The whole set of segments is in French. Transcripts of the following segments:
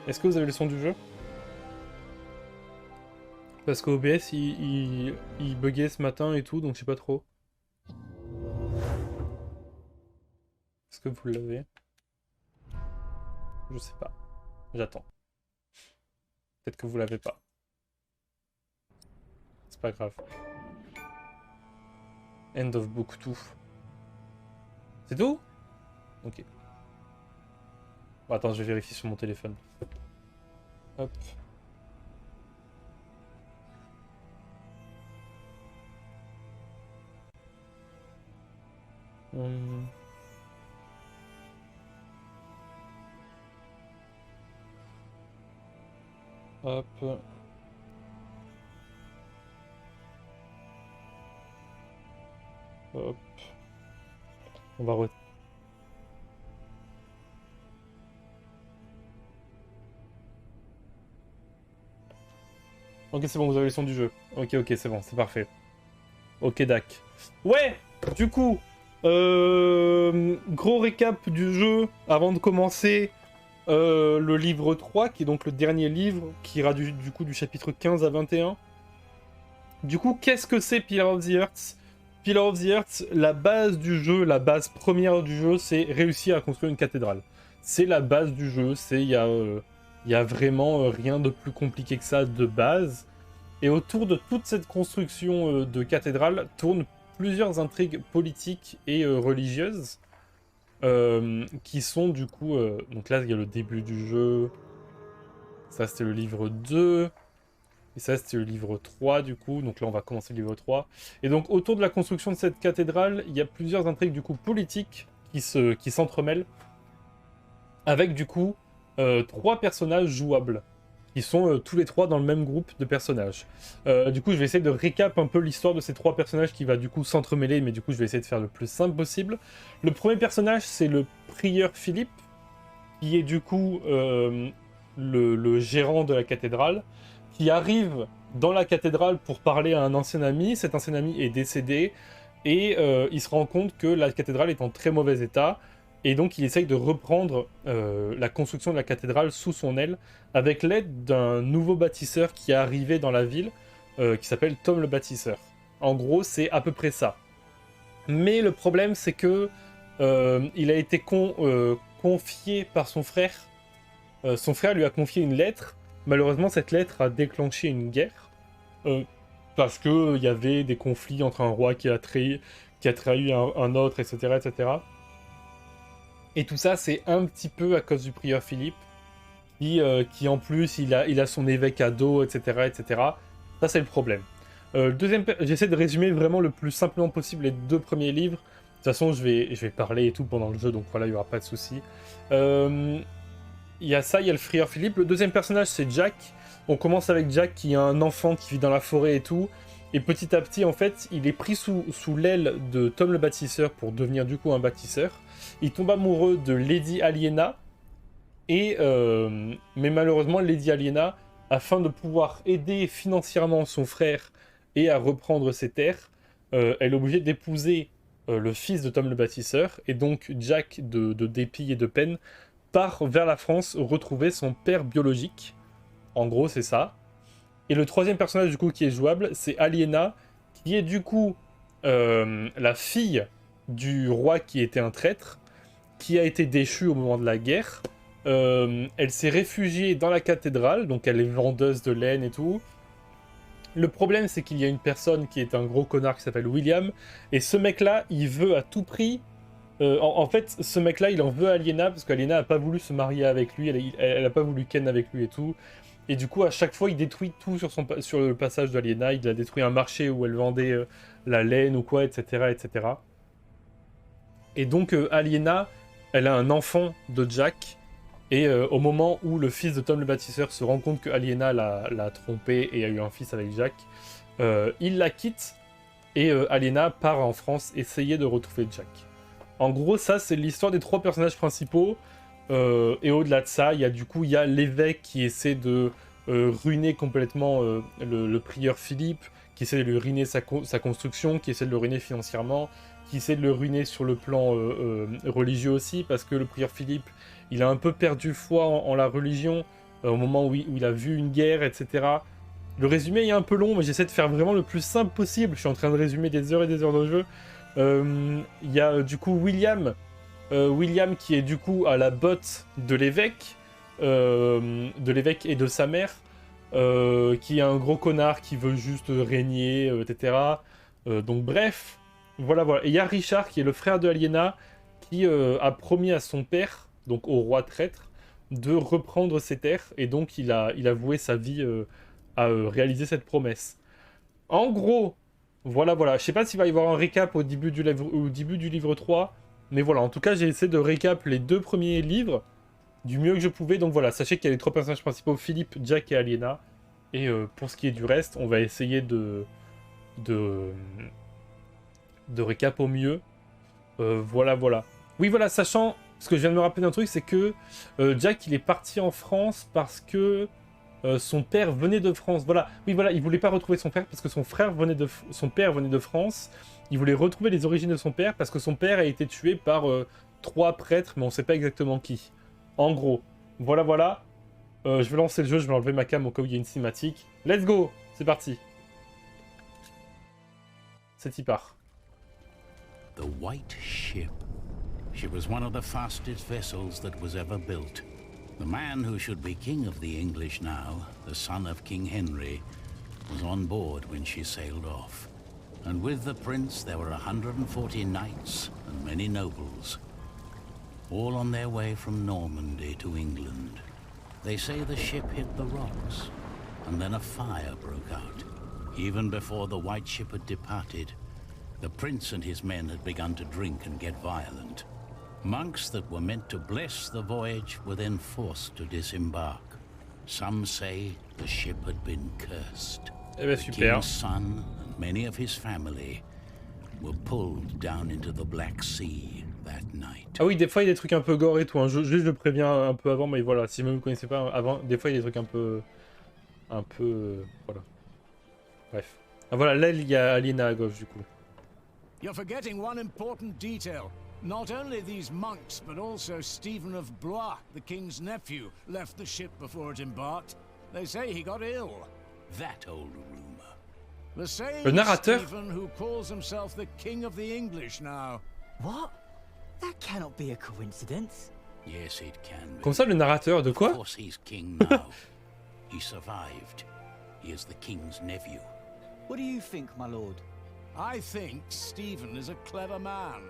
Est-ce que vous avez le son du jeu? Parce qu'OBS il buguait ce matin et tout, donc je sais pas trop. Est-ce que vous l'avez? Je sais pas. J'attends. Peut-être que vous l'avez pas. C'est pas grave. End of Beaucoup. C'est tout? Ok. Bon, attends, je vais vérifier sur mon téléphone. Hop. Hum. Hop. Hop. On va Ok, c'est bon, vous avez le son du jeu. Ok, ok, c'est bon, c'est parfait. Ok, dac. Ouais, du coup, gros récap du jeu avant de commencer le livre 3, qui est donc le dernier livre, qui ira du coup du chapitre 15 à 21. Du coup, qu'est-ce que c'est Pillar of the Earth? Pillar of the Earth, la base du jeu, la base première du jeu, c'est réussir à construire une cathédrale. C'est la base du jeu, y a vraiment rien de plus compliqué que ça de base. Et autour de toute cette construction de cathédrale tournent plusieurs intrigues politiques et religieuses qui sont du coup... donc là, il y a le début du jeu. Ça, c'était le livre 2. Et ça, c'était le livre 3 du coup. Donc là, on va commencer le livre 3. Et donc, autour de la construction de cette cathédrale, il y a plusieurs intrigues du coup politiques qui s'entremêlent. Avec du coup 3 personnages jouables. Qui sont tous les 3 dans le même groupe de personnages. Du coup, je vais essayer de récap un peu l'histoire de ces 3 personnages qui va du coup s'entremêler, mais du coup, je vais essayer de faire le plus simple possible. Le premier personnage, c'est le prieur Philippe, qui est du coup le gérant de la cathédrale, qui arrive dans la cathédrale pour parler à un ancien ami. Cet ancien ami est décédé, et il se rend compte que la cathédrale est en très mauvais état, et donc il essaye de reprendre la construction de la cathédrale sous son aile, avec l'aide d'un nouveau bâtisseur qui est arrivé dans la ville, qui s'appelle Tom le bâtisseur. En gros, c'est à peu près ça. Mais le problème, c'est que il a été confié par son frère. Son frère lui a confié une lettre. Malheureusement, cette lettre a déclenché une guerre. Parce qu'il y avait des conflits entre un roi qui a trahi un autre, etc., etc. Et tout ça, c'est un petit peu à cause du prieur Philippe, qui en plus, il a son évêque à dos, etc., etc. Ça, c'est le problème. J'essaie de résumer vraiment le plus simplement possible les 2 premiers livres. De toute façon, je vais parler et tout pendant le jeu, donc voilà, il n'y aura pas de souci. Il y a ça, il y a le prieur Philippe. Le deuxième personnage, c'est Jack. On commence avec Jack, qui est un enfant qui vit dans la forêt et tout. Et petit à petit, en fait, il est pris sous l'aile de Tom le bâtisseur pour devenir du coup un bâtisseur. Il tombe amoureux de Lady Aliena. Mais malheureusement, Lady Aliena, afin de pouvoir aider financièrement son frère et à reprendre ses terres, elle est obligée d'épouser le fils de Tom le bâtisseur. Et donc Jack, de dépit et de peine, part vers la France retrouver son père biologique. En gros, c'est ça. Et le troisième personnage du coup qui est jouable, c'est Aliena, qui est du coup la fille du roi qui était un traître, qui a été déchue au moment de la guerre. Elle s'est réfugiée dans la cathédrale, donc elle est vendeuse de laine et tout. Le problème, c'est qu'il y a une personne qui est un gros connard qui s'appelle William, et ce mec-là, il veut à tout prix... en fait, ce mec-là, il en veut à Aliena, parce qu'Aliena n'a pas voulu se marier avec lui, elle a pas voulu ken avec lui et tout. Et du coup, à chaque fois, il détruit tout sur le passage d'Aliena. Il a détruit un marché où elle vendait la laine ou quoi, etc., etc. Et donc, Aliena, elle a un enfant de Jack. Et au moment où le fils de Tom le bâtisseur se rend compte que Aliena l'a trompé et a eu un fils avec Jack, il la quitte. Et Aliena part en France essayer de retrouver Jack. En gros, ça, c'est l'histoire des 3 personnages principaux. Et au-delà de ça, il y a l'évêque qui essaie de ruiner complètement le prieur Philippe, qui essaie de lui ruiner sa construction, qui essaie de le ruiner financièrement, qui essaie de le ruiner sur le plan religieux aussi, parce que le prieur Philippe, il a un peu perdu foi en la religion, au moment où il a vu une guerre, etc. Le résumé est un peu long, mais j'essaie de faire vraiment le plus simple possible. Je suis en train de résumer des heures et des heures de jeu. Il y a du coup William qui est du coup à la botte de l'évêque et de sa mère, qui est un gros connard qui veut juste régner, etc. Donc bref, voilà. Et il y a Richard qui est le frère de Aliena qui a promis à son père, donc au roi traître, de reprendre ses terres, et donc il a voué sa vie à réaliser cette promesse. En gros, voilà. Je sais pas s'il va y avoir un récap au début du livre 3, mais voilà, en tout cas j'ai essayé de récap les 2 premiers livres du mieux que je pouvais. Donc voilà, sachez qu'il y a les 3 personnages principaux, Philippe, Jack et Aliena. Et pour ce qui est du reste, on va essayer de récap au mieux. Voilà. Oui, voilà, sachant, ce que je viens de me rappeler d'un truc, c'est que Jack, il est parti en France parce que son père venait de France. Voilà, oui, voilà, il voulait pas retrouver son père parce que son père venait de France. Il voulait retrouver les origines de son père parce que son père a été tué par 3 prêtres, mais on sait pas exactement qui. En gros, voilà. Je vais lancer le jeu, je vais enlever ma cam au cas où il y a une cinématique. Let's go! C'est parti. C'est y part. The White Ship. She was one of the fastest vessels that was ever built. The man who should be king of the English now, the son of King Henry, was on board when she sailed off. And with the prince there were 140 knights and many nobles, all on their way from Normandy to England. They say the ship hit the rocks, and then a fire broke out. Even before the White Ship had departed, the prince and his men had begun to drink and get violent. Monks that were meant to bless the voyage were then forced to disembark. Some say the ship had been cursed. Eh ben, the super. king's son and many of his family were pulled down into the Black Sea that night. Ah oui, des fois il y a des trucs un peu gore et tout. Hein. Juste je le préviens un peu avant, mais voilà, si vous ne me connaissez pas avant, des fois il y a des trucs un peu, voilà. Bref. Ah voilà, là il y a Aliena à gauche du coup. You're forgetting one important detail. Not only these monks, but also Stephen of Blois, the king's nephew, left the ship before it embarked. They say he got ill. That old rumor. The same Le narrateur. Stephen who calls himself the king of the English now. What? That cannot be a coincidence. Yes, it can be. Comme ça, le narrateur de Of quoi? course he's king now. He survived. He is the king's nephew. What do you think, my lord? I think Stephen is a clever man.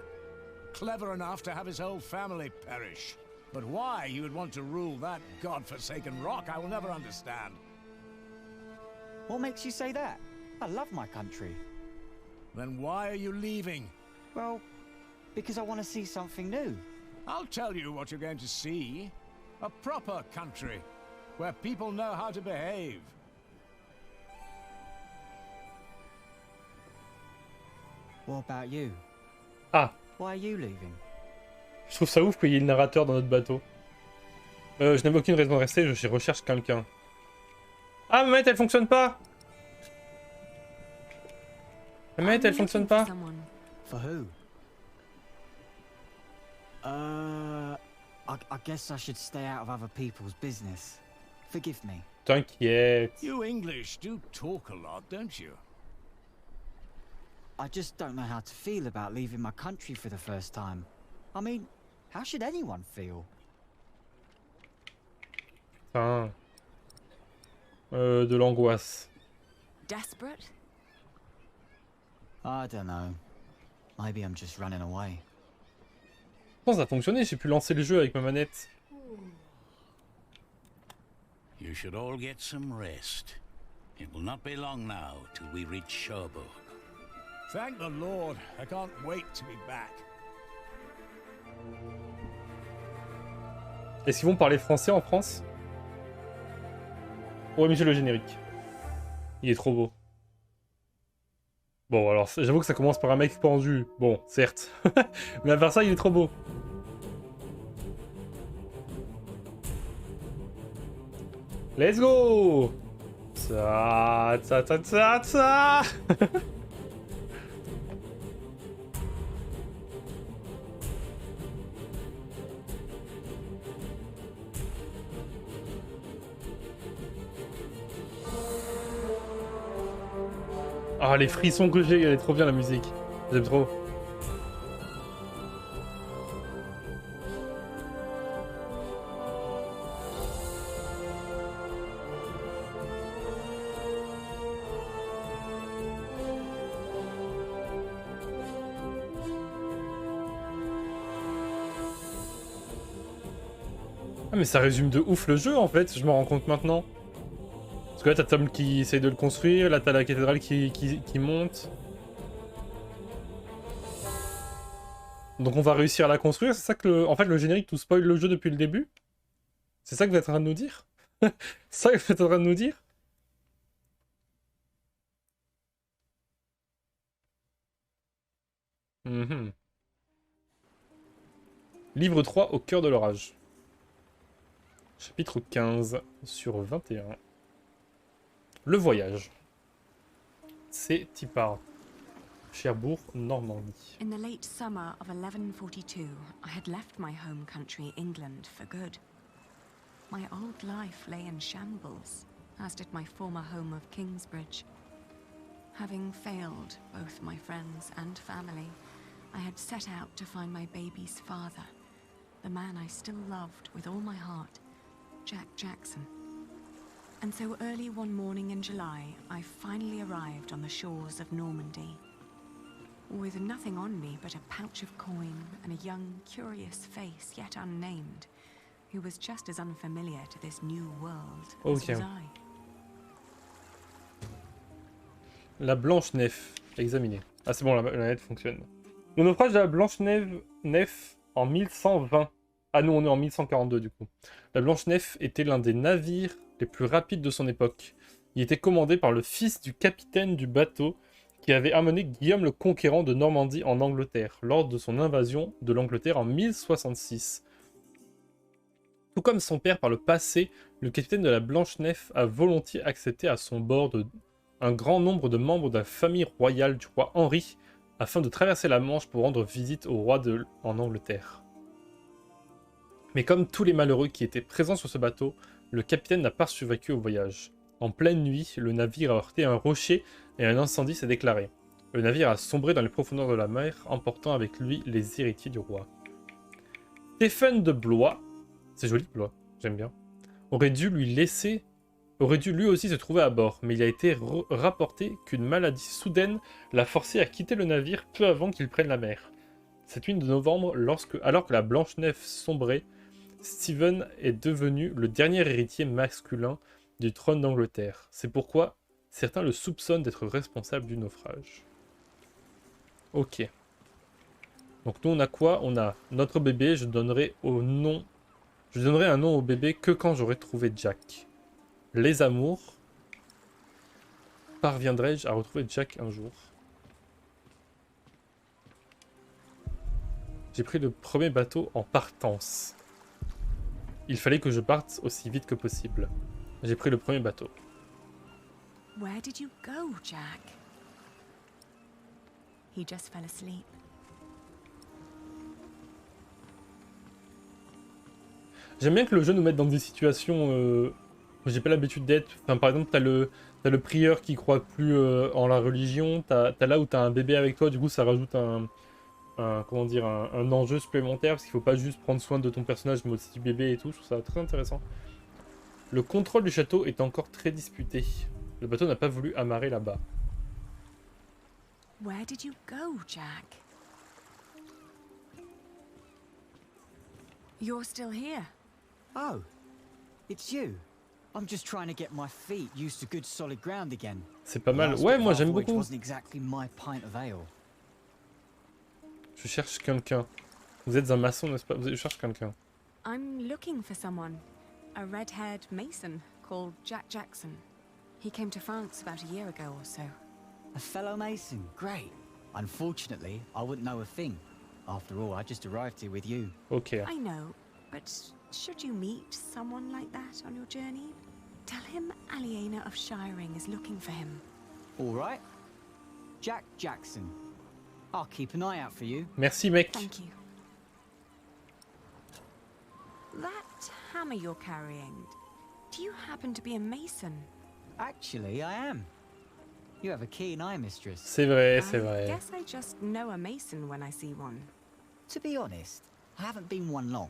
Clever enough to have his whole family perish. But why he would want to rule that god-forsaken rock, I will never understand. What makes you say that? I love my country. Then why are you leaving? Well, because I want to see something new. I'll tell you what you're going to see. A proper country, where people know how to behave. What about you? Ah, Why are you leaving? je trouve ça ouf qu'il y ait le narrateur dans notre bateau. Je n'avais aucune raison de rester, je recherche quelqu'un. Ah, ma manette elle fonctionne pas! La manette elle fonctionne pas? For who? I guess I should stay out of other people's business. Forgive me. T'inquiète. You English do talk a lot, don't you? I just don't know how to feel about leaving my country for the first time. I mean, how should anyone feel? Putain. De l'angoisse. Desperate? I don't know. Maybe I'm just running away. Je pense que ça a fonctionné, j'ai pu lancer le jeu avec ma manette. You should all get some rest. It will not be long now till we reach Cherbourg. Thank the Lord, I can't wait to be back. Est-ce qu'ils vont parler français en France? Ouais, mais j'ai le générique. Il est trop beau. Bon, alors, j'avoue que ça commence par un mec pendu. Bon, certes. Mais à part ça, il est trop beau. Let's go! Ça, ça, ça, ça, ça. Ah, les frissons que j'ai, elle est trop bien la musique. J'aime trop. Ah mais ça résume de ouf le jeu en fait, je me rends compte maintenant. Parce que là t'as Tom qui essaye de le construire, là t'as la cathédrale qui monte. Donc on va réussir à la construire, c'est ça que en fait le générique tout spoil le jeu depuis le début? C'est ça que vous êtes en train de nous dire? C'est ça que vous êtes en train de nous dire? Mhm. Livre 3 au cœur de l'orage. Chapitre 15 sur 21. Le voyage. C'est Tipar. Cherbourg, Normandie. In the late summer of 1142, I had left my home country, England, for good. My old life lay in shambles, as did my former home of Kingsbridge. Having failed both my friends and family, I had set out to find my baby's father, the man I still loved with all my heart, Jack Jackson. And so early one morning in July, I finally arrived on the shores of Normandy. With nothing on me but a pouch of coin and a young, curious face yet unnamed, who was just as unfamiliar to this new world as was I. La Blanche-Nef. Examiner. Ah c'est bon, la lettre fonctionne. Le naufrage de la Blanche-Nef en 1120. Ah nous on est en 1142 du coup. La Blanche-Nef était l'un des navires les plus rapides de son époque. Il était commandé par le fils du capitaine du bateau qui avait amené Guillaume le Conquérant de Normandie en Angleterre, lors de son invasion de l'Angleterre en 1066. Tout comme son père par le passé, le capitaine de la Blanche-Nef a volontiers accepté à son bord un grand nombre de membres de la famille royale du roi Henri, afin de traverser la Manche pour rendre visite au roi en Angleterre. Mais comme tous les malheureux qui étaient présents sur ce bateau, le capitaine n'a pas survécu au voyage. En pleine nuit, le navire a heurté un rocher et un incendie s'est déclaré. Le navire a sombré dans les profondeurs de la mer, emportant avec lui les héritiers du roi. Stéphane de Blois, c'est joli Blois, j'aime bien, aurait dû lui aussi se trouver à bord, mais il a été rapporté qu'une maladie soudaine l'a forcé à quitter le navire peu avant qu'il prenne la mer. Cette nuit de novembre, alors que la Blanche-Nef sombrait, Stephen est devenu le dernier héritier masculin du trône d'Angleterre. C'est pourquoi certains le soupçonnent d'être responsable du naufrage. Ok. Donc nous on a quoi? On a notre bébé, je donnerai un nom au bébé que quand j'aurai trouvé Jack. Les amours. Parviendrai-je à retrouver Jack un jour? J'ai pris le premier bateau en partance. Il fallait que je parte aussi vite que possible. J'ai pris le premier bateau. Where did you go, Jack? He just fell asleep. J'aime bien que le jeu nous mette dans des situations où j'ai pas l'habitude d'être. Enfin, par exemple, t'as le prieur qui croit plus en la religion. T'as là où t'as un bébé avec toi, du coup ça rajoute un enjeu supplémentaire, parce qu'il faut pas juste prendre soin de ton personnage, mais aussi du bébé et tout. Je trouve ça très intéressant. Le contrôle du château est encore très disputé. Le bateau n'a pas voulu amarrer là-bas. Where did you go, Jack? You're still here. Oh, it's you. I'm just trying to get my feet used to good solid ground again. C'est pas mal. Ouais, moi j'aime beaucoup. Wasn't exactly my pint of ale. Je cherche quelqu'un. Vous êtes un maçon, n'est-ce pas? Je cherche quelqu'un. I'm looking for someone. A red-haired mason called Jack Jackson. He came to France about a year ago or so. A fellow mason, great. Unfortunately, I wouldn't know a thing. After all, I just arrived here with you. Ok. I know, but should you meet someone like that on your journey, tell him Aliena of Shiring is looking for him. All right. Jack Jackson. I'll keep an eye out for you. Merci, mec. Thank you. That hammer you're carrying, do you happen to be a mason? Actually, I am. You have a keen eye, mistress. C'est vrai, I c'est vrai. guess I just know a mason when I see one. To be honest, I haven't been one long.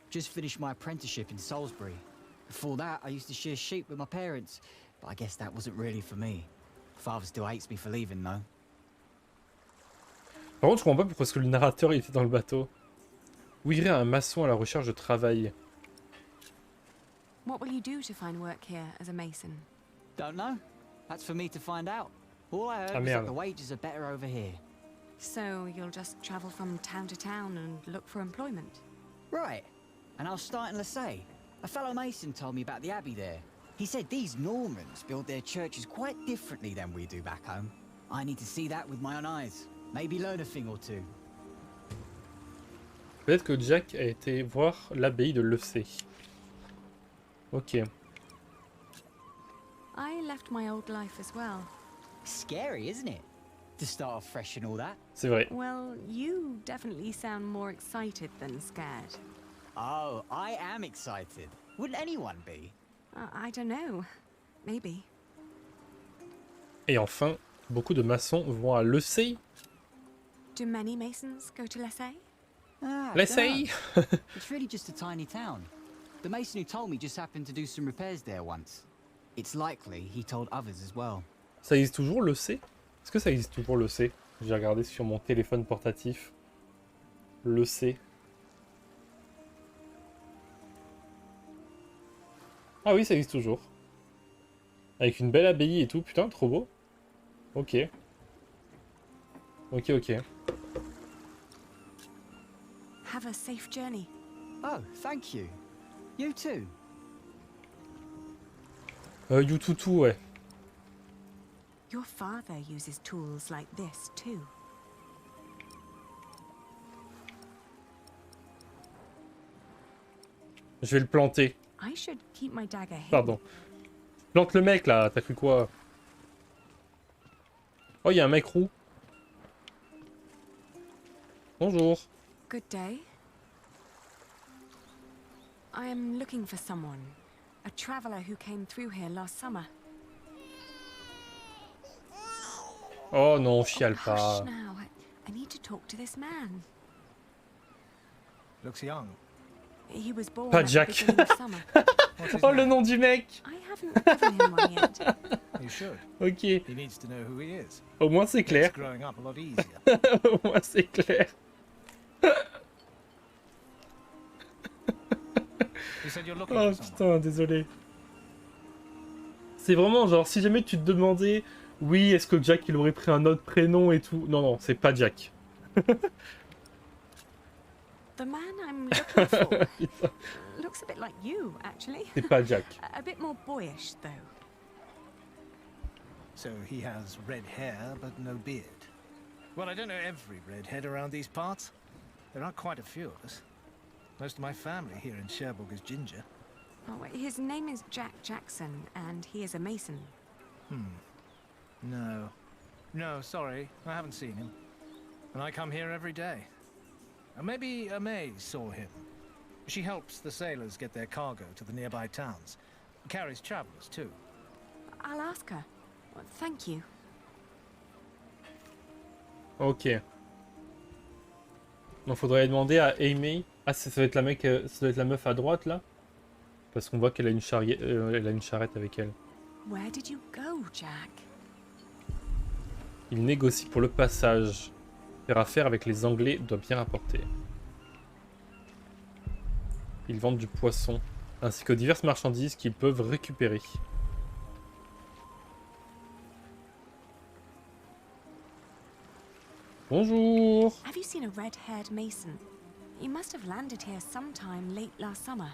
Just finished my apprenticeship in Salisbury. Before that, I used to shear sheep with my parents, but I guess that wasn't really for me. Father still hates me for leaving, though. Par contre, je comprends pas pourquoi est-ce que le narrateur il était dans le bateau. Où irait un maçon à la recherche de travail? What will you do to find work here as a mason? Don't know. That's for me to find out. All I heard Ah, was merde. that the wages are better over here. So you'll just travel from town to town and look for employment? Right. And I'll start in Lassay. A fellow mason told me about the abbey there. He said these Normans build their churches quite differently than we do back home. I need to see that with my own eyes. Maybe learn a thing or two. Peut-être que Jack a été voir l'abbaye de Lessay. Ok. I left my old life as well. Scary, isn't it? To start off fresh and all that. C'est vrai. Well, you definitely sound more excited than scared. Oh, I am excited. Wouldn't anyone be? I don't know. Maybe. Et enfin, beaucoup de maçons vont à Lessay. Do many masons go to Lessay? Ah, Lessay. dunno. It's really just a tiny town. The mason who told me just happened to do some repairs there once. It's likely he told others as well. Ça existe toujours Lessay? Est-ce que ça existe toujours Lessay? J'ai regardé sur mon téléphone portatif. Lessay. Ah oui, ça existe toujours. Avec une belle abbaye et tout. Putain, trop beau. Ok. Ok, ok. Have a safe journey. Oh, thank you. You too. Yoututu, ouais. Your father uses tools like this too. Je vais le planter. I should keep my dagger hidden. Pardon. Plante le mec là, t'as cru quoi? Oh, il y a un mec roux. Bonjour. Good day. I am looking for someone. A traveler who came through here last summer. Oh non, chiale Hush pas. now. I need to talk to this man. Looks young. He was born Pas at the Jack. beginning of summer. What's his Oh, le name? nom du mec. I haven't given him one yet. You should. Ok. He needs to know who he is. Au moins c'est It's clair. growing up a lot easier. Au moins c'est clair. You said you're looking Oh for someone. putain, désolé. C'est vraiment genre, si jamais tu te demandais, oui, est-ce que Jack il aurait pris un autre prénom et tout. Non, non, c'est pas Jack. The man I'm looking for looks a bit like you, actually. C'est pas Jack. A bit more boyish, though. So he has red hair, but no beard. Well, I don't know every redhead around these parts. There are quite a few of us. Most of my family here in Cherbourg is ginger. Oh, his name is Jack Jackson, and he is a mason. No. No, sorry. I haven't seen him. And I come here every day. Maybe May saw him. She helps the sailors get their cargo to the nearby towns. Carries travelers, too. I'll ask her. Well, thank you. Ok. Donc faudrait demander à Amy. Ah, ça doit être la mec, ça doit être la meuf à droite là. Parce qu'on voit qu'elle a une elle a une charrette avec elle. Where did you go, Jack? Il négocie pour le passage. Faire affaire avec les Anglais doit bien rapporter. Ils vendent du poisson, ainsi que diverses marchandises qu'ils peuvent récupérer. Bonjour. Have you seen a red-haired mason? He must have landed here sometime late last summer.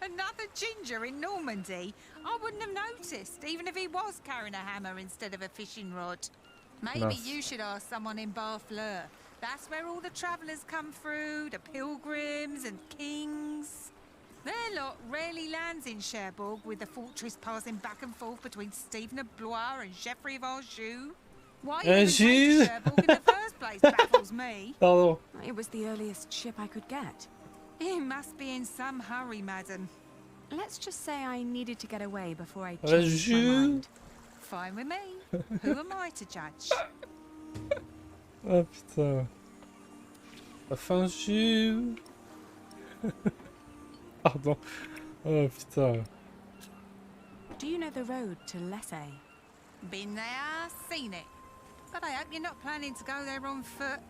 Another ginger in Normandy? I wouldn't have noticed, even if he was carrying a hammer instead of a fishing rod. Maybe Nice. you should ask someone in Barfleur. That's where all the travellers come through, the pilgrims and kings. Their lot rarely lands in Cherbourg, with the fortress passing back and forth between Stephen of Blois and Geoffrey of Anjouw. Why you even came Anjouw? to Cherbourg in the first place baffles me. Pardon. It was the earliest ship I could get. You must be in some hurry, madam. Let's just say I needed to get away before I changed my Anjouw? mind. fine with me. Who am I to judge? Ah putain. Enfin, Anjouw. Pardon. Oh putain. Do you know the road to Lessay? Been there, seen it. But I hope you're not planning to go there on foot.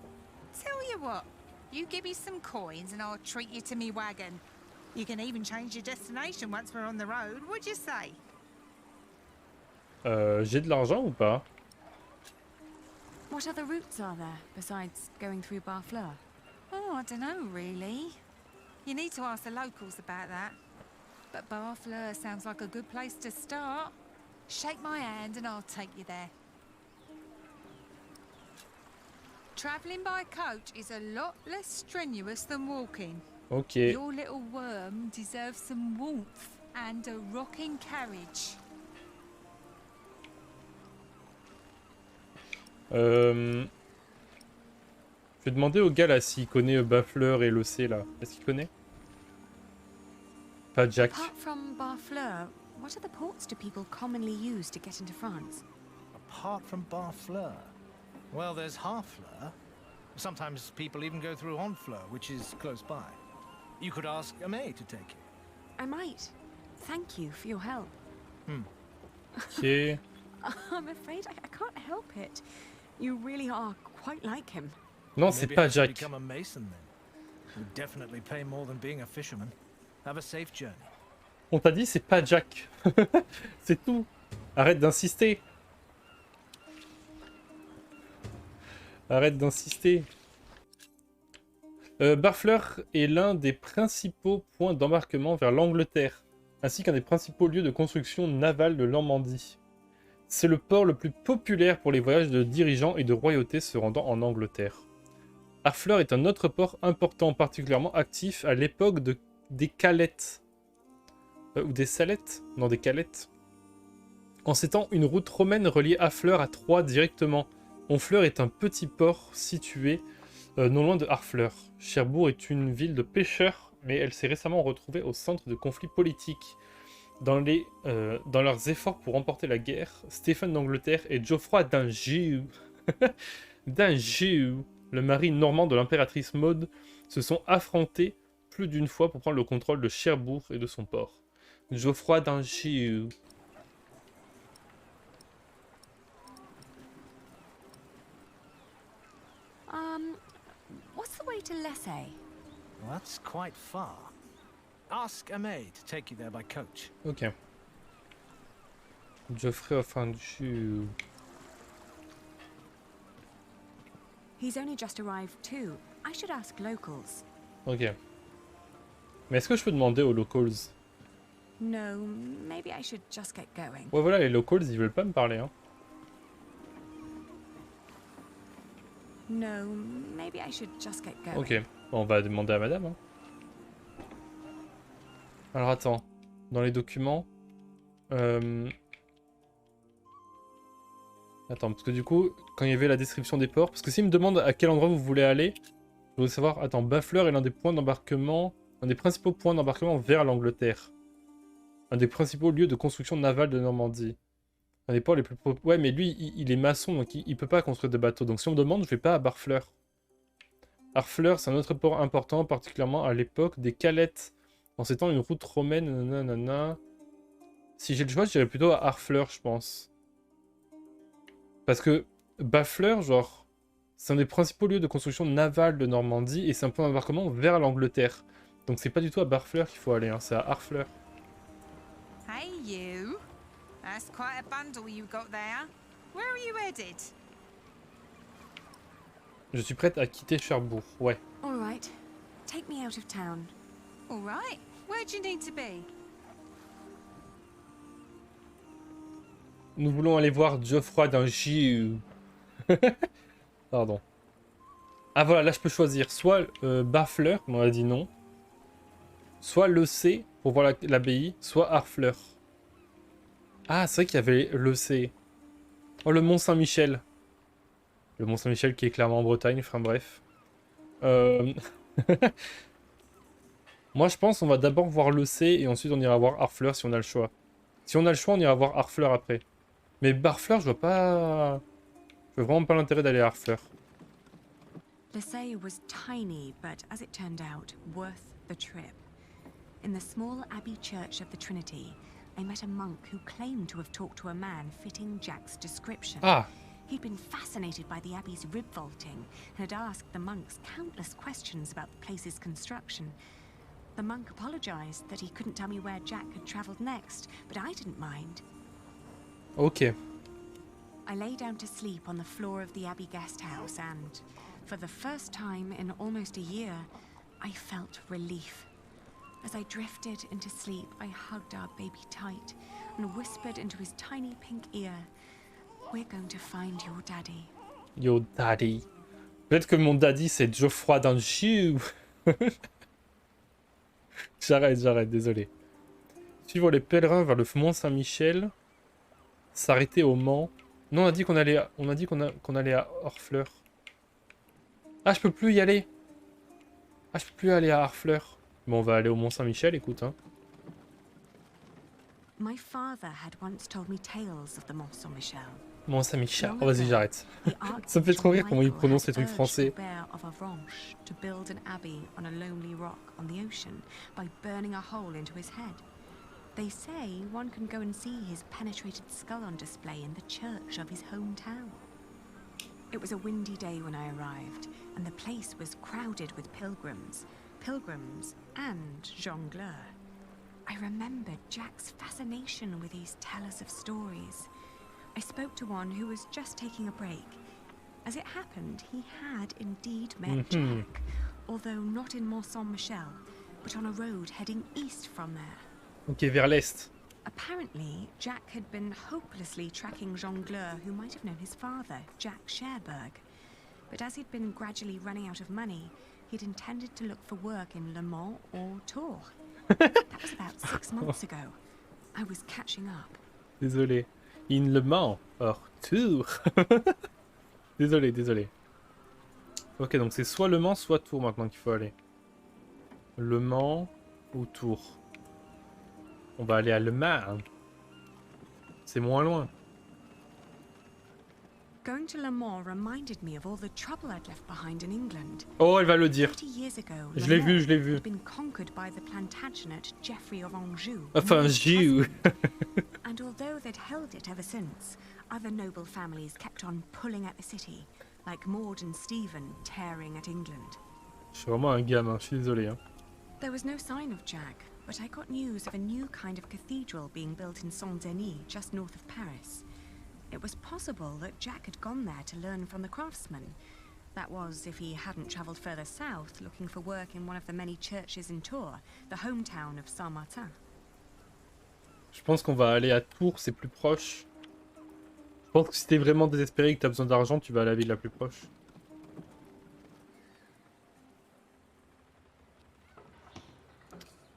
Tell you what, you give me some coins and I'll treat you to me wagon. You can even change your destination once we're on the road, would you say? J'ai de l'argent ou pas? What other routes are there besides going through Barfleur? Oh, I don't know, really. You need to ask the locals about that. But Barfleur sounds like a good place to start. Shake my hand and I'll take you there. Travelling by coach is a lot less strenuous than walking. Ok. Your little worm deserves some warmth and a rocking carriage. Je vais demander au gars là s'il connaît Barfleur et le C là. Est-ce qu'il connaît? Pas Jack. Apart from Barfleur, what other ports do people commonly use to get into France? Apart from Barfleur? Well, there's Harfleur. Sometimes people even go through Honfleur, which is close by. You could ask May to take you. I might. Thank you for your help. Ok. I'm afraid I can't help it. You really are quite like him. Non, c'est Maybe pas I should Jack. become a mason then. Would definitely pay more than being a fisherman. Have a safe journey. On t'a dit c'est pas Jack. C'est tout. Arrête d'insister. Arrête d'insister. Barfleur est l'un des principaux points d'embarquement vers l'Angleterre, ainsi qu'un des principaux lieux de construction navale de Normandie. C'est le port le plus populaire pour les voyages de dirigeants et de royautés se rendant en Angleterre. Harfleur est un autre port important, particulièrement actif à l'époque des calettes. Ou des salettes? Non, des calettes. En ces temps, une route romaine reliait Harfleur à Troyes directement. Honfleur est un petit port situé non loin de Harfleur. Cherbourg est une ville de pêcheurs, mais elle s'est récemment retrouvée au centre de conflits politiques. Dans leurs efforts pour remporter la guerre, Stéphane d'Angleterre et Geoffroy d'Anjouw, le mari normand de l'impératrice Maud, se sont affrontés plus d'une fois pour prendre le contrôle de Cherbourg et de son port. Geoffroy d'Anjouw. What's the way to Lessay? Well, that's quite far. Ask May to take you there by coach. Ok. Geoffrey of Anjouw. He's only just arrived too. I should ask locals. Ok. Mais est-ce que je peux demander aux locals? No, maybe I should just get going. Ouais, voilà, les locals, ils veulent pas me parler, hein. No, maybe I should just get going. Ok. Bon, on va demander à madame, hein. Alors, attends. Dans les documents... Attends, parce que du coup, quand il y avait la description des ports... Parce que s'il me demande à quel endroit vous voulez aller, je voudrais savoir... Attends, Barfleur est l'un des points d'embarquement... Un des principaux points d'embarquement vers l'Angleterre. Un des principaux lieux de construction navale de Normandie. Un des ports les plus... Ouais, mais lui, il est maçon, donc il peut pas construire de bateaux. Donc si on me demande, je vais pas à Barfleur. Harfleur, c'est un autre port important, particulièrement à l'époque des calettes. En ces temps, une route romaine, nanana. Si j'ai le choix, j'irais plutôt à Harfleur, je pense. Parce que Barfleur, genre, c'est un des principaux lieux de construction navale de Normandie et c'est un point d'embarquement vers l'Angleterre. Donc c'est pas du tout à Barfleur qu'il faut aller, hein, c'est à Harfleur. Hey, you. That's quite a bundle you got there. Where are you headed? Je suis prête à quitter Cherbourg, ouais. All right. Take me out of town. All right. Where do you need to be? Nous voulons aller voir Geoffroy d'Anjouw. Pardon. Ah voilà, là je peux choisir soit Barfleur, mais on a dit non. Soit le C pour voir l'abbaye, soit Harfleur. Ah, c'est vrai qu'il y avait le C. Oh, le Mont Saint-Michel. Le Mont Saint-Michel qui est clairement en Bretagne, enfin bref. Moi je pense qu'on va d'abord voir le C et ensuite on ira voir Harfleur si on a le choix. Si on a le choix, on ira voir Harfleur après. Mais Barfleur, je vois pas... Je vois vraiment pas l'intérêt d'aller à Harfleur. Lesay was tiny, but as it turned out, worth the trip. In the small abbey church of the Trinity, I met a monk who claimed to have talked to a man fitting Jack's description. Ah, He'd been fascinated by the abbey's rib vaulting and had asked the monks countless questions about the place's construction. The monk apologized that he couldn't tell me where Jack had traveled next, but I didn't mind. ok. I lay down to sleep on the floor of the abbey guest house and, for the first time in almost a year, I felt relief. As I drifted into sleep, I hugged our baby tight and whispered into his tiny pink ear, "We're going to find your daddy." Yo daddy. Peut-être que mon daddy c'est Geoffroy d'Anjouw. J'arrête, désolé. Suivre les pèlerins vers le Mont Saint-Michel. S'arrêter au Mans. Non, on a dit qu'on allait, qu'on allait à Harfleur. Ah, je peux plus y aller. Ah, je peux plus aller à Harfleur. Bon, on va aller au Mont Saint-Michel, écoute. Hein. My father had once told me tales of the Mont Saint-Michel. Mont Saint-Michel. Oh, vas-y, j'arrête. Ça me fait trop rire comment ils prononcent les trucs français. To build an abbey on a lonely rock on the ocean by burning a hole into his head. They say one can go and see his penetrated skull on display in the church of his hometown. It was a windy day when I arrived, and the place was crowded with pilgrims and jongleurs. I remembered Jack's fascination with these tellers of stories. I spoke to one who was just taking a break. As it happened, he had indeed met Jack, although not in Mont Saint-Michel, but on a road heading east from there. Ok, vers l'est. Apparently, Jack had been hopelessly tracking jongleur who might have known his father, Jack Cherbourg. But as he'd been gradually running out of money, he'd intended to look for work in Le Mans or Tours. That was about 6 months ago. I was catching up. Désolé. In Le Mans or Tours. Désolé. Ok, donc c'est soit Le Mans, soit Tours maintenant qu'il faut aller. Le Mans ou Tours. On va aller à Le Mans. C'est moins loin. Going to Le Mans reminded me of all the trouble I'd left behind in England. Oh, elle va le dire. 30 years ago, Je l'ai vu. had been conquered by the Plantagenet Geoffrey of Anjouw. Enfin, Anjouw. And although they'd held it ever since, other noble families kept on pulling at the city, like Maud and Stephen tearing at England. Je suis vraiment un gamin, je suis désolé. Hein. There was no sign of Jack, but I got news of a new kind of cathedral being built in Saint-Denis, just north of Paris. It was possible that Jack had gone there to learn from the craftsmen. That was, if he hadn't travelled further south, looking for work in one of the many churches in Tours, the hometown of Saint-Martin. Je pense qu'on va aller à Tours, c'est plus proche. Je pense que si t'es vraiment désespéré et que t'as besoin d'argent, tu vas à la ville la plus proche.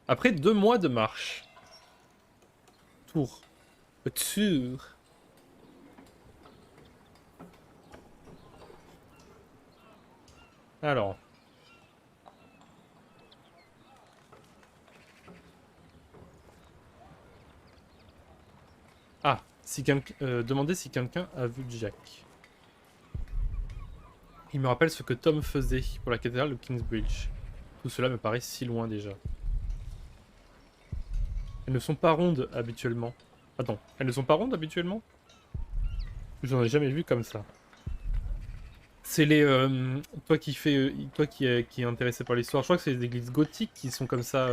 Après 2 mois de marche. Tours. Tours. Alors. Ah, si demandez si quelqu'un a vu Jack. Il me rappelle ce que Tom faisait pour la cathédrale de Kingsbridge. Tout cela me paraît si loin déjà. Elles ne sont pas rondes habituellement. Attends, elles ne sont pas rondes habituellement? J'en ai jamais vu comme ça. C'est les... toi qui est intéressé par l'histoire, je crois que c'est les églises gothiques qui sont comme ça...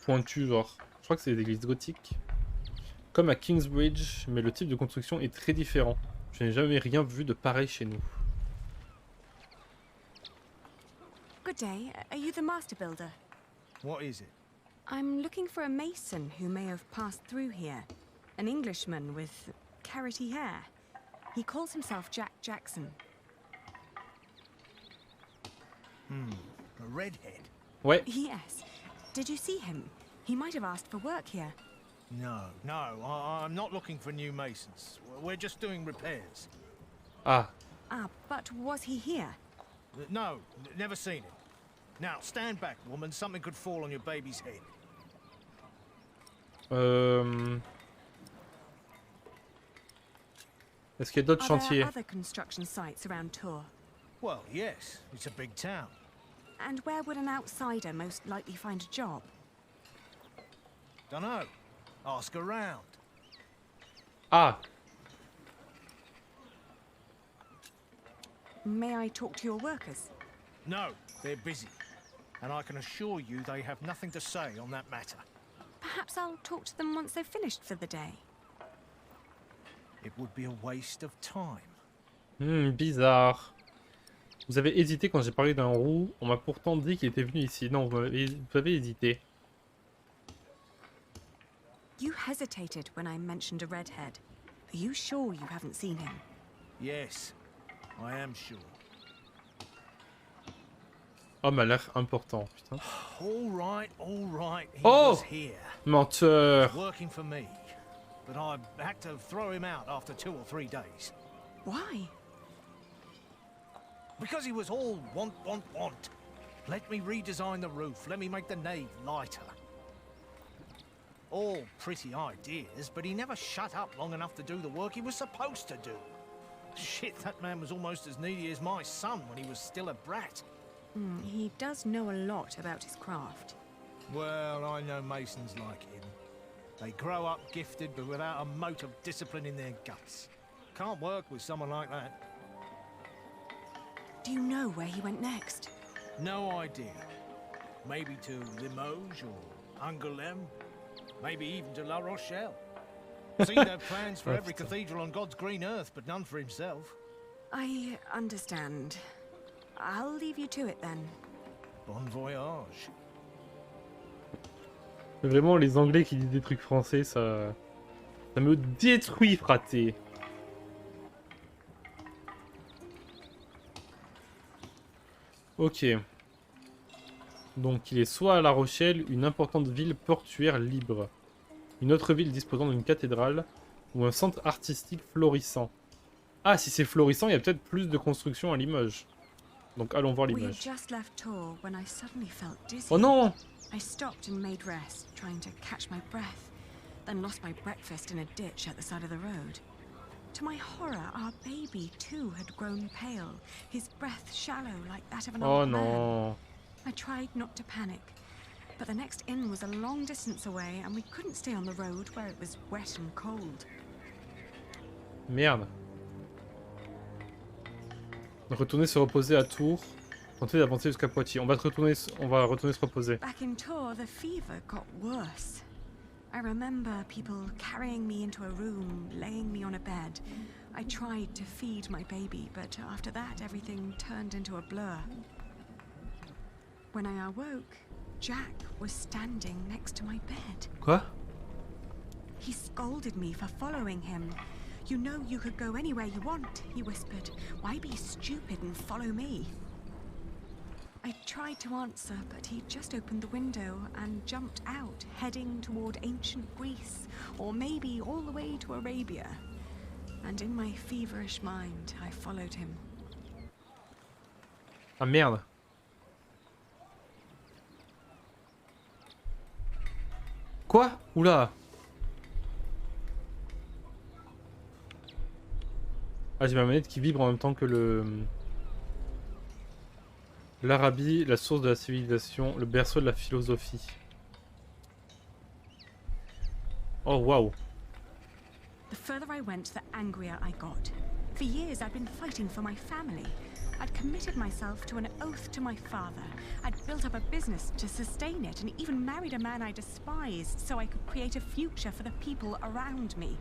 pointues, genre. Je crois que c'est des églises gothiques. Comme à Kingsbridge, mais le type de construction est très différent. Je n'ai jamais rien vu de pareil chez nous. Good day. Are you the master builder? What is it? I'm looking for a mason who may have passed through here. An Englishman with carroty hair. He calls himself Jack Jackson. A redhead? Ouais. Yes. Did you see him? He might have asked for work here. No, I'm not looking for new masons. We're just doing repairs. Ah. Ah, but was he here? No, never seen him. Now, stand back, woman. Something could fall on your baby's head. Est-ce qu'il y a d'autres Are there chantiers? other construction sites around Tours? Well, yes, it's a big town. And where would an outsider most likely find a job? Dunno. Ask around. Ah! May I talk to your workers? No, they're busy. And I can assure you they have nothing to say on that matter. Perhaps I'll talk to them once they've finished for the day. It would be a waste of time. Bizarre. Vous avez hésité quand j'ai parlé d'un roux. On m'a pourtant dit qu'il était venu ici. Non, vous avez hésité. You hesitated when I mentioned a redhead. Are you sure you haven't seen him? Yes, I am sure. Oh, m'a l'air important, putain. All right, he Oh! was here. Menteur. Working for me. But I had to throw him out after 2 or 3 days. Why? Because he was all want. Let me redesign the roof, let me make the nave lighter. All pretty ideas, but he never shut up long enough to do the work he was supposed to do. Shit, that man was almost as needy as my son when he was still a brat. He does know a lot about his craft. Well, I know masons like him. They grow up gifted, but without a mote of discipline in their guts. Can't work with someone like that. Do you know where he went next? No idea. Maybe to Limoges or Angoulême. Maybe even to La Rochelle. Seemed to have plans for every cathedral on God's green earth, but none for himself. I understand. I'll leave you to it then. Bon voyage. Vraiment, les Anglais qui disent des trucs français, ça me détruit, fraté. Ok. Donc il est soit à La Rochelle, une importante ville portuaire libre. Une autre ville disposant d'une cathédrale ou un centre artistique florissant. Ah, si c'est florissant, il y a peut-être plus de construction à Limoges. Donc allons voir We had Limoges. just left Tours when I suddenly felt dizzy. Oh non! I stopped and made rest, trying to catch my breath, then lost my breakfast in a ditch at the side of the road. To my horror, our baby too had grown pale, his breath shallow like that of an Oh old man. non! I tried not to panic, but the next inn was a long distance away and we couldn't stay on the road where it was wet and cold. Merde. Retourner se reposer à Tours. Tenter d'avancer jusqu'à Poitiers. On va retourner se reposer. Back in Tours, the fever got worse. I remember people carrying me into a room, laying me on a bed. I tried to feed my baby, but after that everything turned into a blur. When I awoke, Jack was standing next to my bed. Quoi? He scolded me for following him. You know you could go anywhere you want, he whispered. Why be stupid and follow me? I tried to answer, but he just opened the window and jumped out, heading toward ancient Greece, or maybe all the way to Arabia. And in my feverish mind, I followed him. Ah merde. Quoi? Oula. Ah, j'ai ma manette qui vibre en même temps que le... L'Arabie, la source de la civilisation, le berceau de la philosophie. Oh, waouh. The further I went, the angrier I got. For years, I'd been fighting for my family. I'd committed myself to an oath to my father. I'd built up a business to sustain it and even married a man I despised so I could create a future for the people around me.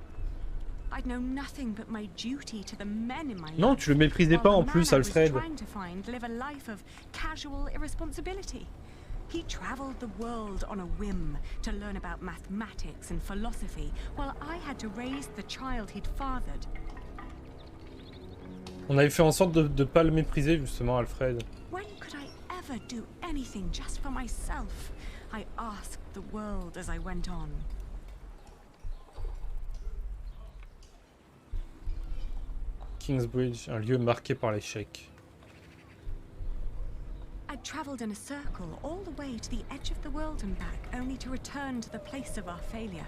I'd known nothing but my duty to the men in my life. Non, tu le méprisais pas en plus, Alfred. Trying to find live a life of casual irresponsibility. He traveled the world on a whim to learn about mathematics and philosophy, while I had to raise the child he'd fathered. On avait fait en sorte de pas le mépriser justement, Alfred. When could I ever do anything just for myself? I asked the world as I went on. Kingsbridge, un lieu marqué par l'échec. I'd travelled in a circle all the way to the edge of the world and back, only to return to the place of our failure.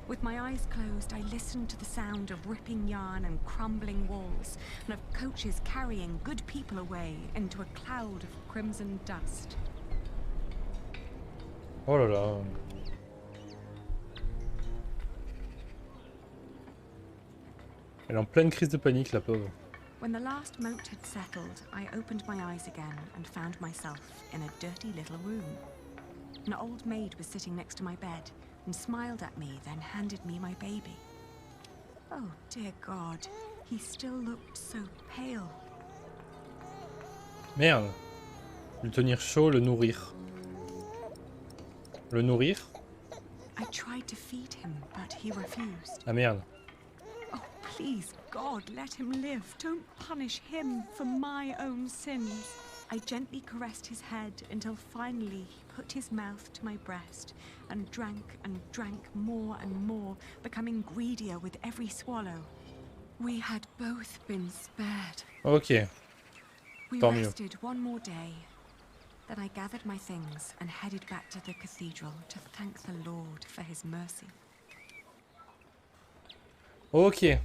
With my eyes closed, I listened to the sound of ripping yarn and crumbling walls, and of coaches carrying good people away into a cloud of crimson dust. Oh là là. Elle est en pleine crise de panique, la pauvre. When the last moat had settled, I opened my eyes again and found myself in a dirty little room. An old maid was sitting next to my bed and smiled at me, then handed me my baby. Oh dear God, he still looked so pale. Merde. Lui tenir chaud, le nourrir. Le nourrir? I tried to feed him, but he refused. Ah merde. Oh, please, God, let him live. Don't punish him for my own sins. I gently caressed his head until finally he put his mouth to my breast and drank more and more, becoming greedier with every swallow. We had both been spared. Ok. We Tant mieux. rested one more day. Then I gathered my things and headed back to the cathedral to thank the Lord for his mercy. Ok.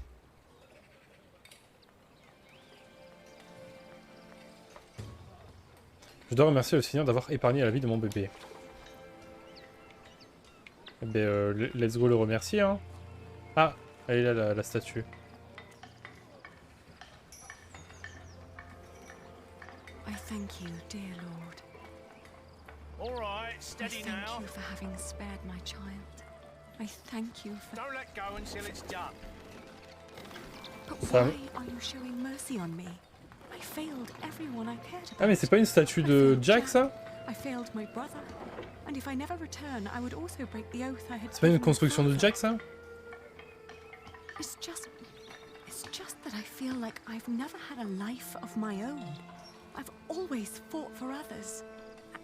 Je dois remercier le Seigneur d'avoir épargné la vie de mon bébé. Eh ben, let's go le remercier, hein. Ah, elle est là, la statue. I thank you, dear Lord. All right, I steady thank now. you for having spared my child. I thank you for... Don't let go until it's done. But Femme. why are you showing mercy on me? I failed everyone I cared about. Ah mais c'est pas une statue de Jack, ça? I failed my brother. And if I never return, I would also break the oath I had C'est pas une given my construction de father. Jack, ça? It's just that I feel like I've never had a life of my own. I've always fought for others.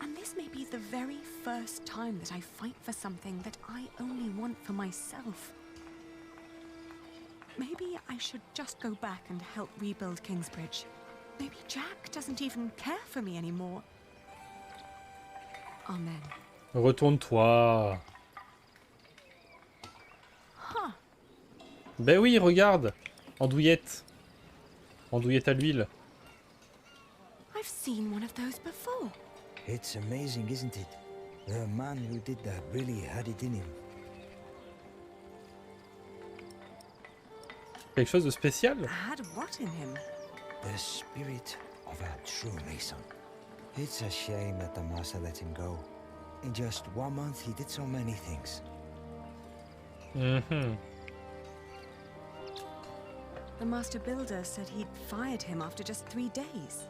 And this may be the very first time that I fight for something that I only want for myself. Maybe I should just go back and help rebuild Kingsbridge. Maybe Jack doesn't even care for me anymore. Amen. Retourne-toi. Huh. Ben oui, regarde. Andouillette. Andouillette à l'huile. I've seen one of those before. It's amazing, isn't it? The man who did that really had it in him. Quelque chose de spécial? Had what in him? The spirit of a true mason. It's a shame that the master let him go. In just 1 month, he did so many things. Mhm. The master builder said he'd fired him after just 3 days.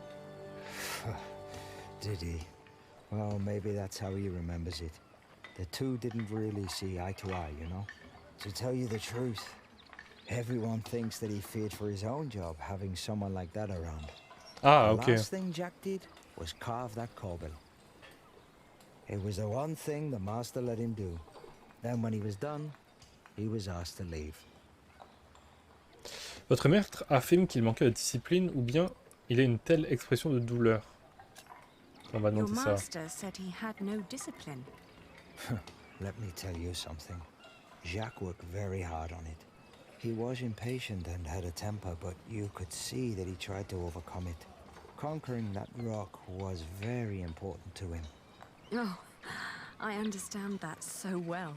Did he? Well, maybe that's how he remembers it. The two didn't really see eye to eye, you know? To tell you the truth, everyone thinks that he feared for his own job, having someone like that around. Ah, The ok. last thing Jack did was carve that corbel. It was the one thing the master let him do. Then when he was done, he was asked to leave. Votre maître affirme qu'il manquait de discipline ou bien il a une telle expression de douleur. On va Your demander ça. master said he had no discipline. Let me tell you something. Jacques worked very hard on it. He was impatient and had a temper, but you could see that he tried to overcome it. Conquering that rock was very important to him. Oh, I understand that so well.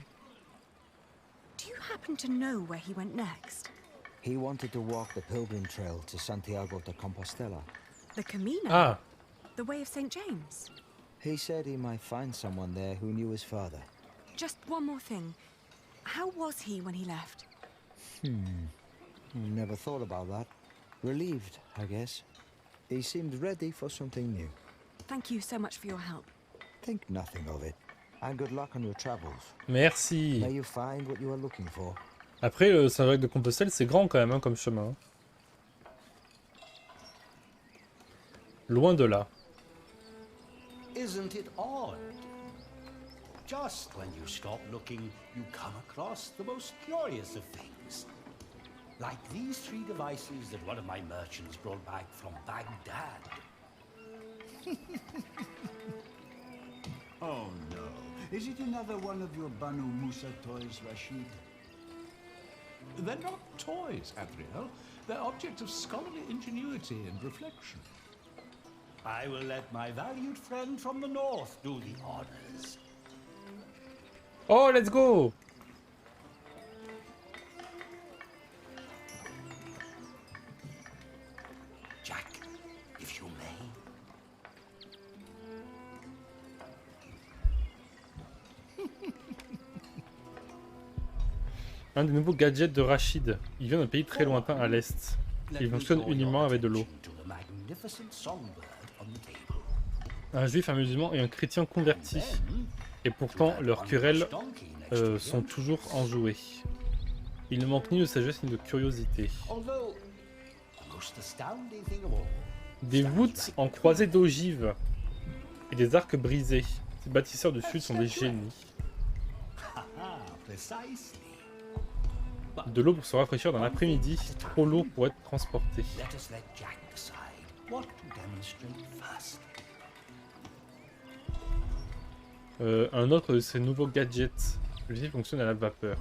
Do you happen to know where he went next? He wanted to walk the pilgrim trail to Santiago de Compostela. The Camino? Ah, The way of St. James? He said he might find someone there who knew his father. Just one more thing. How was he when he left? Never thought about that. Relieved, I guess. He seemed ready for something new. Thank you so much for your help. Think nothing of it. And good luck on your travels. merci. May you find what you are looking for. Après, le Saint-Jacques de Compostelle, c'est grand quand même hein, comme chemin. Loin de là. Isn't it odd? Just when you stop looking, you come across the most curious of things. Like these 3 devices that one of my merchants brought back from Baghdad. Oh no. Is it another one of your Banu Musa toys, Rashid? They're not toys, Adriel. They're objects of scholarly ingenuity and reflection. I will let my valued friend from the north do the honors. Oh, let's go! Jack, if you may. Un des nouveaux gadgets de Rachid. Il vient d'un pays très lointain à l'est. Il fonctionne uniquement avec de l'eau. Un juif, un musulman et un chrétien converti. Et pourtant, leurs querelles sont toujours enjouées. Il ne manque ni de sagesse ni de curiosité. Des voûtes en croisée d'ogives et des arcs brisés. Ces bâtisseurs du sud sont des génies. De l'eau pour se rafraîchir dans l'après-midi, trop lourd pour être transporté. Un autre de ces nouveaux gadgets. Celui-ci fonctionne à la vapeur.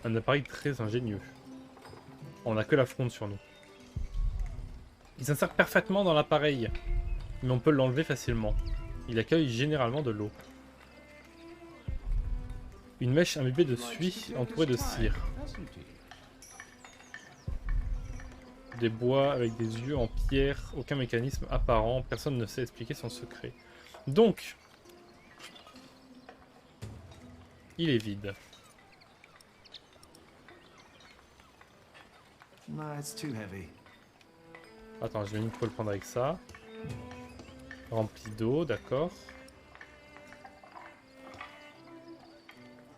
Un appareil très ingénieux. On n'a que la fronde sur nous. Il s'insère parfaitement dans l'appareil, mais on peut l'enlever facilement. Il accueille généralement de l'eau. Une mèche imbibée de suie entourée de cire. Des bois avec des yeux en pierre, aucun mécanisme apparent, personne ne sait expliquer son secret. Donc, il est vide. Attends, je vais une fois le prendre avec ça. Rempli d'eau, d'accord.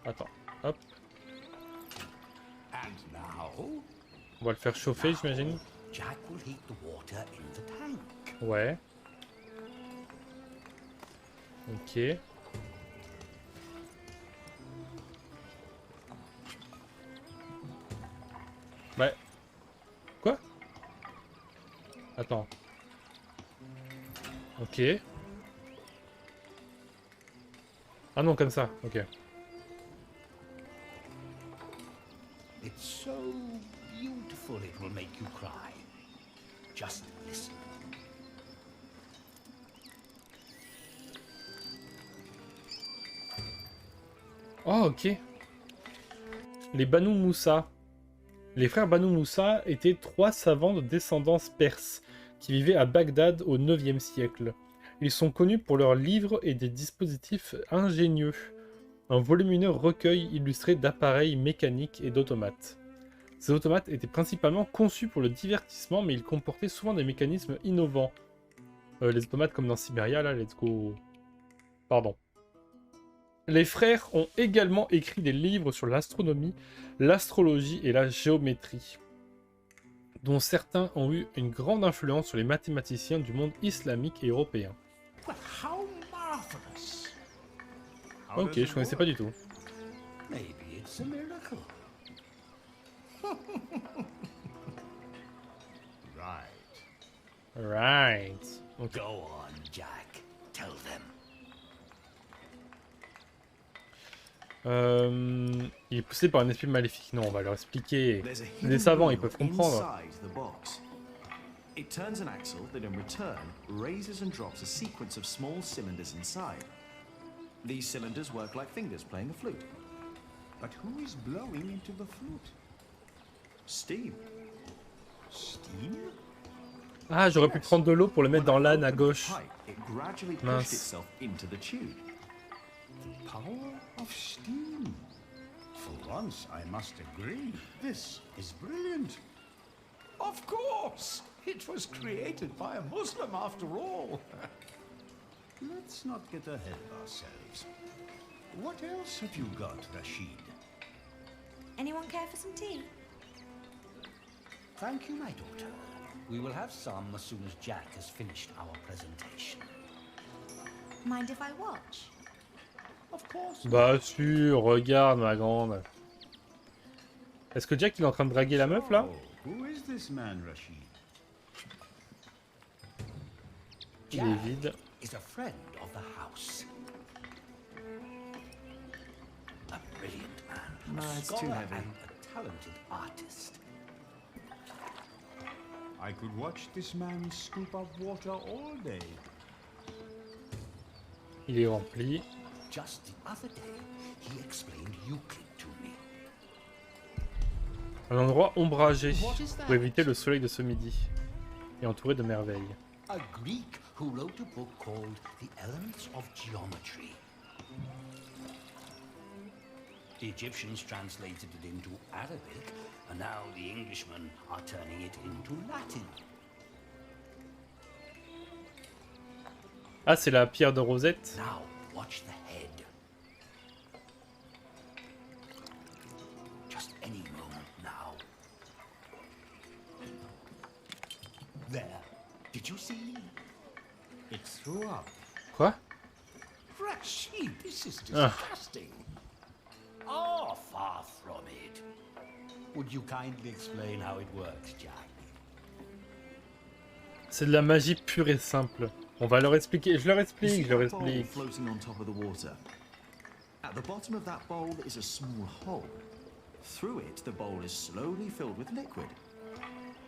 Attends, hop. On va le faire chauffer, j'imagine. Ouais. Ok. Ouais. Quoi? Attends. Ok. Ah non, comme ça, ok. It's so beautiful it will make you cry. Just listen. Oh, ok. Les Banu Moussa. Les frères Banu Moussa étaient 3 savants de descendance perse qui vivaient à Bagdad au 9e siècle. Ils sont connus pour leurs livres et des dispositifs ingénieux. Un volumineux recueil illustré d'appareils mécaniques et d'automates. Ces automates étaient principalement conçus pour le divertissement, mais ils comportaient souvent des mécanismes innovants. Les automates comme dans Siberia, là, let's go. Pardon. Les frères ont également écrit des livres sur l'astronomie, l'astrologie et la géométrie, dont certains ont eu une grande influence sur les mathématiciens du monde islamique et européen. Ok, je connaissais pas du tout. Maybe it's a miracle. Right. Okay. Go on, Jack. Tell them. Il est poussé par un esprit maléfique. Non, on va leur expliquer. Les savants, ils peuvent comprendre. It turns an axle that in return raises and drops a sequence of small cylinders inside. These cylinders work like fingers playing a flute. But who is blowing into the flute? Steam. Steam? Ah, j'aurais pu prendre de l'eau pour le mettre dans l'âne à gauche. It gradually pushed Mince. itself into the tube. The power of steam. For once, I must agree. This is brilliant. Of course! It was created by a Muslim after all. Let's not get ahead of ourselves. What else have you got, Rashid? Anyone care for some tea? Thank you, my daughter. We will have some as soon as Jack has finished our presentation. Mind if I watch? Of course. Bah sûr, regarde ma grande. Est-ce que Jack il est en train de draguer la meuf là? So, who is this man, Rashid? Il est vide. Is a friend of the house. A brilliant man, No, a it's too scholar heavy. and a talented artist. I could watch this man scoop up water all day. Il est rempli. Just the other day, he explained Euclid to me. Un endroit ombragé pour éviter le soleil de ce midi et entouré de merveilles. A Greek who wrote a book called The Elements of Geometry. The Egyptians translated it into Arabic, and now the Englishmen are turning it into Latin. Ah, c'est la pierre de Rosette. Now, watch the head. Just any moment now. There. Did you see? It threw up. Quoi? Rashid, this is disgusting. Oh, far from it. Would you kindly explain how it works, Jack? C'est de la magie pure et simple. On va leur expliquer. Je leur explique. Floating on top of the water. At the bottom of that bowl is a small hole. Through it, the bowl is slowly filled with liquid.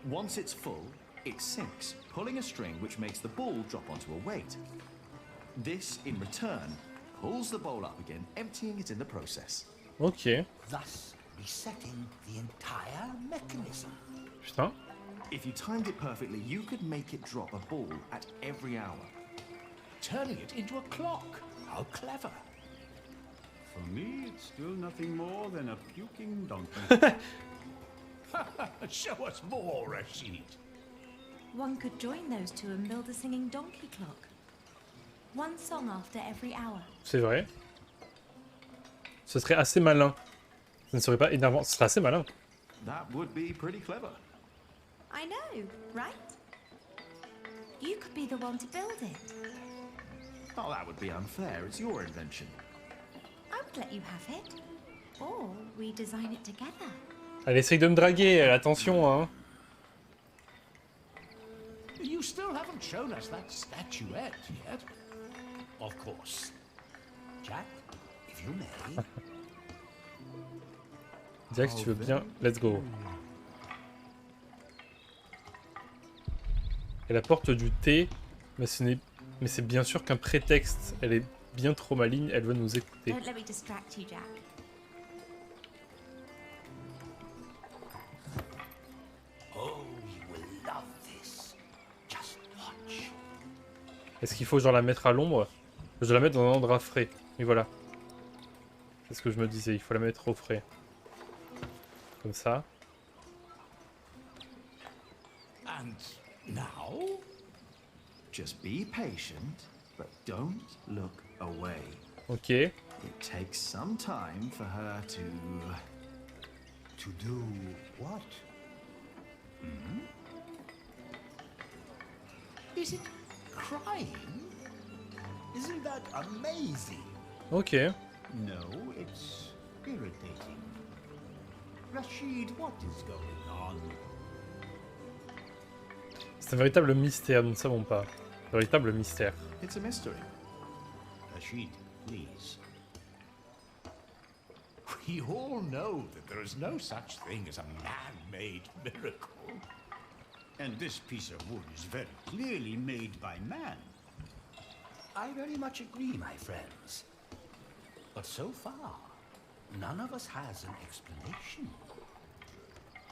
Once it's full, it sinks, pulling a string which makes the ball drop onto a weight. This, in return, pulls the bowl up again, emptying it in the process. Ok. Thus resetting the entire mechanism. Putain. If you timed it perfectly, you could make it drop a ball at every hour. Turning it into a clock. How clever. For me, it's still nothing more than a puking donkey. Show us more, Rashid. One could join those two and build a singing donkey clock. One song after every hour. C'est vrai. Ce serait assez malin. Ce ne serait pas énervant. Ce serait assez malin. That would be pretty clever. I know, right? You could be the one to build it. Oh, that would be unfair. It's your invention. I would let you have it. Or we design it together. Elle essaye de me draguer, elle. Attention, hein. You still haven't shown us that statuette yet. Of course. Jack, if you may. Jack, si tu veux bien, let's go. Elle apporte du thé, mais c'est bien sûr qu'un prétexte. Elle est bien trop maligne, elle veut nous écouter. Don't let me distract you, Jack. Oh, you will love this. Just watch. Est-ce qu'il faut genre la mettre à l'ombre? Je dois la mettre dans un endroit frais. Et voilà. C'est ce que je me disais, il faut la mettre au frais. Comme ça. And now? Just be patient, but don't look away. Ok. It takes some time for her to do what? Is it crying? Isn't that amazing? Ok. No, it's irritating. Rashid, what is going on? C'est un véritable mystère, nous ne savons pas. Un véritable mystère. It's a mystery. Rashid, please. We all know that there is no such thing as a man-made miracle. And this piece of wood is very clearly made by man. I very much agree, my friends. But so far, none of us has an explanation.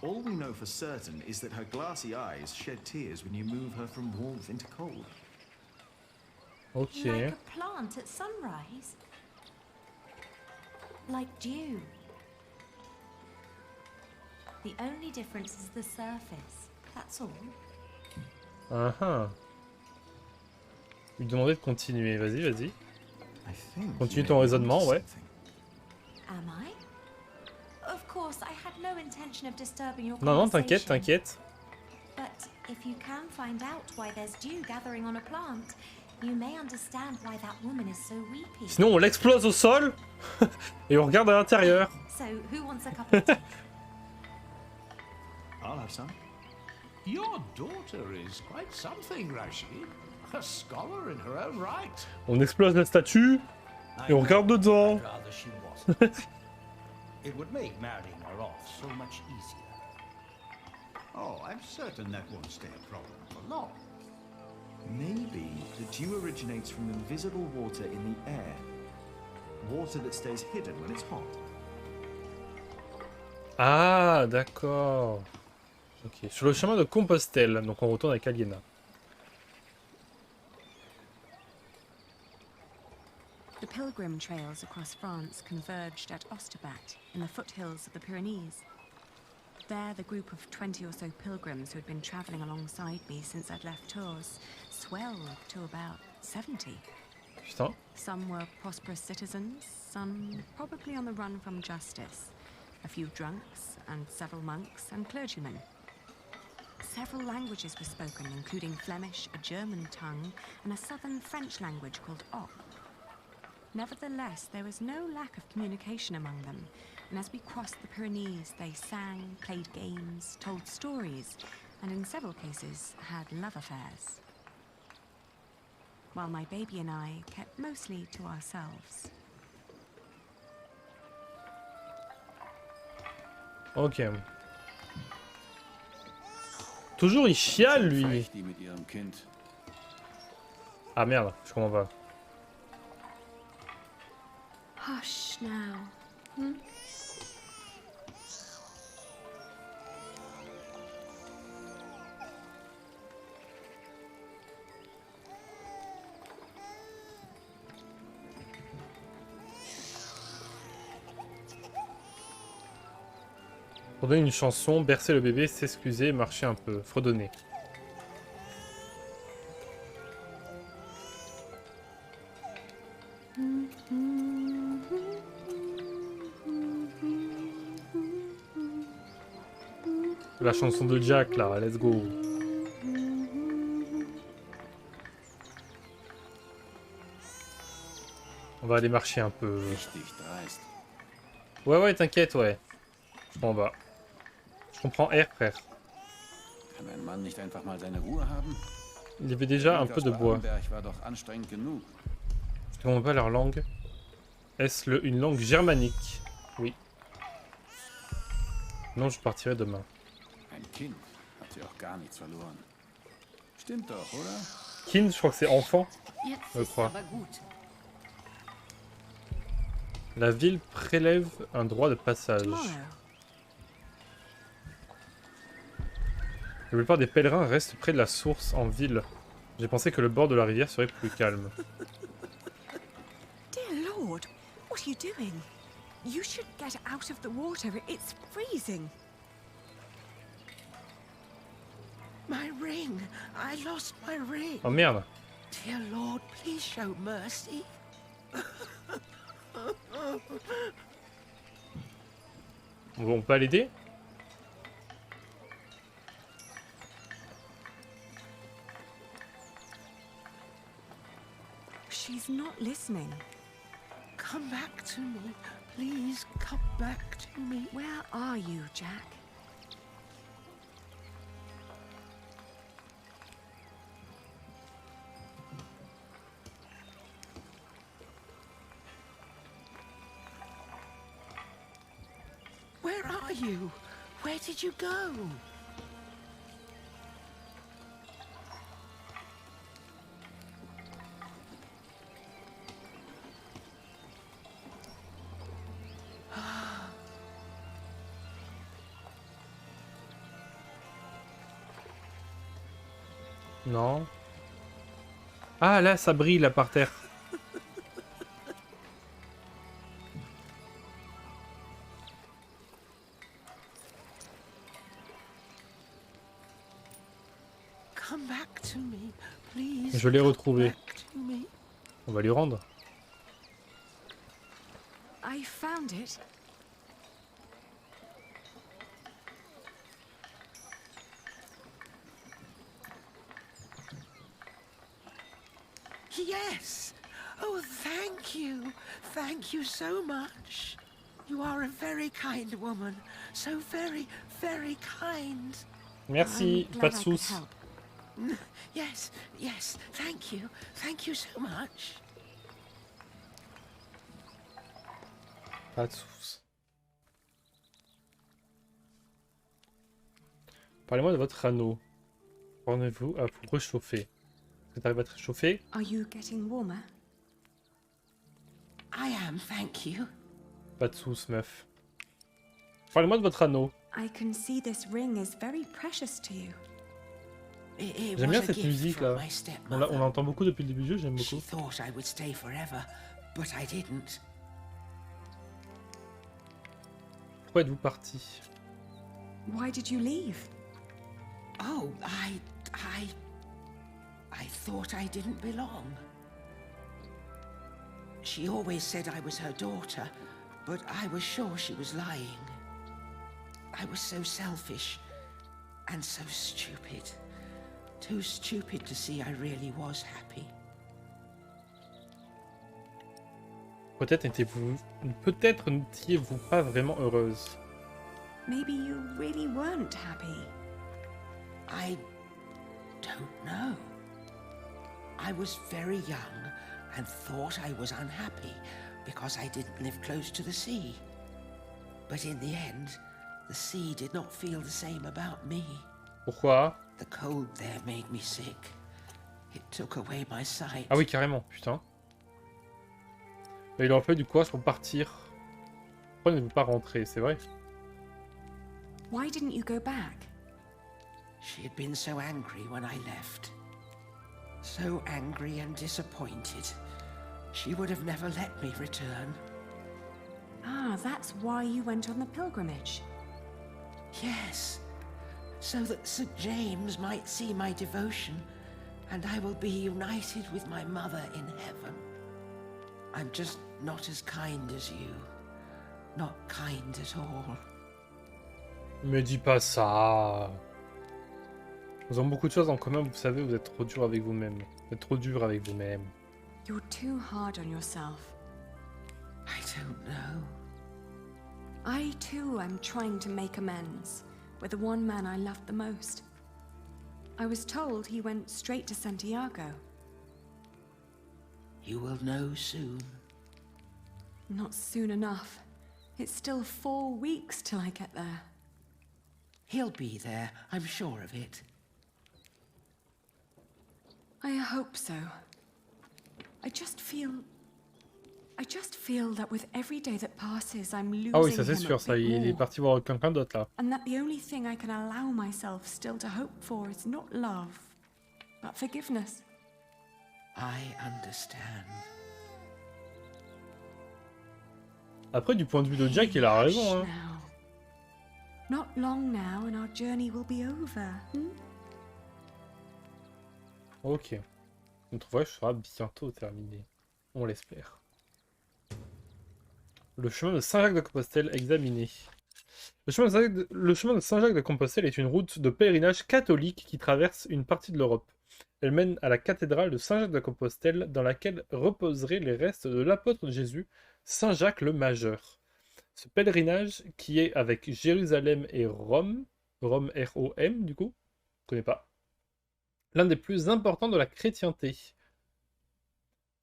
All we know for certain is that her glassy eyes shed tears when you move her from warmth into cold. Ok. Like a plant at sunrise. Like dew. The only difference is the surface. That's all. Lui demander de continuer. Vas-y, vas-y. I think Continue you ton may raisonnement, want ouais. Am I? Of course, I had no intention of disturbing your Non, non, conversation. t'inquiète. But if you can find out why there's dew gathering on a plant, you may understand why that woman is so weepy. Sinon, on l'explose au sol et on regarde à l'intérieur. So, who wants a cup of tea? I'll have some. Your daughter is quite something, Rashid. A scholar in her own right. On explose la statue et on regarde dedans. I'd rather she wasn't. It would make marrying her off so much easier. Oh, I'm certain that won't stay a problem for long. Maybe the dew originates from invisible water in the air. Water that stays hidden when it's hot. Ah, d'accord. Ok, sur le chemin de Compostelle, donc on retourne avec Aliena. The pilgrim trails across France converged at Osterbat, in the foothills of the Pyrenees. There, the group of 20 or so pilgrims who had been travelling alongside me since I'd left Tours swelled to about 70. Putain. Some were prosperous citizens, some probably on the run from justice, a few drunks, and several monks and clergymen. Several languages were spoken, including Flemish, a German tongue, and a southern French language called Oc. Nevertheless, there was no lack of communication among them, and as we crossed the Pyrenees, they sang, played games, told stories, and in several cases had love affairs. While my baby and I kept mostly to ourselves. Ok. Toujours il chiale lui. Ah merde, je comprends pas. Hush now. Hmm? Pour donner une chanson, bercer le bébé, s'excuser, marcher un peu, fredonner. La chanson de Jack là, let's go. On va aller marcher un peu. Ouais, t'inquiète, ouais. Je prends bas. Je comprends R, frère. Il y avait déjà un peu de bois. Je comprends pas leur langue. Est-ce une langue germanique? Oui. Non, je partirai demain. Kind, je crois que c'est enfant, je crois. La ville prélève un droit de passage. La plupart des pèlerins restent près de la source en ville. J'ai pensé que le bord de la rivière serait plus calme. Dear Lord, what are you doing? You should get out of the water. It's freezing. My ring. I lost my ring. Oh merde. Dear Lord, please show mercy. On peut l'aider? She's not listening. Come back to me. Please come back to me. Where are you, Jack? Where are you? Where did you go? Non. Ah là, ça brille là par terre. Come back to me, please. Je l'ai retrouvé. Come back to me. On va lui rendre. I found it. Yes! Oh, thank you. Thank you so much. You are a very kind woman. So very, very kind. Merci, pas de soucis. Yes, yes, thank you. Thank you so much. Pas de soucis. Parlez-moi de votre anneau. Rendez-vous à vous réchauffer. Est-ce que tu arrives à te réchauffer? Are you getting warmer? I am, thank you. Pas de sous, meuf. Parlez-moi de votre anneau. I can see this ring is very precious to you. J'aime bien cette musique là. On l'entend beaucoup depuis le début du jeu, j'aime beaucoup. She thought I would stay forever, but I didn't. Pourquoi êtes-vous parti? Why did you leave? Oh, I thought I didn't belong. She always said I was her daughter, but I was sure she was lying. I was so selfish and so stupid. Too stupid to see I really was happy. Peut-être n'étiez-vous pas vraiment heureuse. Maybe you really weren't happy. I don't know. I was very young and thought I was unhappy because I didn't live close to the sea. But in the end, the sea did not feel the same about me. Pourquoi? The cold there made me sick. It took away my sight. Ah oui, carrément, putain. Et il aurait fallu du courage pour partir. Pourquoi n'êtes-vous pas rentré, c'est vrai? Why didn't you go back? She had been so angry when I left. So angry and disappointed. She would have never let me return. Ah, that's why you went on the pilgrimage. Yes, so that St. James might see my devotion, and I will be united with my mother in heaven. I'm just not as kind as you. Not kind at all. Me dis pas ça. Nous avons beaucoup de choses en commun, vous savez, vous êtes trop dur avec vous-même. Vous êtes trop dur avec vous-même. You're too hard on yourself. I don't know. I too am trying to make amends with the one man I loved the most. I was told he went straight to Santiago. You will know soon. Not soon enough. It's still 4 weeks till I get there. He'll be there, I'm sure of it. I hope so. I just feel that with every day that passes, I'm losing Ah oui, ça c'est him sûr, a ça, bit il est more. parti voir quelqu'un d'autre là. And that the only thing I can allow myself still to hope for is not love, but forgiveness. I understand. Après, du point de vue de Jack, il a raison, hein. Now. Not long now and our journey will be over. Ok. Notre voyage sera bientôt terminé. On l'espère. Le chemin de Saint-Jacques-de-Compostelle examiné. Le chemin de Saint-Jacques-de-Compostelle est une route de pèlerinage catholique qui traverse une partie de l'Europe. Elle mène à la cathédrale de Saint-Jacques-de-Compostelle dans laquelle reposeraient les restes de l'apôtre de Jésus, Saint Jacques le Majeur. Ce pèlerinage, qui est avec Jérusalem et Rome, R-O-M du coup, je connais pas, l'un des plus importants de la chrétienté,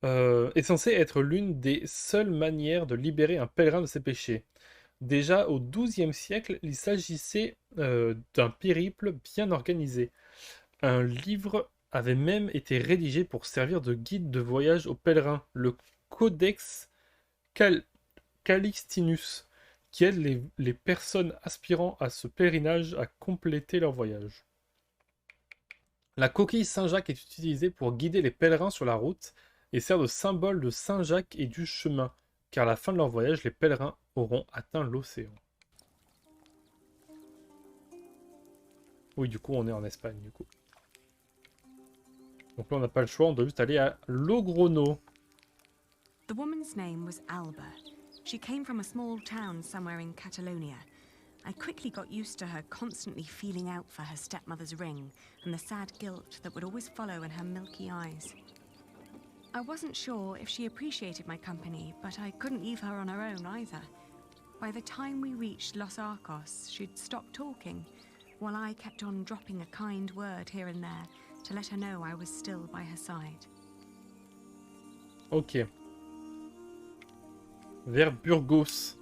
est censé être l'une des seules manières de libérer un pèlerin de ses péchés. Déjà au XIIe siècle, il s'agissait d'un périple bien organisé. Un livre avait même été rédigé pour servir de guide de voyage aux pèlerins, le Codex Calixtinus, qui aide les personnes aspirant à ce pèlerinage à compléter leur voyage. La coquille Saint-Jacques est utilisée pour guider les pèlerins sur la route et sert de symbole de Saint-Jacques et du chemin, car à la fin de leur voyage, les pèlerins auront atteint l'océan. Oui, du coup, on est en Espagne, du coup. Donc là, on n'a pas le choix, on doit juste aller à Logrono. The woman's name was Alba. She came from a small town somewhere in Catalonia. I quickly got used to her constantly feeling out for her stepmother's ring and the sad guilt that would always follow in her milky eyes. I wasn't sure if she appreciated my company, but I couldn't leave her on her own either. By the time we reached Los Arcos, she'd stopped talking, while I kept on dropping a kind word here and there to let her know I was still by her side. Ok. Vers Burgos.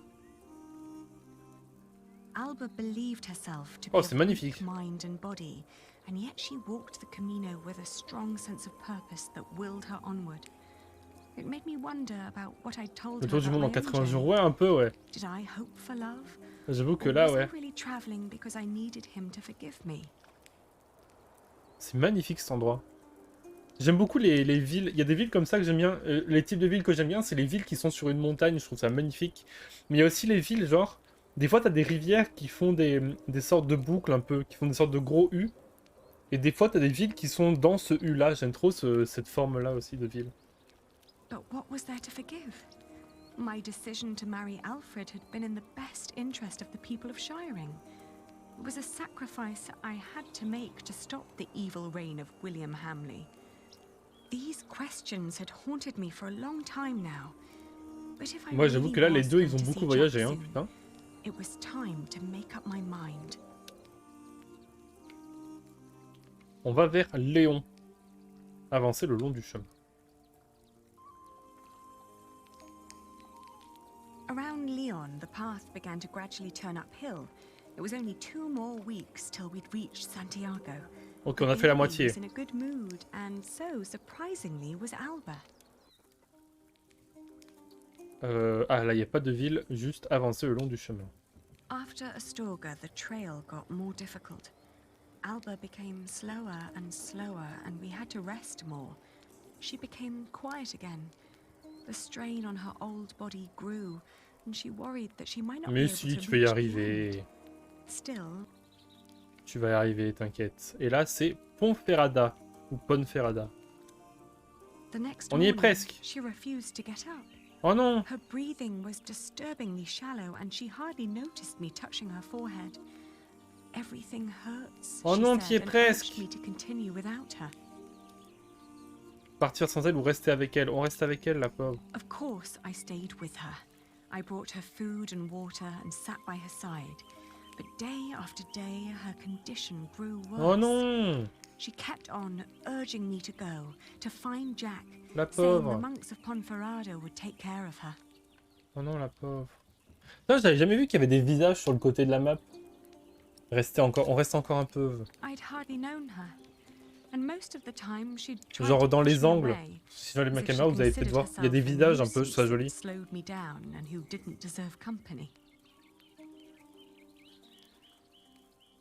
Alba believed herself to be Oh, of c'est magnifique. weak mind and body, and yet she walked the Camino with a strong sense of purpose that willed her onward. It made me wonder about what I told Le her tour du about monde en my own 80 jours, journey. ouais, un peu, ouais. Did I hope for love? J'avoue que Or là, was ouais. I really traveling because I needed him to forgive me? C'est magnifique cet endroit. J'aime beaucoup les villes. Il y a des villes comme ça que j'aime bien. Les types de villes que j'aime bien, c'est les villes qui sont sur une montagne. Je trouve ça magnifique. Mais il y a aussi les villes, genre. Des fois, t'as des rivières qui font des sortes de boucles un peu. Qui font des sortes de gros U. Et des fois, t'as des villes qui sont dans ce U-là. J'aime trop cette forme-là aussi de ville. But what was there to forgive? My decision to marry Alfred had been in the best interest of the people of Shiring. It was a sacrifice I had to make to stop the evil reign of William Hamley. These questions had haunted me for a long time now. But if I Moi, j'avoue really que là, les was deux, going ils ont to beaucoup see voyagé, Jack hein, soon, putain. it was time to make up my mind. On va vers Léon. Avancer le long du chemin. Around Lyon, the path began to gradually turn uphill. It was only 2 more weeks till we'd reached Santiago. Ok, on a fait la moitié. Was in a good mood, and so surprisingly was Alba. Ah, là, il n'y a pas de ville, juste avancer le long du chemin. After Astorga, the trail got more difficult. Alba became slower and slower, and we had to rest more. She became quiet again. The strain on her old body grew, and she worried that she might not be Mais able si, to tu vas y reach the arriver. end. Still, Tu vas y arriver, t'inquiète. Et là, c'est Ponferrada. Ou Ponferrada. the next On y est morning, presque. she refused to get up. Oh non! Her breathing was disturbingly shallow, and she hardly noticed me touching her forehead. Everything hurts, Oh she non, said, t'y es and presque. urged me to continue without her. Partir sans elle ou rester avec elle? On reste avec elle, la pauvre. Of course, I stayed with her. I brought her food and water and sat by her side. But day after day, her condition grew worse. Oh non! She kept on urging me to go, to find Jack, La saying the pauvre. monks of Ponferrado would take care of her. Oh non, la pauvre. Non, j'avais jamais vu qu'il y avait des visages sur le côté de la map. On reste encore un peu. I'd hardly known her, and most of the time she'd tried Genre to dans push les me angles. away, Si j'enlève ma as if caméra, she vous allez peut-être voir. Il y a des considered visages un herself peu, a je trouve ça nuisance joli. that slowed me down and who didn't deserve company.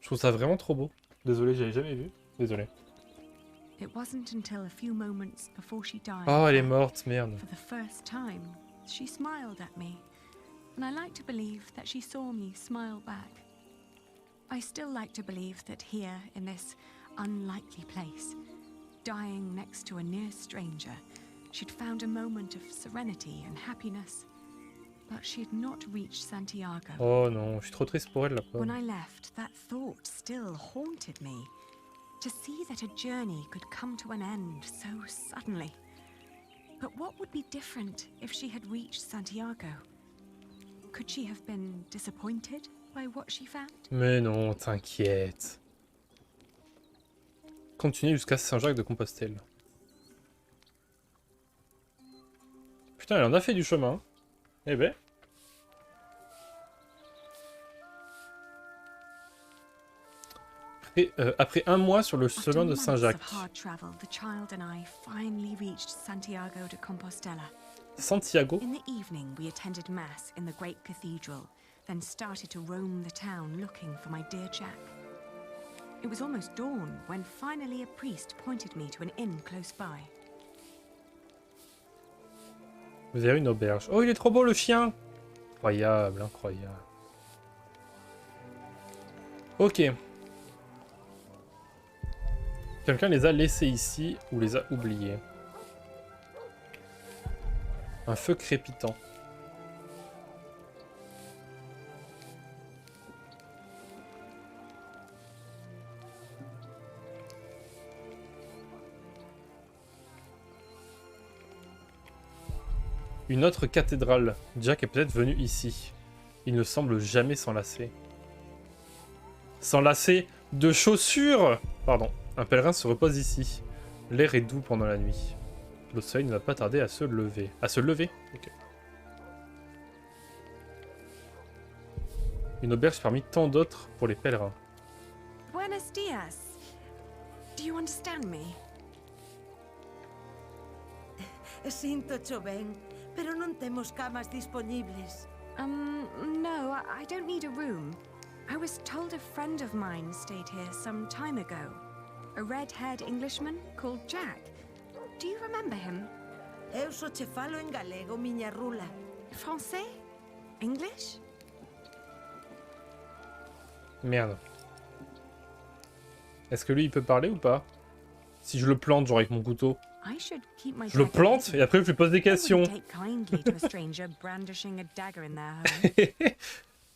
Je trouve ça vraiment trop beau. Désolé, j'avais jamais vu. Désolé. It wasn't until a few moments before she died Oh, elle est that, morte, merde. for the first time, she smiled at me, and I like to believe that she saw me smile back. I still like to believe that here, in this unlikely place, dying next to a near stranger, she'd found a moment of serenity and happiness. But she'd not reached Santiago. Oh non, je suis trop triste pour elle, la pauvre. When I left, that thought still haunted me. To see that a journey could come to an end so suddenly. But what would be different if she had reached Santiago? Could she have been disappointed by what she found? Mais non, t'inquiète. Continuez jusqu'à Saint-Jacques-de-Compostelle. Putain, elle en a fait du chemin. Eh ben. Après un mois sur le chemin de Saint-Jacques. After months of hard travel, the child and I finally reached Santiago de Compostela. Santiago. In the evening, we attended mass in the great cathedral, then started to roam the town looking for my dear Jack. It was almost dawn when finally a priest pointed me to an inn close by. Vous avez une auberge. Oh, il est trop beau le chien. Incroyable, incroyable. Ok. Quelqu'un les a laissés ici ou les a oubliés. Un feu crépitant. Une autre cathédrale. Jack est peut-être venu ici. Il ne semble jamais s'enlacer. S'enlacer de chaussures! Pardon. Un pèlerin se repose ici. L'air est doux pendant la nuit. Le soleil ne va pas tarder à se lever. À se lever? Ok. Une auberge parmi tant d'autres pour les pèlerins. Buenos dias. Do you understand me? Sinto ben, pero non temos camas disponibles. No, I don't need a room. I was told a friend of mine stayed here some time ago. A red-haired Englishman called Jack. Do you remember him? Eu só che falo en galego, miña rula. Français? English? Merde. Est-ce que lui il peut parler ou pas? Si je le plante genre avec mon couteau. I should keep my Je le plante et après je lui pose des questions.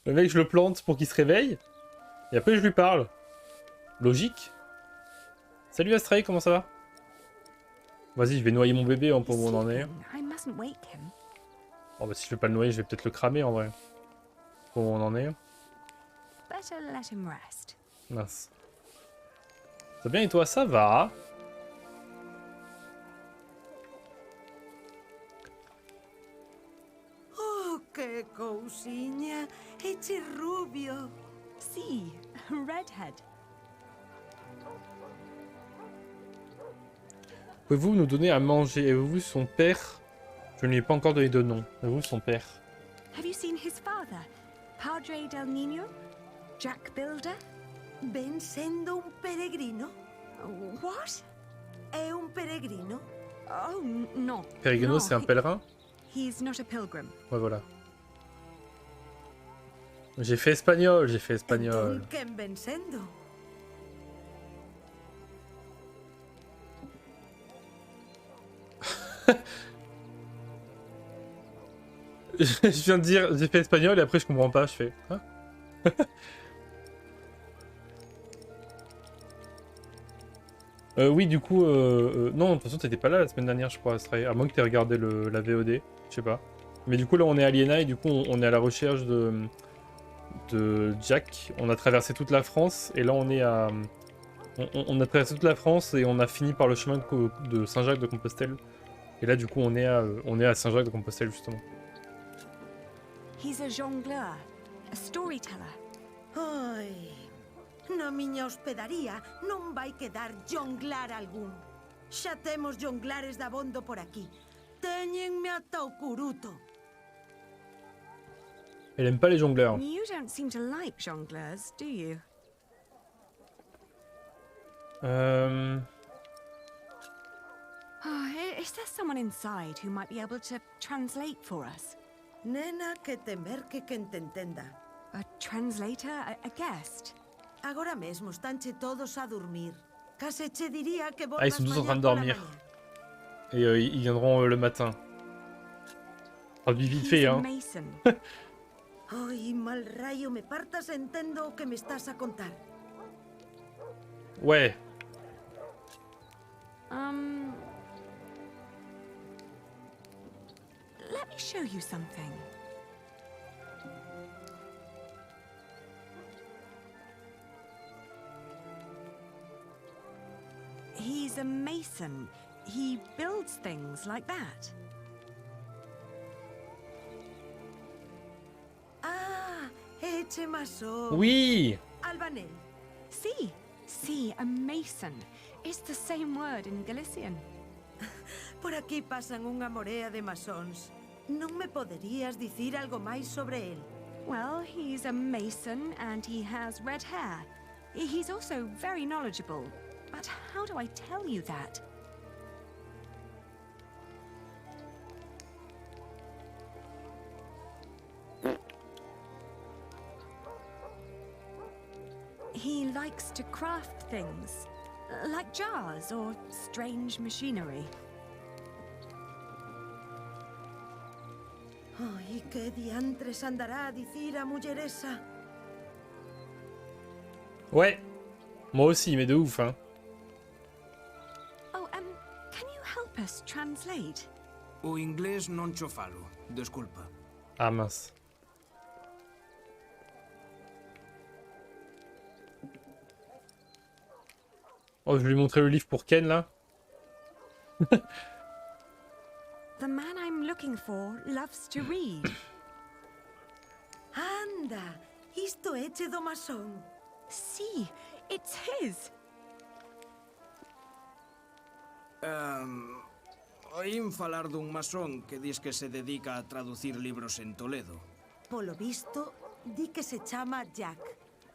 Le mec je le plante pour qu'il se réveille. Et après je lui parle. Logique. Salut Astray, comment ça va? Vas-y, je vais noyer mon bébé pour où on en est. Oh bah si je vais pas le noyer, je vais peut-être le cramer en vrai. Pour où on en est. Mince. Ça va bien et toi, ça va? Oh, que cousinha! Eche rubio! Si, redhead. Pouvez-vous nous donner à manger? Avez-vous son père? Je ne lui ai pas encore donné de nom. Avez-vous son père? Have you seen his father? Padre del Niño? Jack Builder? Ven sendo un peregrino? What? É un peregrino? Oh, no. Peregrino, no, c'est un pèlerin? He's not a pilgrim. Ouais, voilà. J'ai fait espagnol, j'ai fait espagnol. Entón, quen ven sendo? Je viens de dire, j'ai fait espagnol et après je comprends pas, je fais... Hein. Oui, du coup, non, de toute façon, t'étais pas là la semaine dernière, je crois, Astray, à moins que t'aies regardé la VOD, je sais pas. Mais du coup, là, on est à Aliena et du coup, on est à la recherche de Jack. On a traversé toute la France et là, on est à... On a traversé toute la France et on a fini par le chemin de Saint-Jacques-de-Compostelle. Et là, du coup, on est à Saint-Jacques-de-Compostelle, justement. He's a jongleur, a storyteller. Ai, na miña hospedaría non vai quedar jonglar algún. Xa temos jonglares dabondo por aquí. Téñenme ata o curuto. Elle aime pas les jongleurs. You don't seem to like jongleurs, do you? Oh, is there someone inside who might be able to translate for us? Nena, que te merque quen te entenda. A translator? A guest? Agora mesmo estanche todos a dormir. Case che diría que Ah, ils sont tous en train de dormir. Et ils viendront le matin. Traduit vite fait, hein. Ay, mal rayo, me partas entendo o que me estás a contar. Ouais. Let me show you something. He's a mason. He builds things like that. Ah, eche maçon. Oui. Albanel. See, a mason. It's the same word in Galician. Por aquí pasan unha morea de masóns. Non me poderías dicir algo máis sobre él? Well, he's a mason and he has red hair. He's also very knowledgeable. But how do I tell you that? He likes to craft things, like jars or strange machinery. Ay, que diantres andará a dicir a muller esa? Ouais. Moi aussi, mais de ouf, hein. Oh, can you help us translate? O inglés non cho falo, desculpa. Ah mince. Oh, je vais lui montrer le livre pour Ken, là. The man I'm looking for loves to read. Anda, Isto é che do masón. See, it's his. Oín falar dun masón que dis que se dedica a traducir libros en Toledo. Polo visto, di que se chama Jack.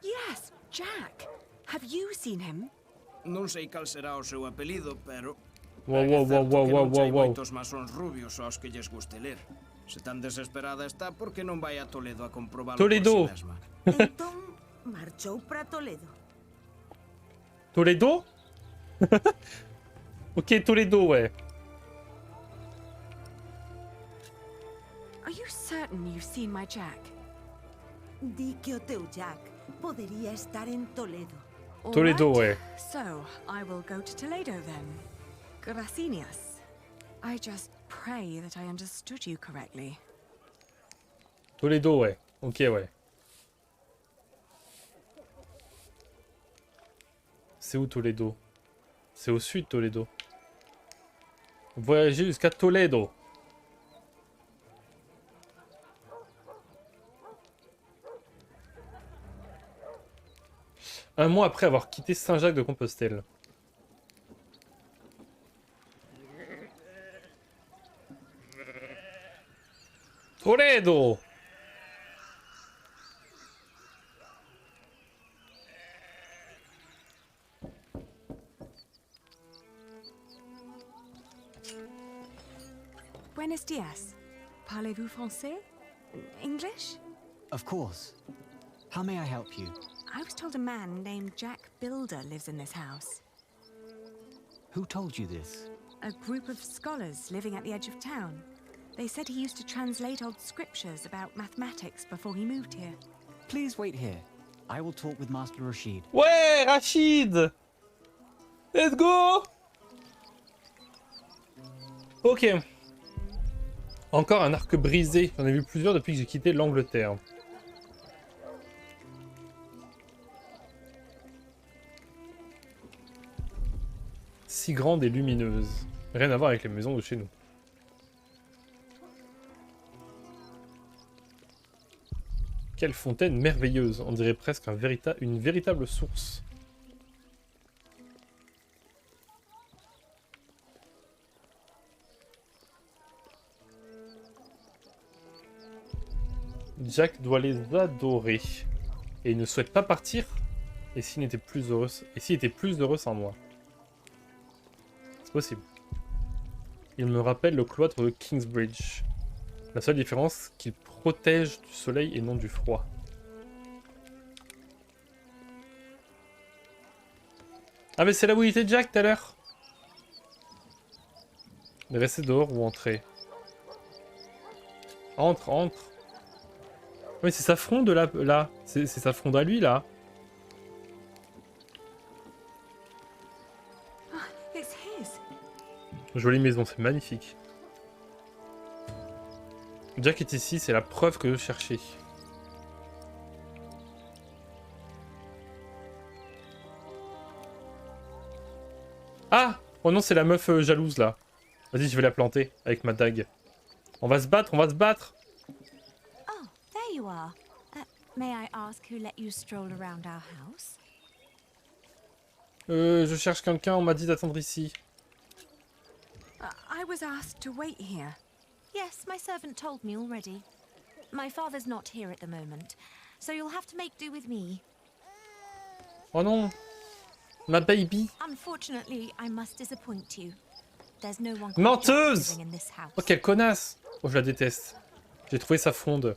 Yes, Jack. Have you seen him? Non sei cal será o seu apelido, pero... Wow, wow, wow, certo wow, que wow, non hai wow, wow. moitos masóns rubios aos que lles guste ler. Se tan desesperada está, por que non vai a Toledo a comprobalo Toledo. por si mesma? Entón, marchou para Toledo. Toledo? Ok, Toledo, ouais. Are you certain you've seen my Jack? Di que o teu Jack podería estar en Toledo. All Toledo, ouais. So, I will go to Toledo then. Gracias. I just pray that I understood you correctly. Toledo, ouais. Ok, ouais. C'est où Toledo? C'est au sud, Toledo. Voyager jusqu'à Toledo. Un mois après avoir quitté Saint-Jacques-de-Compostelle. Toledo! Buenos dias. Parlez-vous français? English? Of course. How may I help you? I was told a man named Jack Builder lives in this house. Who told you this? A group of scholars living at the edge of town. They said he used to translate old scriptures about mathematics before he moved here. Please wait here. I will talk with Master Rashid. Ouais, Rachid! Let's go! Ok. Encore un arc brisé. J'en ai vu plusieurs depuis que j'ai quitté l'Angleterre. Si grande et lumineuse. Rien à voir avec les maisons de chez nous. Quelle fontaine merveilleuse. On dirait presque une véritable source. Jack doit les adorer. Et il ne souhaite pas partir. Et s'il était plus heureux, sans moi. C'est possible. Il me rappelle le cloître de Kingsbridge. La seule différence, qu'il protège du soleil et non du froid. Ah mais c'est là où il était Jack tout à l'heure. Rester dehors ou entrer? Entre, entre. Oui, c'est sa fronde là. C'est sa fronde à lui là. It's his. Jolie maison, c'est magnifique. Jack est ici, c'est la preuve que je cherchais. Ah! Oh non, c'est la meuf jalouse là. Vas-y, je vais la planter avec ma dague. On va se battre, on va se battre! Oh, there you are. May I ask who let you stroll around our house? Je cherche quelqu'un, on m'a dit d'attendre ici. I was asked to wait here. Yes, my servant told me already. My father's not here at the moment, so you'll have to make do with me. Oh non! Ma baby! Unfortunately, I must disappoint you. There's no one Menteuse! living in this house. Oh, quelle connasse! Oh, je la déteste. J'ai trouvé sa fronde.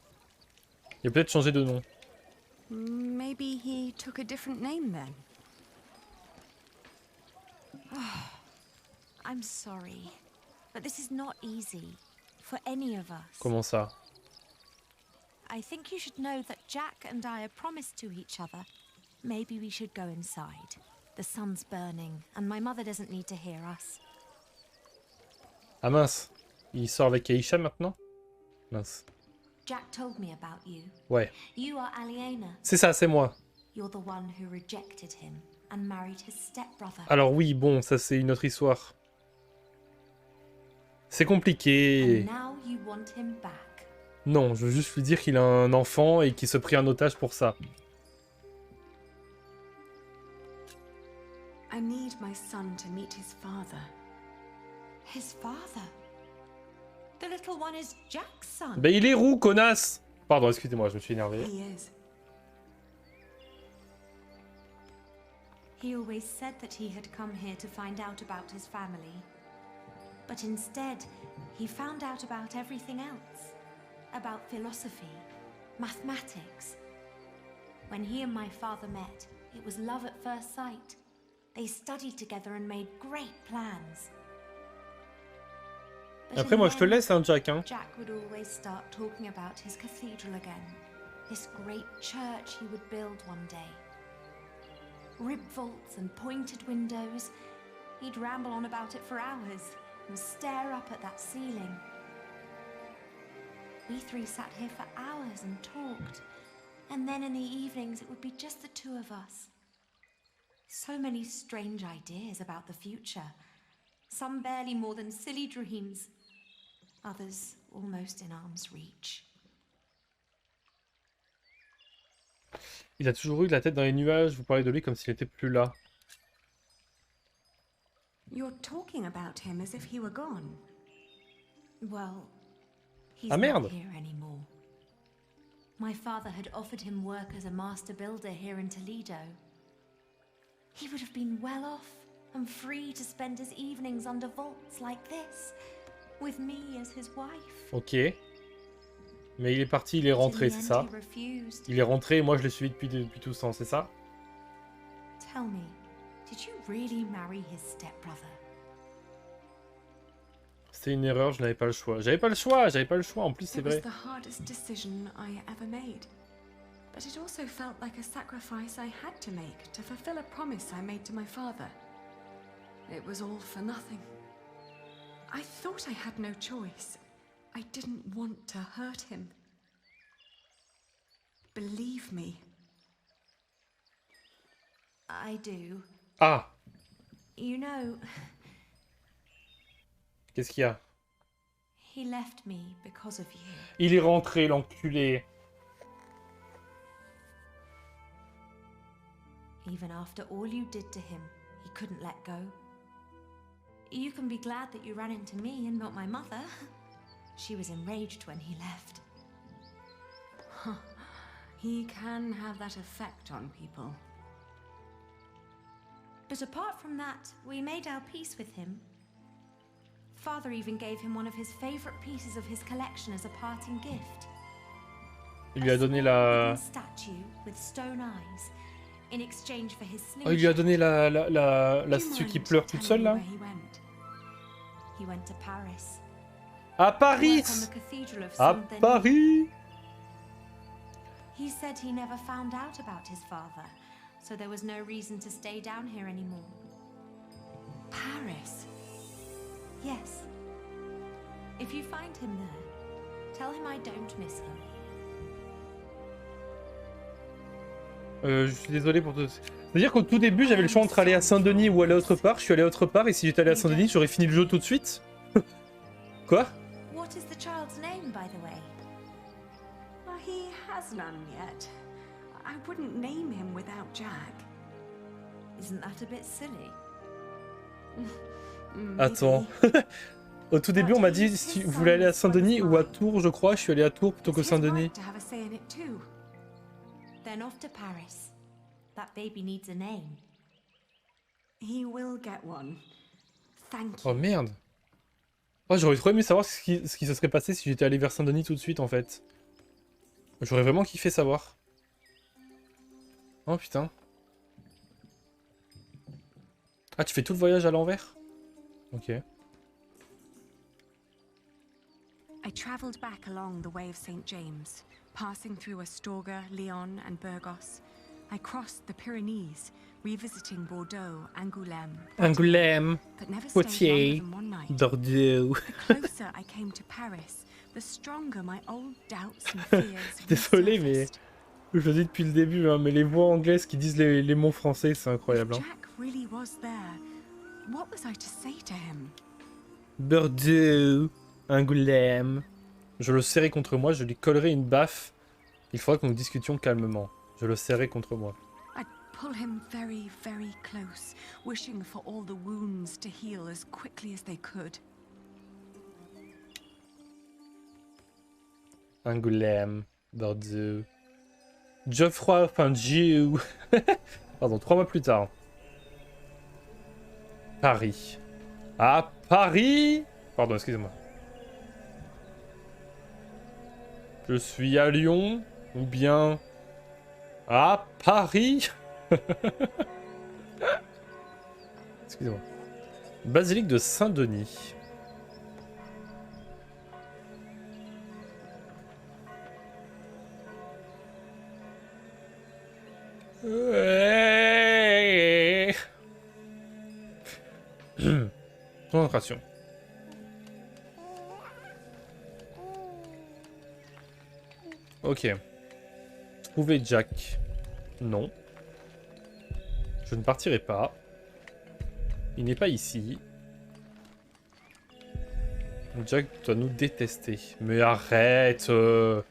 Il a peut-être changé de nom. Maybe he took a different name then. I'm sorry, but this is not easy for any of us. Comment ça? I think you should know that Jack and I are promised to each other. Maybe we should go inside. The sun's burning, and my mother doesn't need to hear us. Ah mince. Il sort avec Aisha maintenant? Mince. Jack told me about you. Ouais. You are Aliena. C'est ça, c'est moi. You're the one who rejected him and married his stepbrother. Alors oui, bon, ça c'est une autre histoire. C'est compliqué. And now you want him back. Non, je veux juste lui dire qu'il a un enfant et qu'il se prit en otage pour ça. I need my son to meet his father. His father? The little one is Jack's son. Ben il est roux, connasse! Pardon, excusez-moi, je me suis énervé. He is. He always said that he had come here to find out about his family. But instead, he found out about everything else. About philosophy, mathematics. When he and my father met, it was love at first sight. They studied together and made great plans. But Après, moi, je te laisse, hein, Jack. Hein. Jack would always start talking about his cathedral again. This great church he would build one day. Rib vaults and pointed windows. He'd ramble on about it for hours and stare up at that ceiling. We three sat here for hours and talked. And then in the evenings it would be just the two of us. So many strange ideas about the future. Some barely more than silly dreams. Others almost in arm's reach. Il a toujours eu la tête dans les nuages, vous parlez de lui comme s'il était plus là. You're talking about him as if he were gone. Well, he's Ah merde! not here anymore. My father had offered him work as a master builder here in Toledo. He would have been well off and free to spend his evenings under vaults like this, with me as his wife. Ok. Mais il est parti, il est rentré, c'est ça? Il est rentré et moi je l'ai suivi depuis tout ce temps, c'est ça? Tell me, did you really marry his stepbrother? C'était une erreur, je n'avais pas le choix. J'avais pas le choix, en plus c'est vrai. It was the hardest decision I ever made. But it also felt like a sacrifice I had to make to fulfill a promise I made to my father. It was all for nothing. I thought I had no choice. I didn't want to hurt him. Believe me. I do. Ah! You know, Qu'est-ce qu'il y a? he left me because of you. Il est rentré, l'enculé. Even after all you did to him, he couldn't let go. You can be glad that you ran into me and not my mother. She was enraged when he left. He can have that effect on people. But apart from that, we made our peace with him. Father even gave him one of his favorite pieces of his collection as a parting gift. Il lui a donné A la... statue with stone eyes in exchange for his Oh, il lui a slingshot. donné la statue qui pleure toute seule, là? He went to Paris. À Paris! Work on the cathedral of À Saint-Denis. Paris! He said he never found out about his father, so there was no reason to stay down here anymore. Paris? Yes. If you find him there, tell him I don't miss him. Je suis désolé pour tout... C'est-à-dire qu'au tout début, j'avais le choix entre aller à Saint-Denis ou aller autre part. Je suis allé autre part et si j'étais allé à Saint-Denis, j'aurais fini le jeu tout de suite. Quoi? What is the child's name, by the way? Well, he has none yet. I wouldn't name him without Jack. Isn't that a bit silly? Attends. Au tout début, on m'a dit si vous voulez aller à Saint-Denis ou à Tours, je crois. Je suis allé à Tours plutôt que Saint-Denis. To have a say in it too. Then off to Paris. That baby needs a name. He will get one. Thank you. Oh merde. Oh, j'aurais trop aimé savoir ce qui se serait passé si j'étais allé vers Saint-Denis tout de suite en fait. J'aurais vraiment kiffé savoir. Oh putain. Ah, tu fais tout le voyage à l'envers? Ok. I travelled back along the way of St. James, passing through Astorga, Lyon and Burgos. I crossed the Pyrenees, revisiting Bordeaux, Angoulême, Angoulême, but never stayed Poitiers, longer than one night. Bordeaux. The closer I came to Paris, the stronger my old doubts and fears Désolé, mais resurfaced. je le dis depuis le début, hein, mais les voix anglaises qui disent les mots français, c'est incroyable. Hein. Jack really was there. What was I to say to him? Bordeaux, Angoulême. Je le serrai contre moi, je lui collerai une baffe. Il faudra que nous discutions calmement. Je le serrai contre moi. I'd pull him very, very close, wishing for all the wounds to heal as quickly as they could. Angoulême, Bordeaux. Geoffroy, enfin Anjouw. Pardon, 3 mois plus tard. Paris. Ah, Paris! Pardon, excusez-moi. Je suis à Lyon, ou bien à Paris. Excusez-moi. Basilique de Saint-Denis. Concentration. Ok. Trouver Jack. Non. Je ne partirai pas. Il n'est pas ici. Jack doit nous détester. Mais arrête. Oh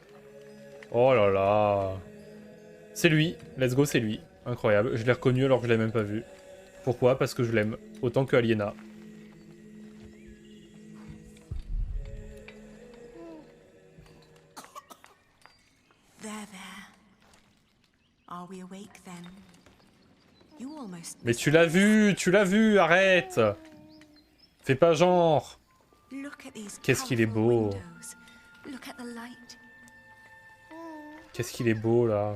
là là. C'est lui. Let's go, c'est lui. Incroyable. Je l'ai reconnu alors que je l'ai même pas vu. Pourquoi? Parce que je l'aime. Autant que Aliena. Mais tu l'as vu, arrête! Fais pas genre! Qu'est-ce qu'il est beau! Qu'est-ce qu'il est beau là!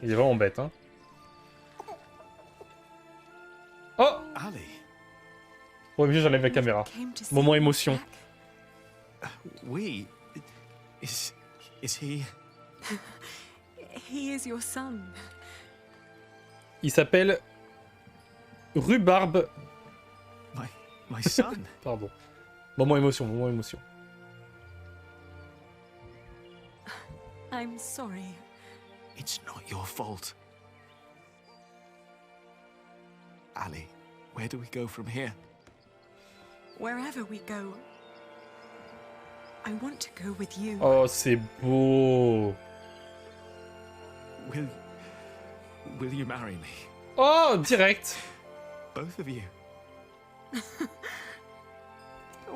Il est vraiment bête, hein? Oh! Oh, mais j'enlève la caméra. Moment émotion. Oui. Is he? He is your son. Il s'appelle Rubarbe. My son. Pardon. Moment émotion, moment émotion. I'm sorry. It's not your fault. Ali, where do we go from here? Wherever we go, I want to go with you. Oh, c'est beau. Will you marry me? Oh, direct. Both of you.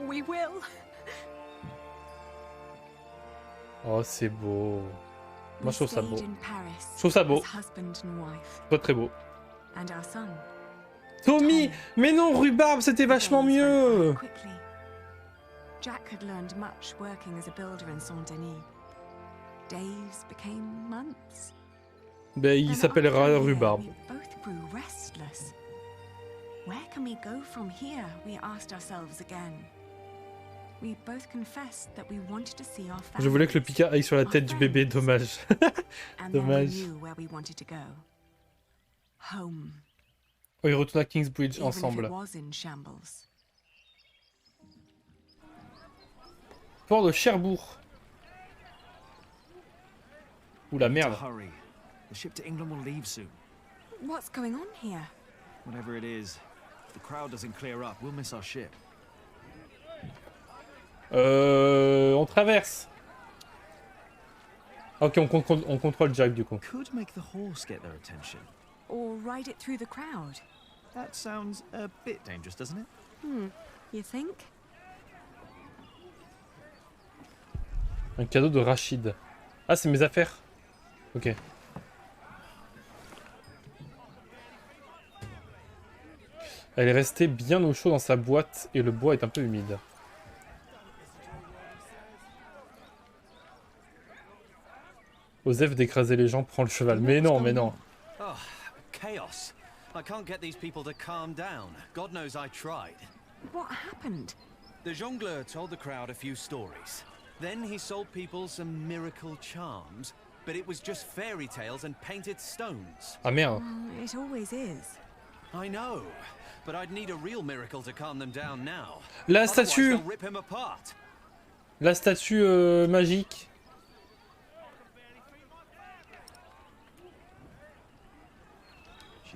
We will. Oh, c'est beau. Moi, je trouve ça beau. Je trouve ça beau. Pas très beau. Tommy! Mais non, Rubarbe, c'était vachement mieux! Jack had learned much working as a builder in Saint-Denis. Days became months. Ben, il s'appellera Rubarbe. Both grew restless. Where can we go from here? We asked ourselves again. We both confessed that we wanted to see our families. Je voulais que le Picard aille sur la tête du bébé, dommage. Dommage. Home. Oh, ils retournent à Kingsbridge ensemble. Port de Cherbourg. Ouh la merde. The ship to England will leave soon. What's going on here? Whatever it is, if the crowd doesn't clear up, we'll miss our ship. On traverse. Ok, on contrôle Jack du coup. Could make the horse get their attention. Or ride it through the crowd. That sounds a bit dangerous, doesn't it? You think? Un cadeau de Rachid. Ah, c'est mes affaires. Ok. Elle est restée bien au chaud dans sa boîte et le bois est un peu humide. Osef d'écraser les gens, prend le cheval. Mais non, mais non. Oh, chaos. I can't get these people to calm down. God knows I tried. What happened? The jongleur told the crowd a few stories. Then he sold people some miracle charms, but it was just fairy tales and painted stones. Ah merde. It always is. I know, but I'd need a real miracle to calm them down now. La statue. Otherwise, they'll rip him apart. La statue magique.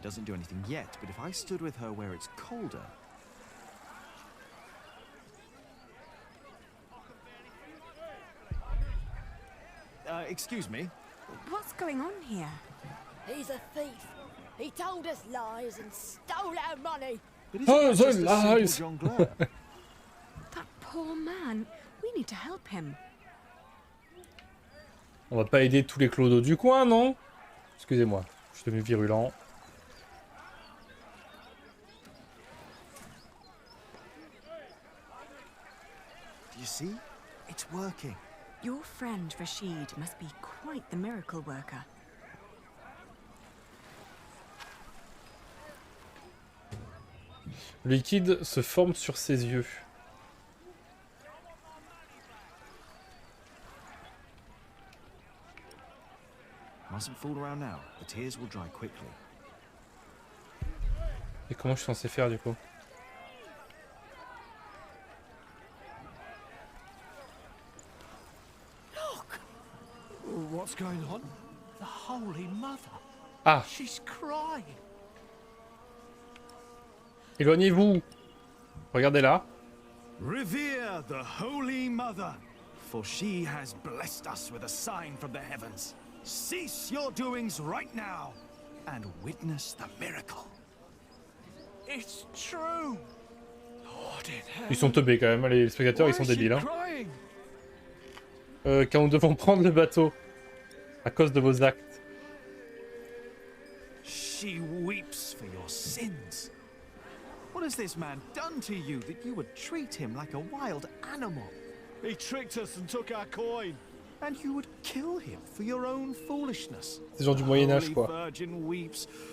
she doesn't do anything yet, but if I stood with her where it's colder... excuse me? What's going on here? He's a thief. He told us lies and stole our money. But isn't that just a simple jongleur? That poor man. We need to help him. On va pas aider tous les clodos du coin, non? Excusez-moi, je suis devenu virulent. Do you see? It's working. Your friend Rashid must be quite the miracle worker. Le liquide se forme sur ses yeux. Mustn't fool around now. The tears will dry quickly. Et comment je suis censé faire du coup? Look! What's going on? The Holy Mother. Ah! She's crying. Éloignez-vous! Regardez là. Revere the Holy Mother, for she has blessed us with a sign from the heavens. Cease your doings right now and witness the miracle. It's true. Lord in heaven. Ils sont teubés quand même, les spectateurs ils sont débiles. Hein. Car nous devons prendre le bateau à cause de vos actes. She weeps for your sins. What has this man done to you that you would treat him like a wild animal? He tricked us and took our coin. And you would kill him for your own foolishness. C'est genre du Moyen-Âge quoi.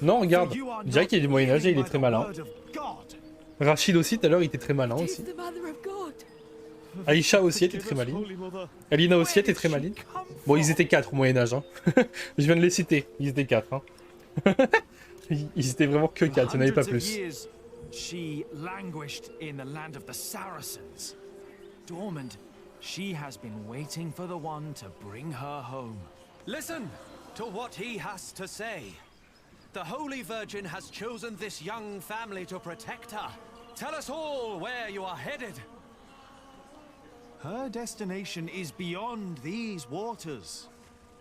Non, regarde, Jack il est du Moyen-Âge et il est très malin. Rachid aussi, tout à l'heure, il était très malin aussi. Aïcha aussi était très maligne. Aliena aussi était très maligne. Bon, ils étaient 4 au Moyen-Âge. Hein. Je viens de les citer, ils étaient 4. Hein. Ils étaient vraiment que 4, il n'y en avait pas plus. She languished in the land of the Saracens. Dormant, she has been waiting for the one to bring her home. Listen to what he has to say. The Holy Virgin has chosen this young family to protect her. Tell us all where you are headed. Her destination is beyond these waters.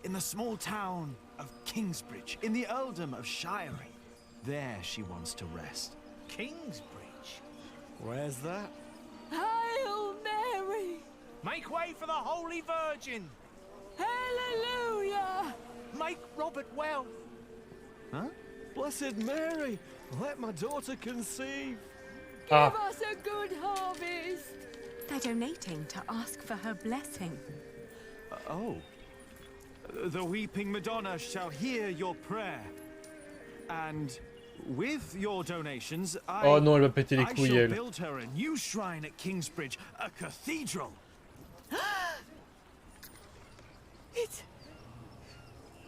In the small town of Kingsbridge, in the earldom of Shirey. There she wants to rest. Kingsbridge? Where's that? Hail Mary! Make way for the Holy Virgin! Hallelujah! Make Robert well! Huh? Blessed Mary, let my daughter conceive! Give us a good harvest! They're donating to ask for her blessing. Oh. The weeping Madonna shall hear your prayer. And with your donations, oh non, elle va péter les I couilles, shall elle. build her a new shrine at Kingsbridge, a cathedral.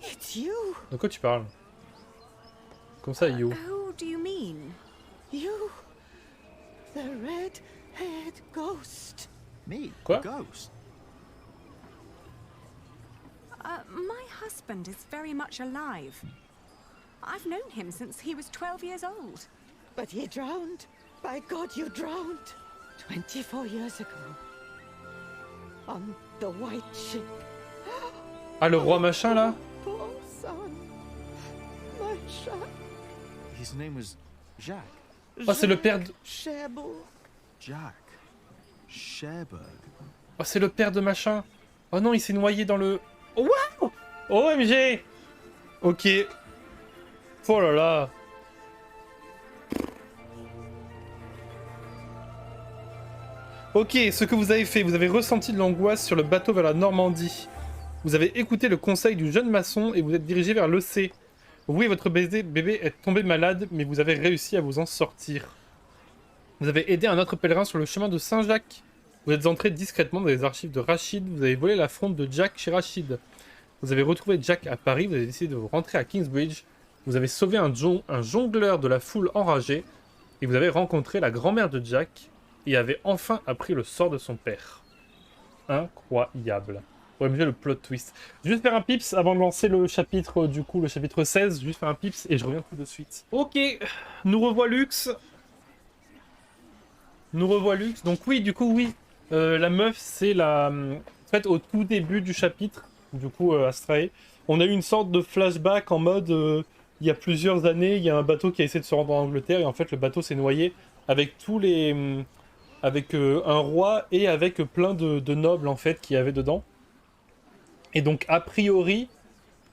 It's you. De quoi tu parles? Comme ça, you. Who do you mean? You. The red-haired ghost. Me? Quoi? Ghost? My husband is very much alive. I've known him since he was 12 years old. But he drowned. By God, you drowned. 24 years ago. On the white ship. Ah, le roi machin là? Poor son. My Jack. His name was Jack. Oh, c'est le père de... Cherbourg. Jack. Cherbourg. Oh, c'est le père de machin. Oh non, il s'est noyé dans le... Oh, waouh! OMG! Ok. Oh là là. Ok, ce que vous avez fait, vous avez ressenti de l'angoisse sur le bateau vers la Normandie. Vous avez écouté le conseil du jeune maçon et vous êtes dirigé vers l'Océ. Vous et votre bébé êtes tombé malade, mais vous avez réussi à vous en sortir. Vous avez aidé un autre pèlerin sur le chemin de Saint-Jacques. Vous êtes entré discrètement dans les archives de Rachid, vous avez volé la fronde de Jack chez Rachid. Vous avez retrouvé Jack à Paris, vous avez décidé de vous rentrer à Kingsbridge. Vous avez sauvé un jongleur de la foule enragée. Et vous avez rencontré la grand-mère de Jack et avez enfin appris le sort de son père. Incroyable. OMG, le plot twist. Juste faire un pips avant de lancer le chapitre, du coup, le chapitre 16. Juste faire un pips et je reviens tout de suite. Ok, nous revoit Lux. Nous revoit Lux. Donc oui, du coup, oui. La meuf, c'est la... En fait, au tout début du chapitre, du coup, Astray, on a eu une sorte de flashback en mode... il y a plusieurs années, il y a un bateau qui a essayé de se rendre en Angleterre et en fait, le bateau s'est noyé avec tous les... avec un roi et avec plein de nobles, en fait, qui y avait dedans. Et donc, a priori,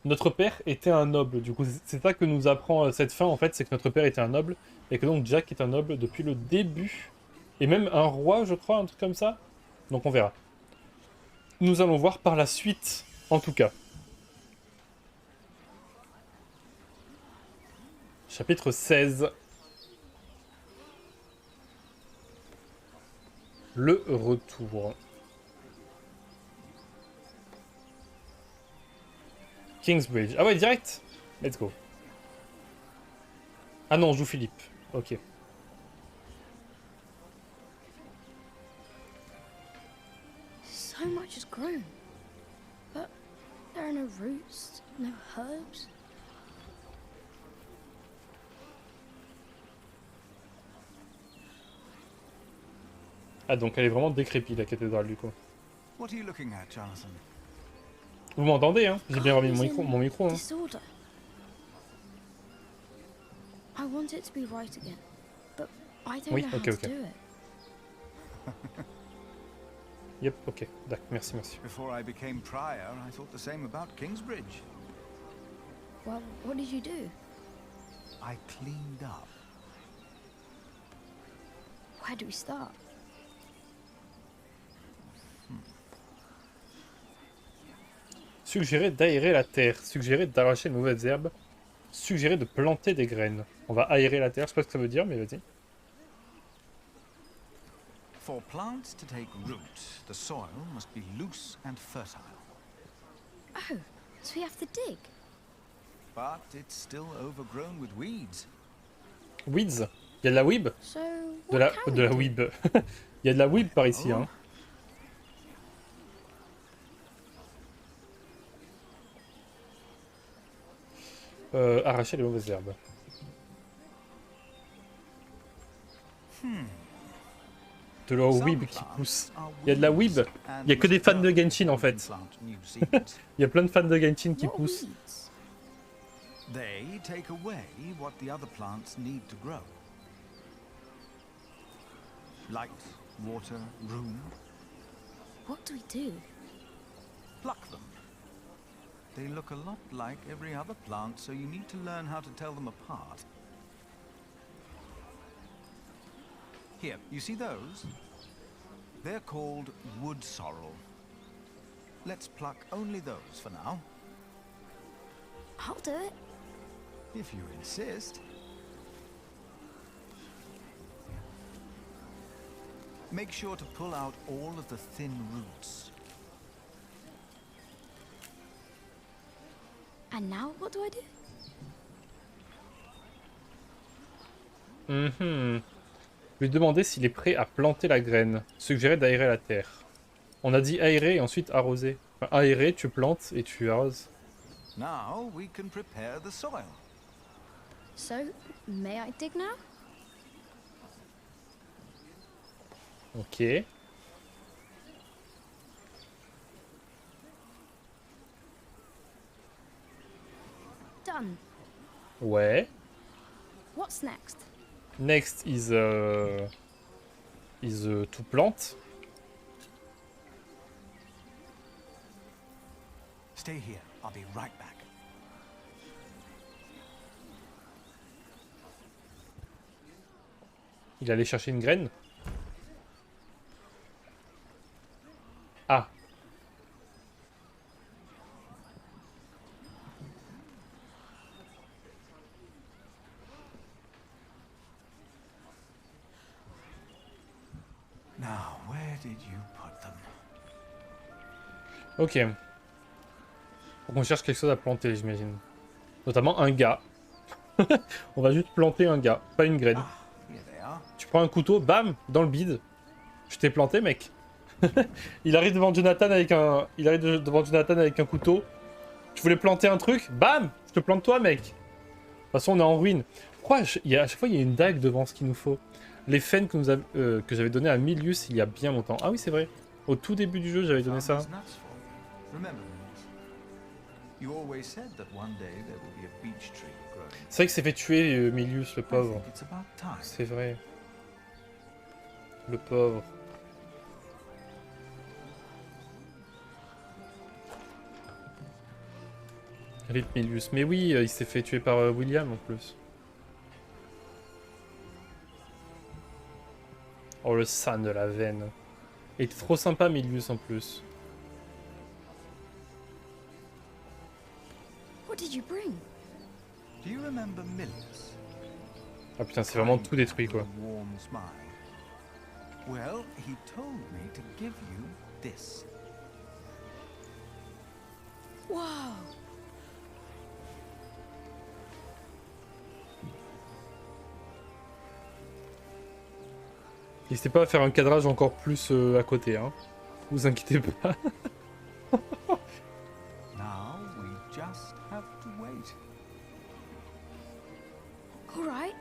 notre père était un noble. Du coup, c'est ça que nous apprend cette fin, en fait, c'est que notre père était un noble, et que donc Jack est un noble depuis le début. Et même un roi, je crois, un truc comme ça. Donc on verra. Nous allons voir par la suite, en tout cas. Chapitre 16. Le retour. Kingsbridge. Ah ouais, direct. Let's go. Ah non, on joue Philippe. Ok. So much has grown. But there are no roots, no herbs. Ah donc elle est vraiment décrépite la cathédrale du coup. What are you looking at, Jonathan? Vous m'entendez hein? J'ai bien remis mon micro hein. Disorder. I want it to be right again, but I don't know how to do it. Yep, ok, d'accord, merci, merci. Before I became prior, I thought the same about Kingsbridge. Well, what did you do? I cleaned up. Where do we start? Suggérer d'aérer la terre, suggérer d'arracher de nouvelles herbes, suggérer de planter des graines. On va aérer la terre, je sais pas ce que ça veut dire, mais vas-y. For plants to take root, the soil must be loose and fertile. Oh, so we have to dig? But it's still overgrown with weeds. Weeds? Il y a de la weeb? So, de la weeb. Il y a de la weeb par ici, hein. Arracher les mauvaises herbes. De la weeb qui pousse. Il y a de la weeb. Il y a que des fans de Genshin en fait. Il y a plein de fans de Genshin qui poussent. They take away what the other plants need to grow. Light, water, room. What do we do? Pluck them. They look a lot like every other plant, so you need to learn how to tell them apart. Here, you see those? They're called wood sorrel. Let's pluck only those for now. I'll do it. If you insist. Make sure to pull out all of the thin roots. And now what do I do? Lui demander s'il est prêt à planter la graine. Suggérer d'aérer la terre. On a dit aérer et ensuite arroser. Enfin, aérer, tu plantes et tu arroses. Now we can prepare the soil. So, may I dig now? Ok. Done. Ouais. What's next? Next is to plant. Stay here. I'll be right back. Il allait chercher une graine. Ah. Now, where did you put them? Ok. Faut qu'on cherche quelque chose à planter, j'imagine. Notamment un gars. On va juste planter un gars, pas une graine. Tu prends un couteau, bam, dans le bide. Je t'ai planté, mec. Il arrive devant Jonathan avec un... Il arrive devant Jonathan avec un couteau. Tu voulais planter un truc? Bam! Je te plante toi, mec. De toute façon, on est en ruine. Pourquoi à chaque fois, il y a une dague devant ce qu'il nous faut? Les faines que j'avais donné à Milius il y a bien longtemps. Ah oui, c'est vrai. Au tout début du jeu, j'avais donné ça. C'est vrai que s'est fait tuer, Milius, le pauvre. C'est vrai. Le pauvre. Rip Milius. Mais oui, il s'est fait tuer par William en plus. Oh, le sang de la veine. Il était trop sympa, Milius, en plus. What did you bring? Do you remember Milius? Ah putain, c'est vraiment tout détruit, quoi. Well, he told me to give you this. Wow. N'hésitez pas à faire un cadrage encore plus à côté, hein. Vous inquiétez pas. Now we just have to wait. All right.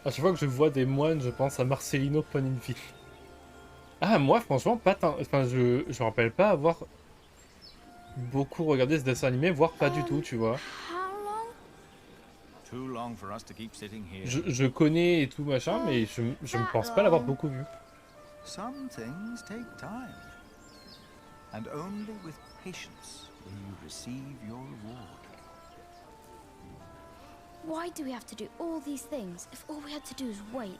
À chaque fois que je vois des moines, je pense à Marcelino Paninvi. Ah, moi, franchement, pas tant... Enfin, je me rappelle pas avoir beaucoup regardé ce dessin animé, voire pas du tout, tu vois. Je connais et tout machin, mais je me pense pas l'avoir beaucoup vu. Some things take time. And only with patience will you receive your reward. Why do we have to do all these things if all we had to do is wait?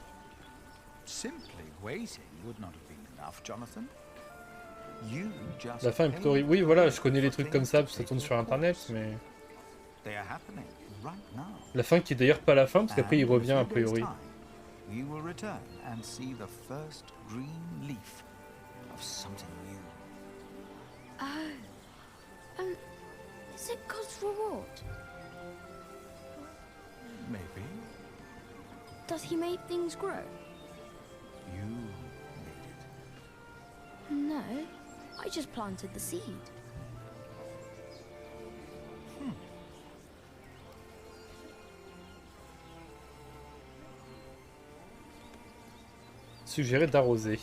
Simply waiting would not have been enough, Jonathan. You just La fin est plutôt... Oui, voilà, je connais les trucs comme ça, parce que ça tourne sur internet, mais... They are happening right now. La fin qui est d'ailleurs pas la fin, parce qu'après il revient a priori. We will return and see the first green leaf of something new. Oh. Is it God's reward? Maybe. Does he make things grow? You made it. No, I just planted the seed. Suggéré d'arroser.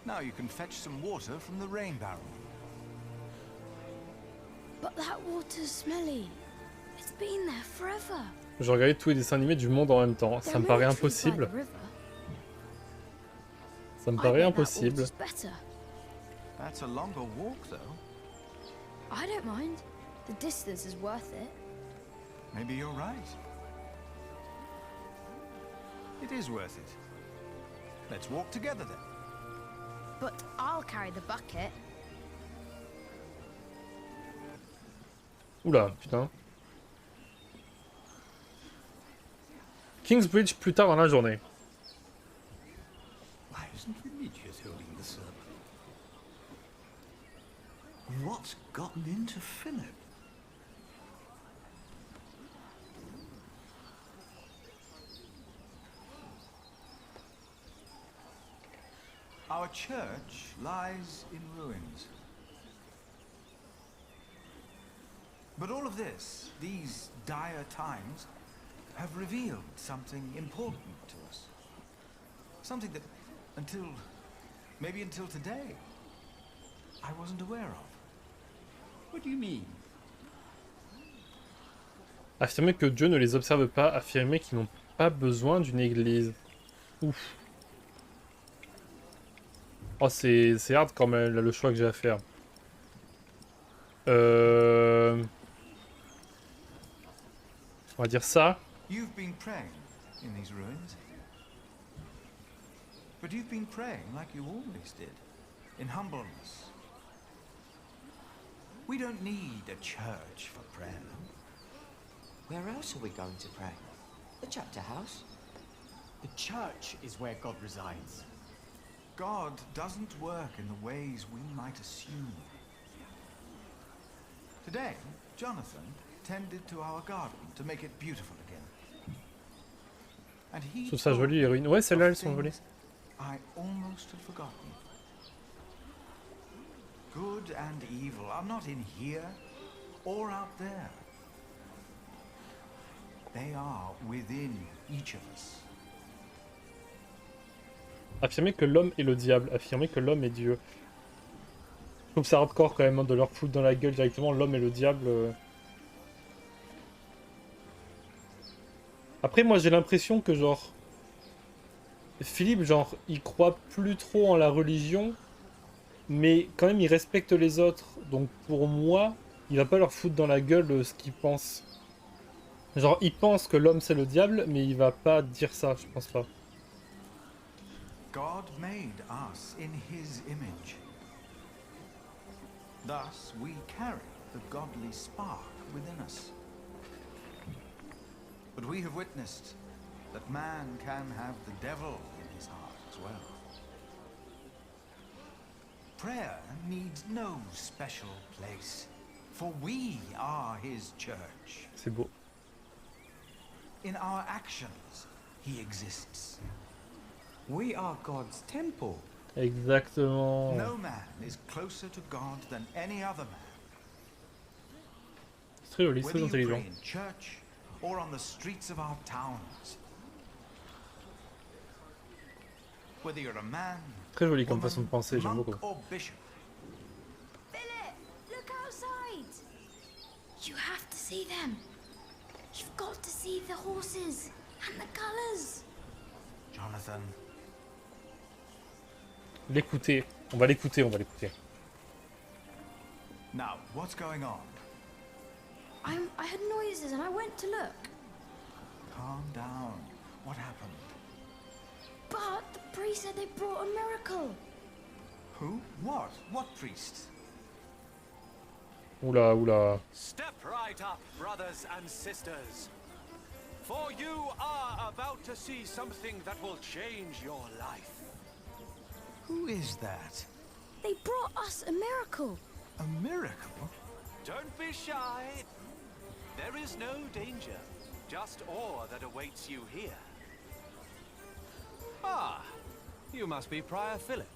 Now you can fetch some water from the rain barrel. But that water's smelly. It's been there forever. Je regardais tous les dessins animés du monde en même temps. Ça me paraît impossible. Ça me paraît impossible. That's a longer walk, though. I don't mind. The distance is worth it. Maybe you're right. It is worth it. Let's walk together then. But I'll carry the bucket. Oula, putain. Kingsbridge plus tard dans la journée. Why isn't Remigius holding the sermon? What's gotten into Philip? Our church lies in ruins. But all of this, these dire times, have revealed something important to us. Something that, maybe until today, I wasn't aware of. What do you mean? Affirmer que Dieu ne les observe pas, affirmer qu'ils n'ont pas besoin d'une église. Ouf. Oh, c'est hard quand même, là, le choix que j'ai à faire. On va dire ça. You've been praying in these ruins. But you've been praying like you always did, in humbleness. We don't need a church for prayer. Where else are we going to pray? The chapter house? The church is where God resides. God doesn't work in the ways we might assume. Today, Jonathan tended to our garden to make it beautiful again. And he Je trouve ça joli, les ruines. Ouais, celles-là, elles sont jolies. I almost had forgotten. Good and evil are not in here or out there. They are within each of us. Affirmer que l'homme est le diable, affirmer que l'homme est Dieu. Je trouve ça hardcore quand même hein, de leur foutre dans la gueule directement l'homme et le diable. Après moi j'ai l'impression que genre Philippe genre il croit plus trop en la religion mais quand même il respecte les autres donc pour moi il va pas leur foutre dans la gueule ce qu'il pense. Genre il pense que l'homme c'est le diable mais il va pas dire ça, je pense pas. God made us in his image. Thus we carry the godly spark within us. But we have witnessed that man can have the devil in his heart as well. Prayer needs no special place, for we are his church. C'est beau. In our actions, he exists. We are God's temple. Exactement. No man is closer to God than any other man. C'est très joli, c'est très Whether you intelligent. pray in church or on the streets of our towns. Whether you're a man, Très joli comme façon de penser, j'aime beaucoup. or bishop. Philip, look outside. You have to see them. You've got to see the horses and the colors. Jonathan. L'écouter. On va l'écouter, on va l'écouter. Now, what's going on? I heard noises and I went to look. Calm down. What happened? But the priest said they brought a miracle. Who? What? What priest? Oula, oula. Step right up, brothers and sisters. For you are about to see something that will change your life. Who is that? They brought us a miracle. A miracle? Don't be shy. There is no danger, just awe that awaits you here. Ah, you must be Prior Philip.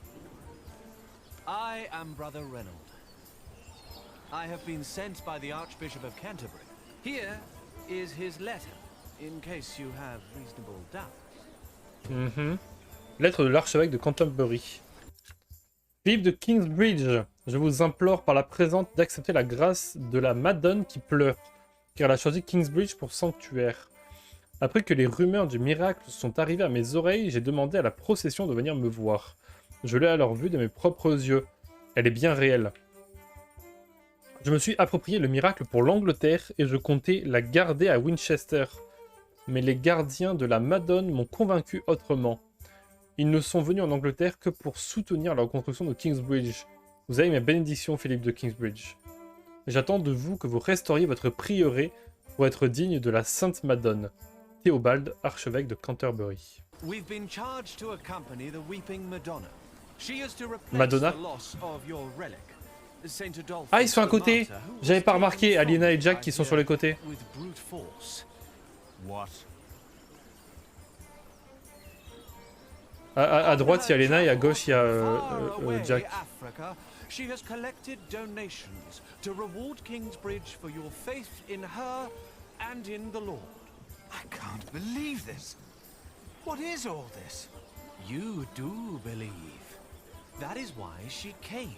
I am Brother Reynold. I have been sent by the Archbishop of Canterbury. Here is his letter, in case you have reasonable doubts. Lettre de l'archevêque de Canterbury. Philippe de Kingsbridge, je vous implore par la présente d'accepter la grâce de la Madone qui pleure, car elle a choisi Kingsbridge pour sanctuaire. Après que les rumeurs du miracle sont arrivées à mes oreilles, j'ai demandé à la procession de venir me voir. Je l'ai alors vue de mes propres yeux. Elle est bien réelle. Je me suis approprié le miracle pour l'Angleterre et je comptais la garder à Winchester. Mais les gardiens de la Madone m'ont convaincu autrement. Ils ne sont venus en Angleterre que pour soutenir la reconstruction de Kingsbridge. Vous avez mes bénédictions, Philippe de Kingsbridge. J'attends de vous que vous restauriez votre prieuré pour être digne de la Sainte Madone. Théobald, archevêque de Canterbury. We've been charged to accompany the weeping Madonna. She is to replace Madonna. the loss of your relic. Saint Adolphus Ah, ils sont à côté. the martyr, who J'avais was pas taken remarqué from Aliena et you Jack by qui sont fear sur les côtés. with brute force. What? À droite, il y a Aliena et à gauche, il y a Far away Jack. Africa, she has collected donations to reward Kingsbridge for your faith in her and in the Lord. I can't believe this. What is all this? You do believe. That is why she came.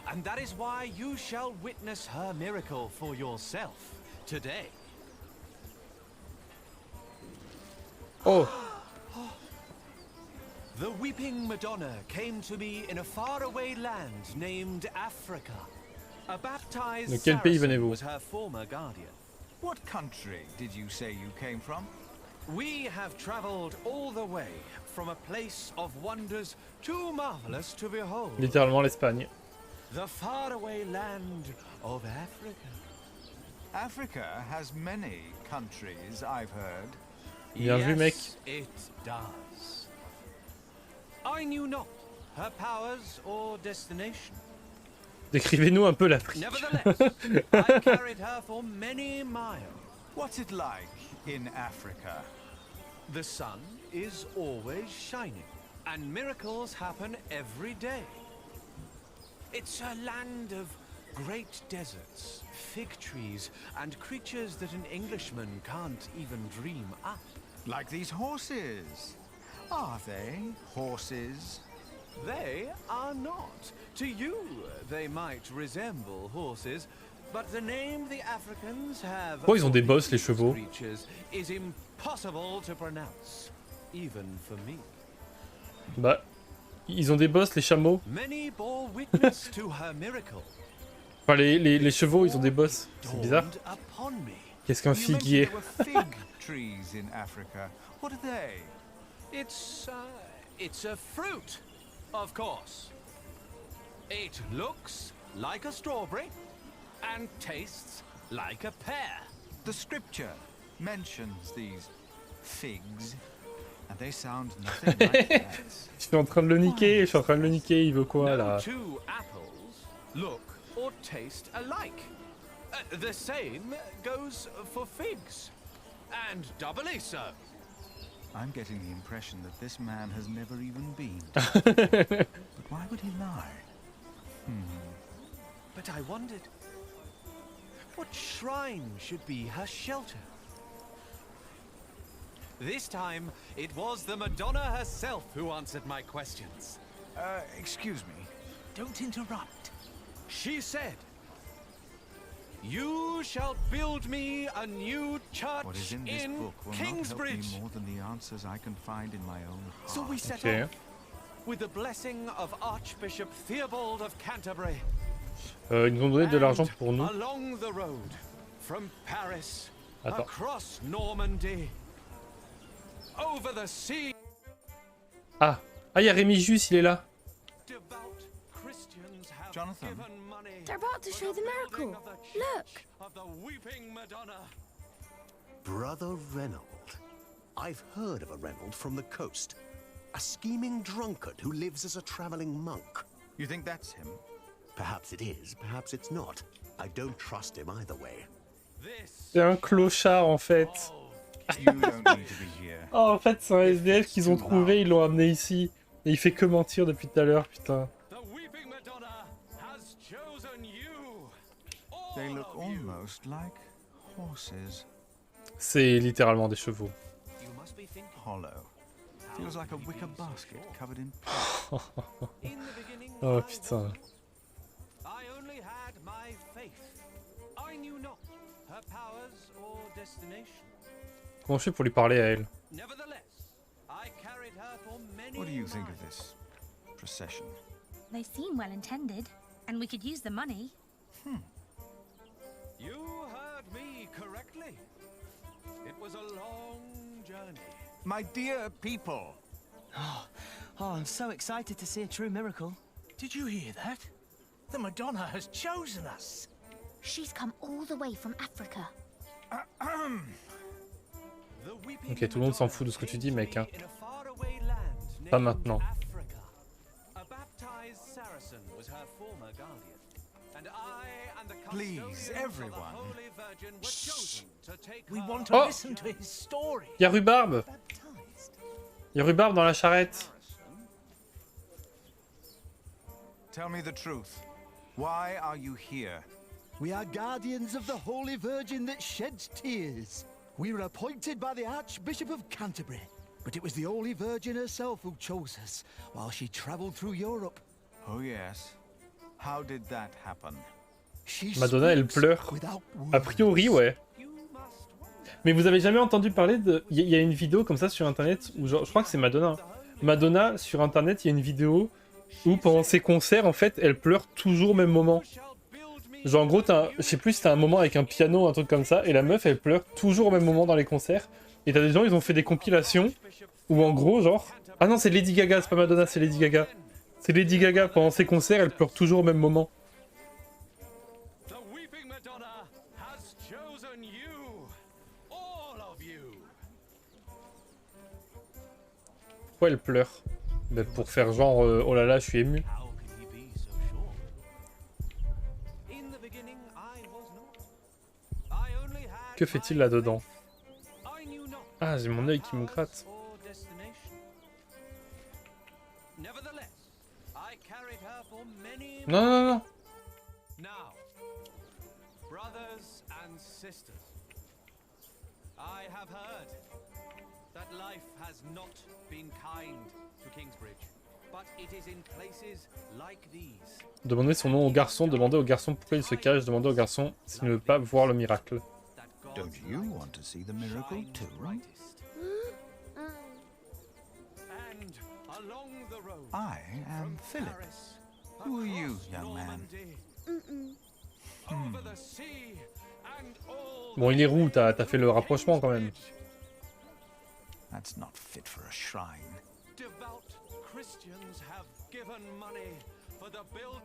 And that is why you shall witness her miracle for yourself today. Oh. The weeping Madonna came to me in a faraway land named Africa. A baptized De quel pays Saracen venez-vous? was her former guardian. What country did you say you came from? We have traveled all the way from a place of wonders too marvelous to behold. Littéralement l'Espagne. The faraway land of Africa. Africa has many countries, I've heard. Bien vu, mec. Yes, it does. I knew not her powers or destination. Décrivez-nous un peu l'Afrique. Nevertheless, I carried her for many miles. What's it like in Africa? The sun is always shining, and miracles happen every day. It's a land of great deserts, fig trees, and creatures that an Englishman can't even dream up. Like these horses. Are they horses? They are not. To you, they might resemble horses, but the name the Africans have Oh, ils ont des bosses, les chevaux. creatures is impossible to pronounce, even for me. Bah, ils ont des bosses, les chameaux. Many bore witness to her miracle. Enfin, les chevaux, ils ont des bosses. C'est bizarre. Upon me. Qu'est-ce qu'un You mentioned figuier? there were fig trees in Africa. What are they? It's a fruit, of course. It looks like a strawberry and tastes like a pear. The scripture mentions these figs, and they sound nothing like that. Je suis en train de le niquer, je suis en train de le niquer, il veut quoi là? No two apples look or taste alike. The same goes for figs, and doubly so. I'm getting the impression that this man has never even been. But why would he lie? But I wondered, what shrine should be her shelter? This time, it was the Madonna herself who answered my questions. Excuse me. Don't interrupt. She said, "You shall build me a new church What is in this book will not help Kingsbridge." me more than the answers I can find in my own heart. So we set Okay. off with the blessing of Archbishop Theobald of Canterbury. Ils nous ont donné de l'argent pour nous. Along the road, from Paris, Attends. across Normandy, over the sea. Ah, il y a Rémi Jus, il est là. Devout Christians have Jonathan. given money They're about to show the miracle. Look. of the weeping Madonna. Brother Reynold. I've heard of a Reynold from the coast. A scheming drunkard who lives as a traveling monk. You think that's him? Perhaps it is, perhaps it's not. I don't trust him either way. C'est un clochard en fait. You don't need to be here. Oh, en fait, c'est un SDF qu'ils ont trouvé, ils l'ont amené ici. Et il fait que mentir depuis tout à l'heure, putain. They look almost like horses. C'est littéralement des chevaux. Hollow. Feels like a wicker basket covered in Oh putain. I only had my faith. I knew not her powers or destination. Comment je fais pour lui parler à elle? Nevertheless, I carried her for many What do you think of this procession? They seem well intended, and we could use the money. You heard me correctly. It was a long journey. My dear people. Oh, I'm so excited to see a true miracle. Did you hear that? The Madonna has chosen us. She's come all the way from Africa. Ok, tout le monde s'en fout de ce que tu dis, mec. Hein. Pas maintenant. A baptized Saracen was her former guardian. And I and the Please, everyone. Holy Virgin were chosen to take We her want to Oh. listen to his story. Il y a Rubarbe. Il y a Rubarbe dans la charrette. Tell me the truth. Why are you here? We are guardians of the Holy Virgin that sheds tears. We were appointed by the Archbishop of Canterbury, but it was the Holy Virgin herself who chose us while she travelled through Europe. Oh yes. How did that happen? Madonna, elle pleure. A priori, ouais. Mais vous avez jamais entendu parler de... Il y a une vidéo comme ça sur internet, où genre, je crois que c'est Madonna. Madonna, sur internet, il y a une vidéo où pendant ses concerts, en fait, elle pleure toujours au même moment. Genre en gros, je sais plus si t'as un moment avec un piano, un truc comme ça, et la meuf, elle pleure toujours au même moment dans les concerts. Et t'as des gens, ils ont fait des compilations, où en gros, genre... Ah non, c'est Lady Gaga, c'est pas Madonna, c'est Lady Gaga. C'est Lady Gaga, pendant ses concerts, elle pleure toujours au même moment. Pourquoi elle pleure? Ben pour faire genre, oh là là, je suis ému. Que fait-il là-dedans? Ah, j'ai mon œil qui me gratte. Non, non, non. Now, brothers and sisters, I have heard that life has not been kind to Kingsbridge, but it is in places like these. Demandez son nom au garçon, demandez au garçon pourquoi il se cache, demandez au garçon s'il ne veut pas voir le miracle. Don't you want to see the miracle too? I am Philip. Who are you, young man? Bon, il est roux, t'as fait le rapprochement quand même. That's not fit for a shrine. Devout Christians have given money for the build.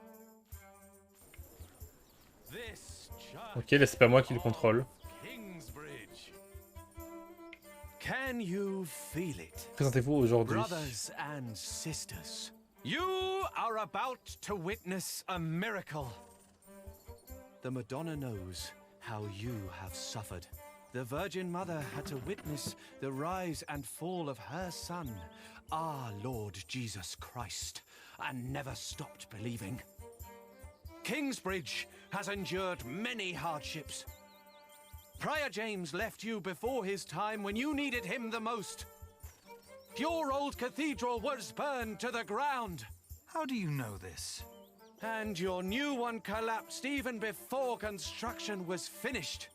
This church. Ok, là c'est pas moi qui le contrôle. Can you feel it? Présentez-vous aujourd'hui. Brothers and sisters, you are about to witness a miracle. The Madonna knows how you have suffered. The Virgin Mother had to witness the rise and fall of her Son, our Lord Jesus Christ, and never stopped believing. Kingsbridge has endured many hardships. Prior James left you before his time when you needed him the most. Your old cathedral was burned to the ground. How do you know this? And your new one collapsed even before construction was finished.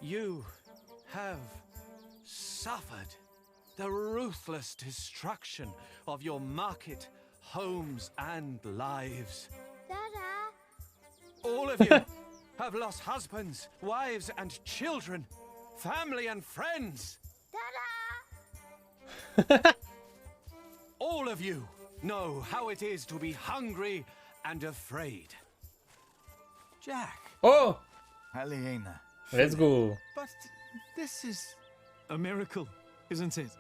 You have suffered the ruthless destruction of your market, homes, and lives. Dada! All of you have lost husbands, wives, and children, family and friends. Dada! All of you know how it is to be hungry and afraid. Jack. Oh! Aliena. Let's go. But this is a miracle, isn't it?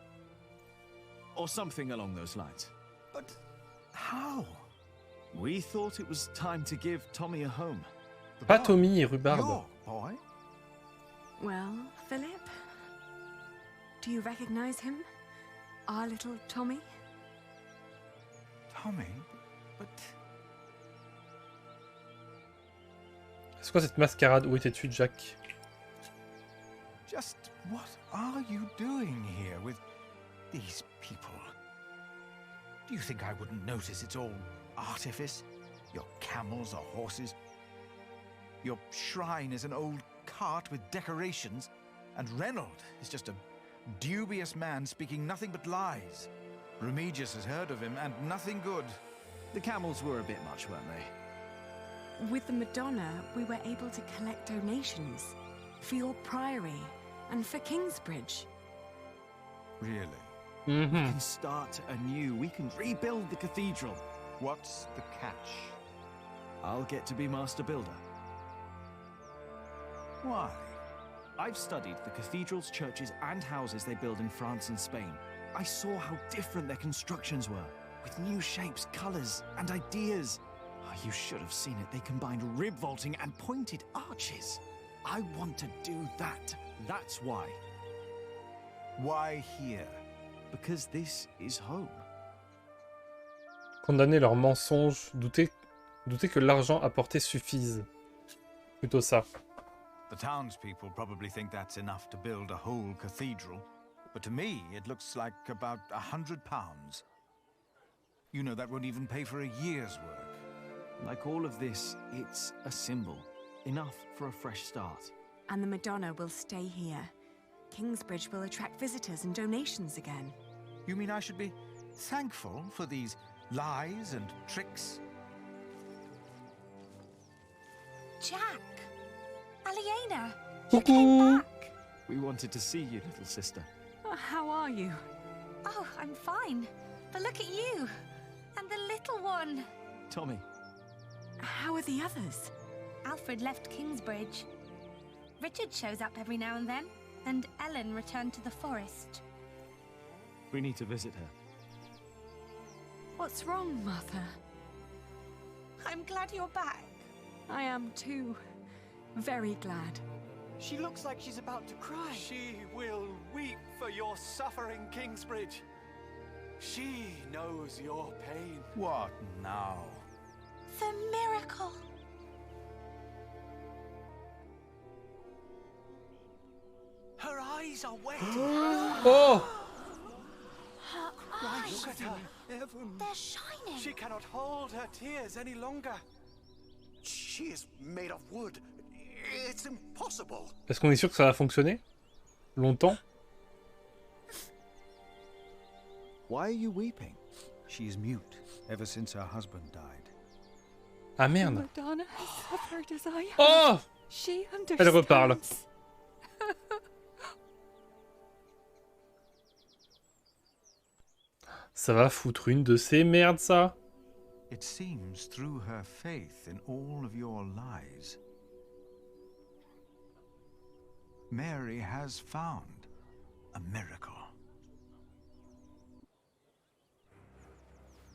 Or something along those lines. But how? We thought it was time to give Tommy a home. Pas Tommy et Rubarbe. Your boy? Well, Philip? Do you recognize him? Our little Tommy? Tommy? But... C'est quoi cette mascarade? Où étais-tu, Jack? Just what are you doing here with these people? Do you think I wouldn't notice it's all artifice? Your camels or horses? Your shrine is an old cart with decorations, and Reynold is just a dubious man speaking nothing but lies. Remigius has heard of him, and nothing good. The camels were a bit much, weren't they? With the Madonna, we were able to collect donations for your priory and for Kingsbridge. Really? We can start anew. We can rebuild the cathedral. What's the catch? I'll get to be master builder. Why? I've studied the cathedrals, churches, and houses they build in France and Spain. I saw how different their constructions were, with new shapes, colors, and ideas. Oh, you should have seen it. They combined rib vaulting and pointed arches. I want to do that. That's why. Why here? Because this is home. Condamner leurs mensonges, douter que l'argent apporté suffise. Plutôt ça. The townspeople probably think that's enough to build a whole cathedral, but to me it looks like about £100. You know that won't even pay for a year's work. Like all of this, it's a symbol. Enough for a fresh start. And the Madonna will stay here. Kingsbridge will attract visitors and donations again. You mean I should be thankful for these lies and tricks? Jack! Aliena! Coucou! We wanted to see you, little sister. How are you? Oh, I'm fine. But look at you! And the little one! Tommy. How are the others? Alfred left Kingsbridge. Richard shows up every now and then, and Ellen returned to the forest. We need to visit her. What's wrong, Mother? I'm glad you're back. I am too. Very glad. She looks like she's about to cry. She will weep for your suffering, Kingsbridge. She knows your pain. What now? The miracle. Her eyes are wet. Oh! Her eyes. Look at her. They're shining. She cannot hold her tears any longer. She is made of wood. It's impossible. Est-ce qu'on est sûr que ça va fonctionner? Longtemps? Why are you weeping? She is mute ever since her husband died. Ah merde. Madonna has suffered as I have. Oh! She Elle reparle. understands. Ça va foutre une de ces merdes, ça. It seems through her faith in all of your lies, Mary has found a miracle.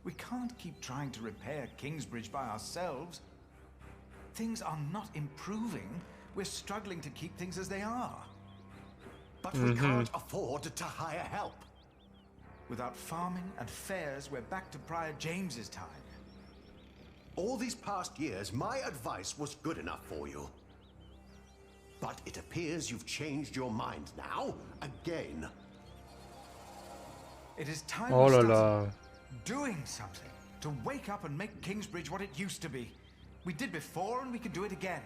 We can't keep trying to repair Kingsbridge by ourselves. Things are not improving. We're struggling to keep things as they are. But we can't afford to hire help. Without farming and fairs, we're back to Prior James's time. All these past years, my advice was good enough for you. But it appears you've changed your mind now, again. It is time Oh we là started là. doing something to wake up and make Kingsbridge what it used to be. We did before and we can do it again.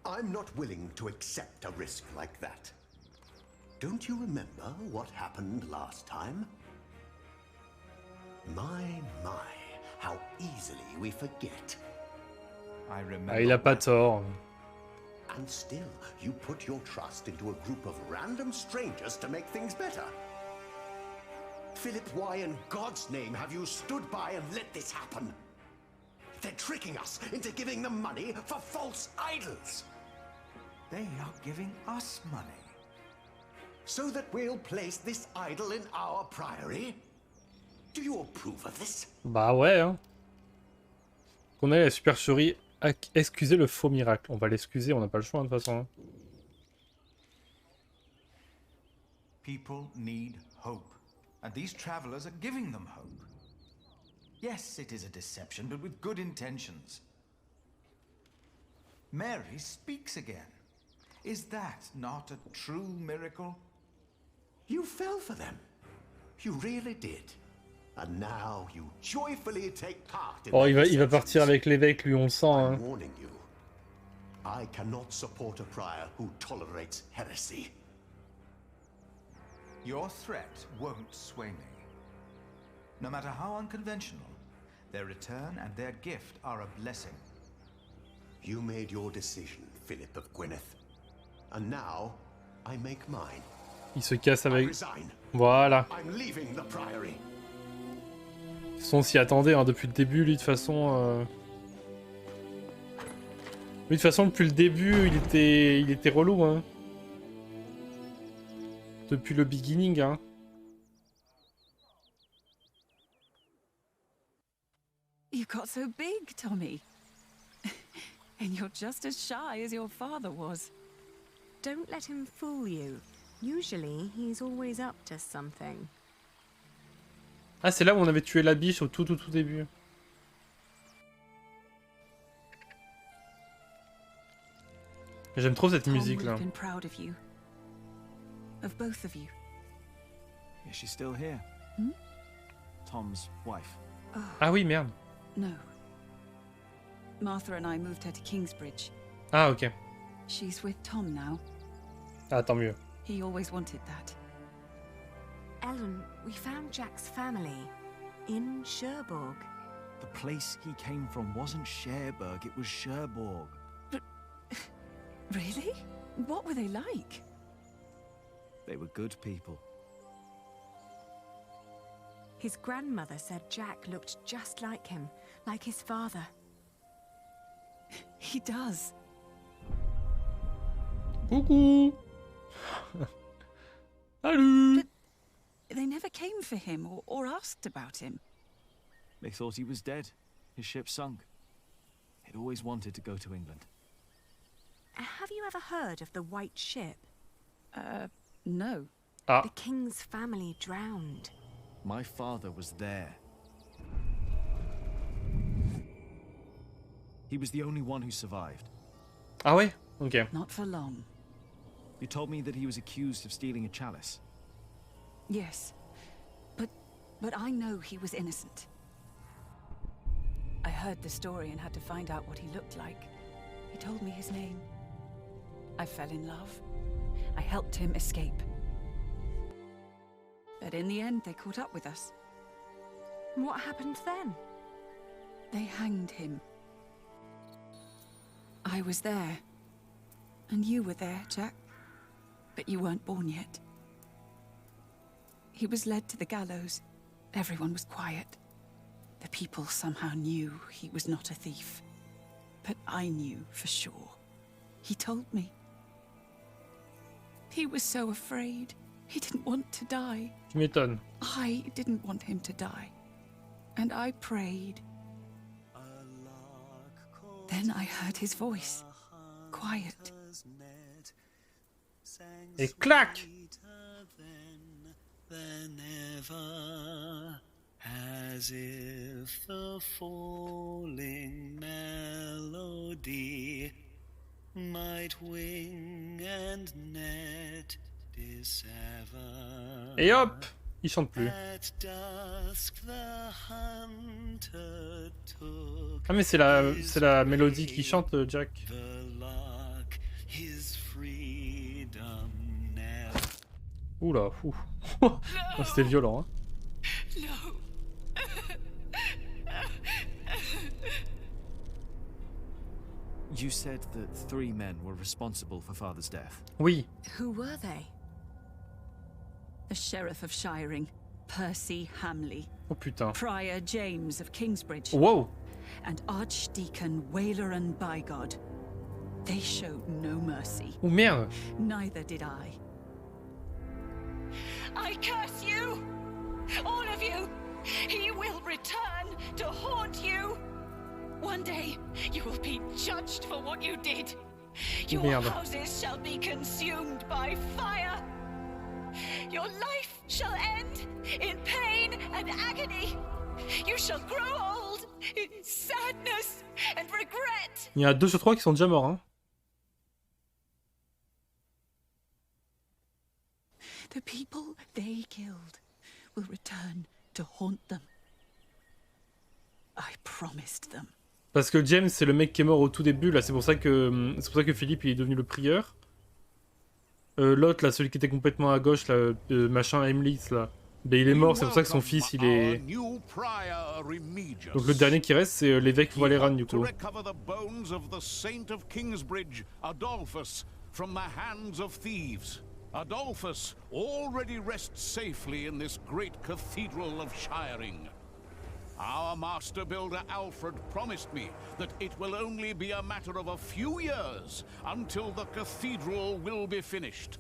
I'm not willing to accept a risk like that. Don't you remember what happened last time? My, how easily we forget. I remember. Ah, il a pas tort. And still, you put your trust into a group of random strangers to make things better. Philip, why in God's name have you stood by and let this happen? They're tricking us into giving them money for false idols. They are giving us money. So that we'll place this idol in our priory? Do you approve of this? Bah ouais, hein. Qu'on ait la supercherie à excuser le faux miracle. On va l'excuser, on n'a pas le choix de toute façon. Hein. People need hope, and these travelers are giving them hope. Yes, it is a deception, but with good intentions. Mary speaks again. Is that not a true miracle? You fell for them. You really did. And now you joyfully take part in Oh, il va partir avec l'évêque, lui, on le sent. Hein. I'm warning you. I cannot support a prior who tolerates heresy. Your threat won't sway me. No matter how unconventional, their return and their gift are a blessing. You made your decision, Philip of Gwynedd. And now, I make mine. Il se casse avec... I resign. Voilà. I'm leaving the priory. De toute façon, on s'y attendait hein, depuis le début, lui, de toute façon... Lui, de toute façon, depuis le début, il était relou, hein. Depuis le beginning, hein. You got so big, Tommy. And you're just as shy as your father was. Don't let him fool you. Usually, he's always up to something. Ah, c'est là où on avait tué la biche au tout début. J'aime trop cette musique là. Been proud of you. Of both of you. Is she still here? Hmm? Tom's wife. Ah oui, merde. No. Martha and I moved her to Kingsbridge. Ah, ok. She's with Tom now. Ah, tant mieux. He always wanted that. Ellen, we found Jack's family in Cherbourg. The place he came from wasn't Cherbourg, it was Cherbourg. Really? What were they like? They were good people. His grandmother said Jack looked just like him, like his father. He does. Coucou. Salut. They never came for him or asked about him. They thought he was dead. His ship sunk. He'd always wanted to go to England. Have you you ever heard of the White Ship? No. Ah. The king's family drowned. My father was there. He was the only one who survived. Ah ouais? Ok. Not for long. You told me that he was accused of stealing a chalice. Yes. But I know he was innocent. I heard the story and had to find out what he looked like. He told me his name. I fell in love. I helped him escape. But in the end, they caught up with us. What happened then? They hanged him. I was there. And you were there, Jack. But you weren't born yet. He was led to the gallows. Everyone was quiet. The people somehow knew he was not a thief. But I knew for sure. He told me. He was so afraid. He didn't want to die. Tu m'étonnes. I didn't want him to die. And I prayed. Then I heard his voice. Quiet. Et clac! As if the falling melody might wing and net dissever. Et hop! Il chante plus. At dusk the hunter took Ah mais c'est la mélodie qui chante, Jack. the lark his freedom never. Oula, fou. C'était violent, hein. No. You said that 3 men were responsible for Father's death. Oui. Who were they? The Sheriff of Shiring, Percy Hamley. Oh putain. Prior James of Kingsbridge. Wow. And Archdeacon Waileran Bygod. They showed no mercy. Oh merde. Neither did I. I curse you! All of you! He will return to haunt you! One day, you will be judged for what you did. Your Merde. houses shall be consumed by fire. Your life shall end in pain and agony. You shall grow old in sadness and regret. Il y en a 2 sur 3 qui sont déjà morts, hein. The people they killed will return to haunt them. I promised them. Parce que James, c'est le mec qui est mort au tout début, là. C'est pour ça que Philippe il est devenu le prieur. L'autre, là, celui qui était complètement à gauche, là, machin Emlitz, là. Ben, il est mort, c'est pour ça que son fils, il est... Donc le dernier qui reste, c'est l'évêque Waileran, du coup. Adolphus already rests safely in this great cathedral of Shiring. Our master builder Alfred promised me that it will only be a matter of a few years until the cathedral will be finished.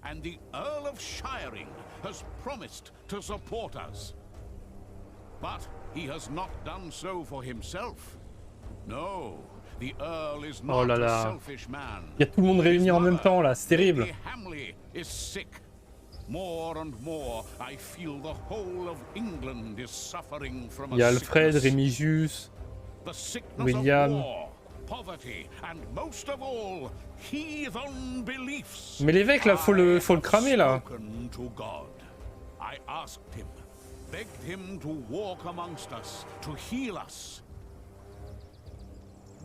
And the Earl of Shiring has promised to support us. But he has not done so for himself. No. The Earl is Oh not là a là. selfish man. Il y a tout le monde réuni en même temps, là. C'est terrible. Hamley is sick. More and more, I feel the whole of England is suffering from Il y a a Alfred, sickness. Remigius, The sickness William. of war, poverty, and most of all, heathen beliefs. Mais l'évêque, là, faut le cramer, là. Spoken to God. I asked him, begged him to walk amongst us, to heal us.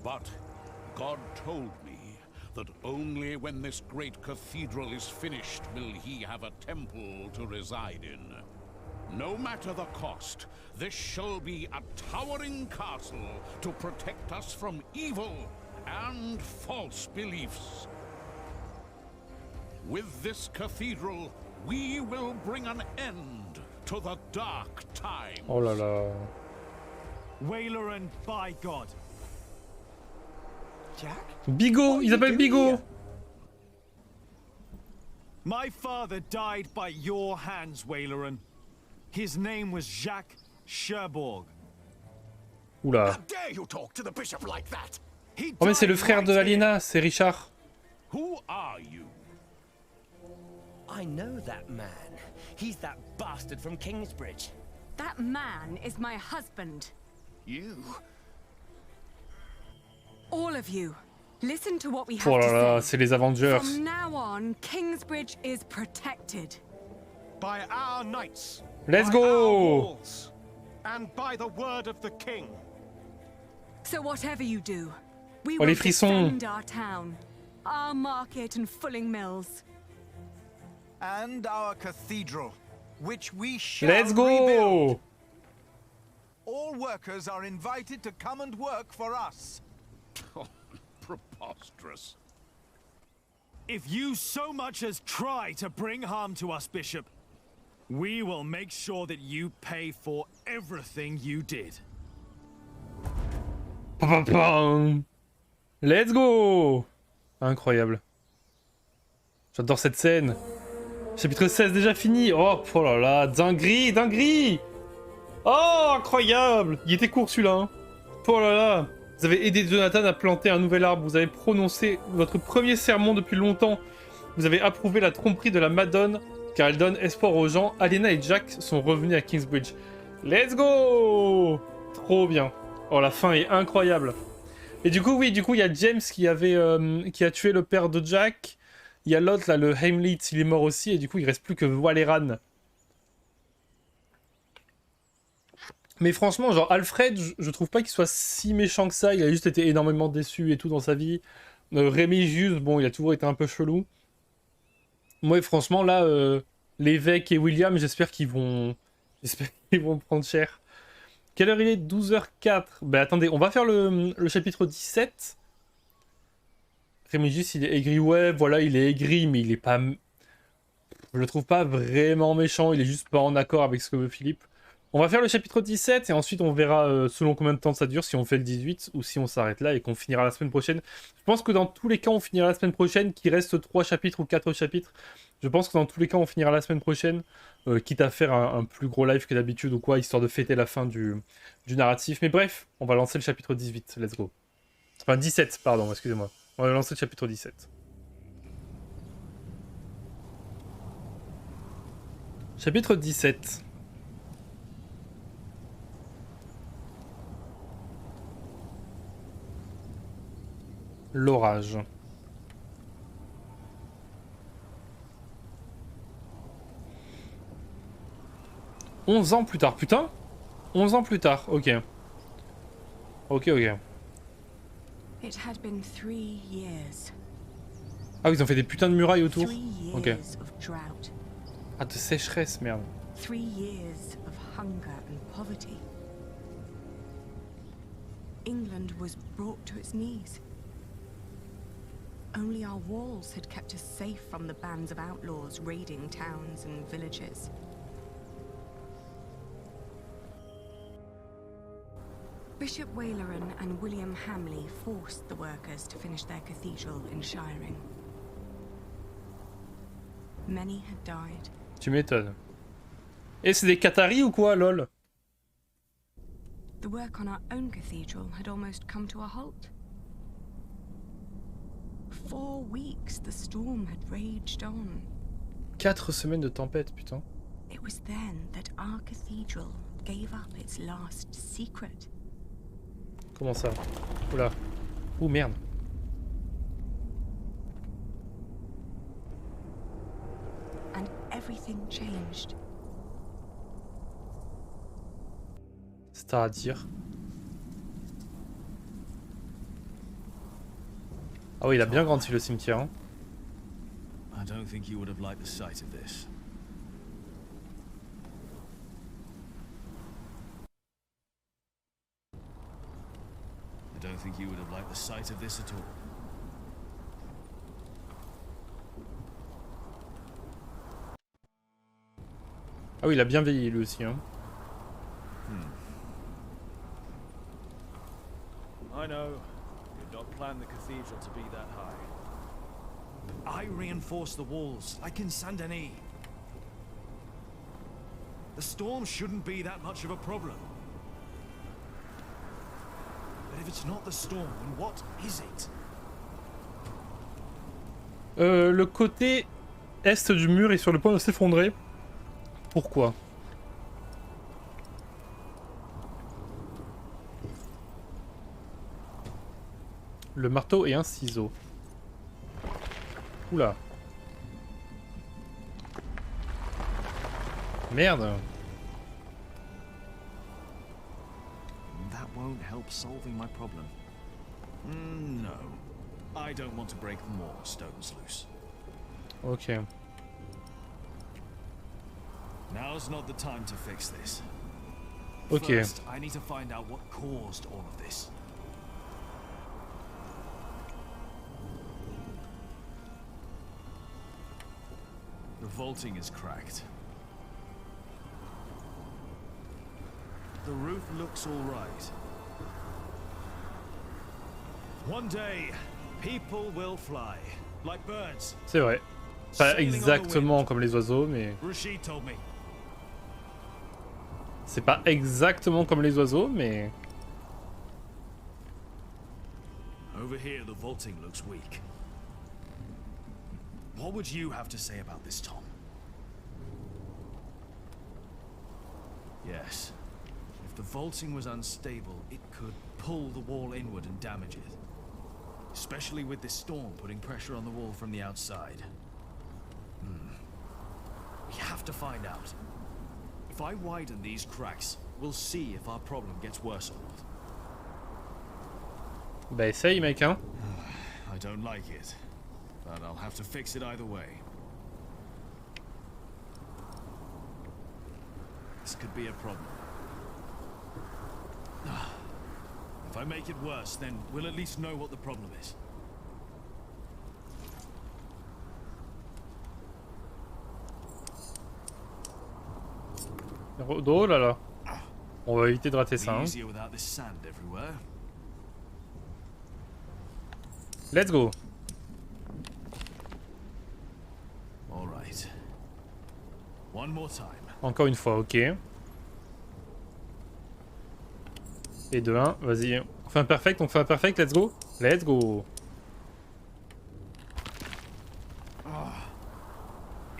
But God told me that only when this great cathedral is finished will he have a temple to reside in. No matter the cost, this shall be a towering castle to protect us from evil and false beliefs. With this cathedral, we will bring an end to the dark times. Oh là là. Waileran Bygod. Jack? Bigot, il s'appelle Bigot. My father died by your hands, Waileran. His name was Jacques Cherbourg. Oula. Dare you talk to the bishop like that? Oh mais c'est le frère de Aliena, c'est Richard. I know that man. He's that bastard from Kingsbridge. That man is my husband. You? All of you, listen to what we have Oh là là, to c'est say. les Avengers. From now on, Kingsbridge is protected. By our knights. Let's by go! Our walls, and by the word of the king. So whatever you do, we Oh, will les frissons. defend our town, our market and fulling mills. And our cathedral, which we shall Let's go! rebuild. All workers are invited to come and work for us. Oh, preposterous. If you so much as try to bring harm to us, Bishop, we will make sure that you pay for everything you did. Pam, pam, pam. Let's go! Incroyable. J'adore cette scène. Chapitre 16 déjà fini. Oh, oh là là, dinguerie, dinguerie! Oh, incroyable! Il était court celui-là. Hein. Oh là là! Vous avez aidé Jonathan à planter un nouvel arbre. Vous avez prononcé votre premier sermon depuis longtemps. Vous avez approuvé la tromperie de la Madone, car elle donne espoir aux gens. Aliena et Jack sont revenus à Kingsbridge. Let's go! Trop bien. Oh, la fin est incroyable. Et du coup, oui, il y a James qui a tué le père de Jack. Il y a l'autre, là, le Heimlitz, il est mort aussi. Et du coup, il reste plus que Waleran. Mais franchement, genre, Alfred, je trouve pas qu'il soit si méchant que ça. Il a juste été énormément déçu et tout dans sa vie. Rémigius, bon, il a toujours été un peu chelou. Moi, franchement, là, l'évêque et William, j'espère qu'ils vont prendre cher. Quelle heure il est? 12h04. Bah attendez, on va faire le chapitre 17. Rémigius, il est aigri. Ouais, voilà, il est aigri, mais il est pas... Je le trouve pas vraiment méchant. Il est juste pas en accord avec ce que veut Philippe. On va faire le chapitre 17 et ensuite on verra selon combien de temps ça dure, si on fait le 18 ou si on s'arrête là et qu'on finira la semaine prochaine. Je pense que dans tous les cas on finira la semaine prochaine, qu'il reste 3 chapitres ou 4 chapitres. Je pense que dans tous les cas on finira la semaine prochaine, quitte à faire un plus gros live que d'habitude ou quoi, histoire de fêter la fin du narratif. Mais bref, on va lancer le chapitre 18, let's go. Enfin 17, pardon, excusez-moi. On va lancer le chapitre 17. Chapitre 17. L'orage. 11 ans plus tard, putain 11 ans plus tard, ok. Ok. It had been 3 years. Ah oui, ils ont fait des putains de murailles autour. 3 years Ok. of drought. Ah, de sécheresse, merde. 3 years of hunger and poverty. England was brought to its knees. Only our walls had kept us safe from the bands of outlaws raiding towns and villages. Bishop Waleran and William Hamley forced the workers to finish their cathedral in Shiring. Many had died. Tu m'étonnes. Et c'est des Qataris ou quoi, lol? The work on our own cathedral had almost come to a halt. 4 weeks the storm had raged on. 4 semaines de tempête, putain. It was then that our cathedral gave up its last secret. Comment ça? Oula. Ouh, merde. And everything changed. C'est à dire. Ah oui, il a bien grandi le cimetière. Hein. I don't think you would have liked the sight of this. I don't think you would have liked the sight of this at all. Ah oui, il a bien vieilli lui aussi. Hein. I know. You did not plan the cathedral to be that high. I reinforced the walls, like in Saint Denis. The storm shouldn't be that much of a problem. But if it's not the storm, then what is it? Le côté est du mur est sur le point de s'effondrer. Pourquoi? Le marteau et un ciseau. Oula. Merde. That won't help solving my problem. No. I don't want to break more stones loose. Ok. Now's not the time to fix this. Ok. First, I need to find out what caused all of this. The vaulting is cracked. The roof looks all right. One day, people will fly, like birds. C'est vrai. Pas exactement comme les oiseaux, mais... Rashid told me. C'est pas exactement comme les oiseaux, mais... Over here, the vaulting looks weak. What would you have to say about this, Tom? Yes. If the vaulting was unstable, it could pull the wall inward and damage it. Especially with this storm putting pressure on the wall from the outside. We have to find out. If I widen these cracks, we'll see if our problem gets worse or not. Bah essaye mec hein. I don't like it, but I'll have to fix it either way. This could be a problem. If I make it worse, then we'll at least know what the problem is. Oh là là. On va éviter de rater ça. Hein. Easier without this sand everywhere. Let's go. All right. One more time. Encore une fois, ok. Et de 1, vas-y. On fait un perfect, let's go. Let's go.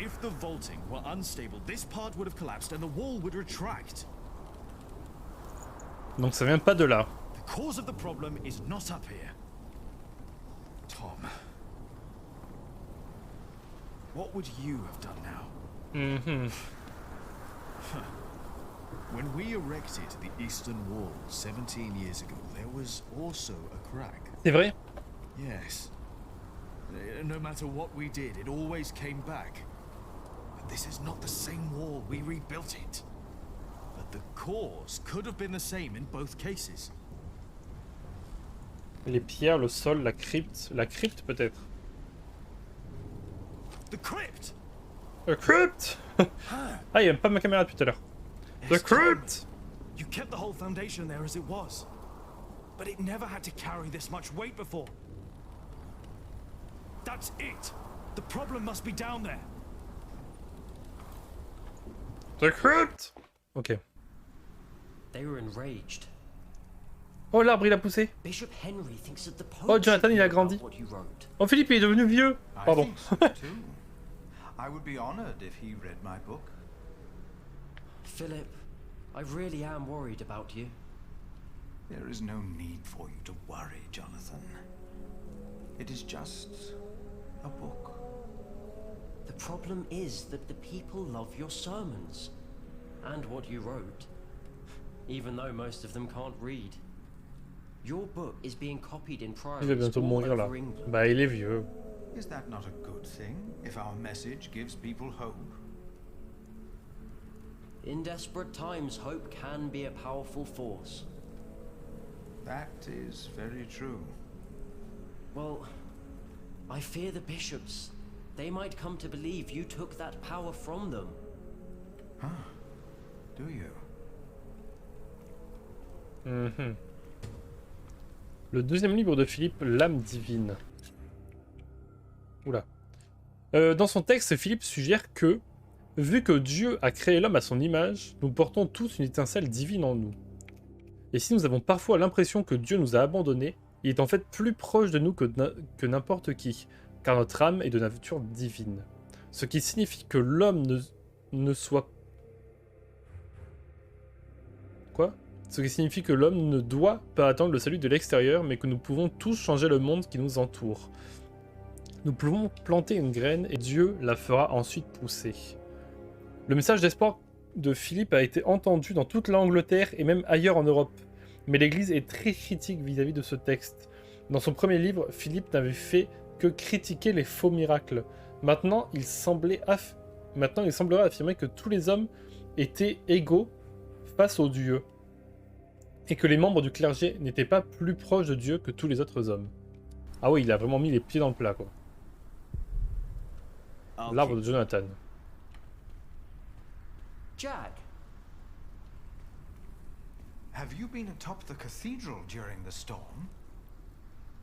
If the vaulting were unstable, this part would have collapsed and the wall would retract. Donc ça vient pas de là. The cause of the problem is not up here. Tom, what would you have done now? When we erected the eastern wall 17 years ago, there was also a crack. C'est vrai? Yes. No matter what we did, it always came back. But this is not the same wall. We rebuilt it. But the cause could have been the same in both cases. Les pierres, le sol, la crypte peut-être. The crypt. The crypt. Ah, il aime pas ma caméra depuis tout à l'heure. The crypt. You kept the whole foundation there as it was, but it never had to carry this much weight before. That's it. The problem must be down there. The crypt. Ok. They were enraged. Oh, l'arbre il a poussé. Bishop Henry thinks that the Pope Oh, Jonathan il a grandi. Oh, Philippe il est devenu vieux. Pardon. I would be honored if he read my book. Philip, I really am worried about you. There is no need for you to worry, Jonathan. It is just a book. The problem is that the people love your sermons and what you wrote, even though most of them can't read. Your book is being copied in Il va priories bientôt all mourir là. over England. Bah il est vieux. Is that not a good thing, if our message gives people hope? In desperate times, hope can be a powerful force. That is very true. Well, I fear the bishops. They might come to believe you took that power from them. Huh? Do you? Le deuxième livre de Philippe, l'âme divine. Oula. Dans son texte, Philippe suggère que, vu que Dieu a créé l'homme à son image, nous portons tous une étincelle divine en nous. Et si nous avons parfois l'impression que Dieu nous a abandonnés, il est en fait plus proche de nous que n'importe qui, car notre âme est de nature divine. ce qui signifie que l'homme ne soit... Quoi? Ce qui signifie que l'homme ne doit pas attendre le salut de l'extérieur, mais que nous pouvons tous changer le monde qui nous entoure. Nous pouvons planter une graine et Dieu la fera ensuite pousser. Le message d'espoir de Philippe a été entendu dans toute l'Angleterre et même ailleurs en Europe. Mais l'Église est très critique vis-à-vis de ce texte. Dans son premier livre, Philippe n'avait fait que critiquer les faux miracles. Maintenant, il semblerait affirmer que tous les hommes étaient égaux face aux dieux. Et que les membres du clergé n'étaient pas plus proches de Dieu que tous les autres hommes. Ah oui, il a vraiment mis les pieds dans le plat, quoi. L'arbre de Jonathan. Jack. Have you been atop the cathedral during the storm?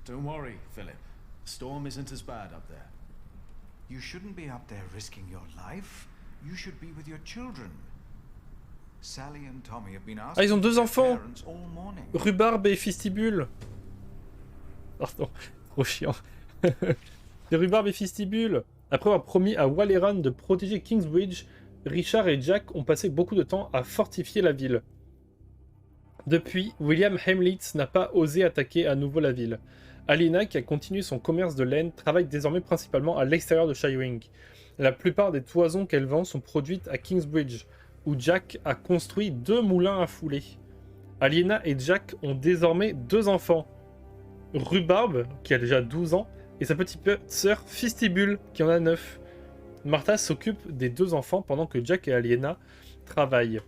Don't worry, Philip. The storm isn't as bad up there. You shouldn't be up there risking your life. You should be with your children. Sally and Tommy have been asking Ah, ils ont 2 enfants. all morning. Rubarbe et Fistibule. Pardon, trop chiant. C'est Rubarbe et Fistibule. Après avoir promis à Waleran de protéger Kingsbridge, Richard et Jack ont passé beaucoup de temps à fortifier la ville. Depuis, William Hamlitz n'a pas osé attaquer à nouveau la ville. Aliena, qui a continué son commerce de laine, travaille désormais principalement à l'extérieur de Shiring. La plupart des toisons qu'elle vend sont produites à Kingsbridge, où Jack a construit 2 moulins à fouler. Aliena et Jack ont désormais 2 enfants. Rubarbe, qui a déjà 12 ans, et sa petite sœur Fistibule, qui en a 9. Martha s'occupe des 2 enfants pendant que Jack et Aliena travaillent.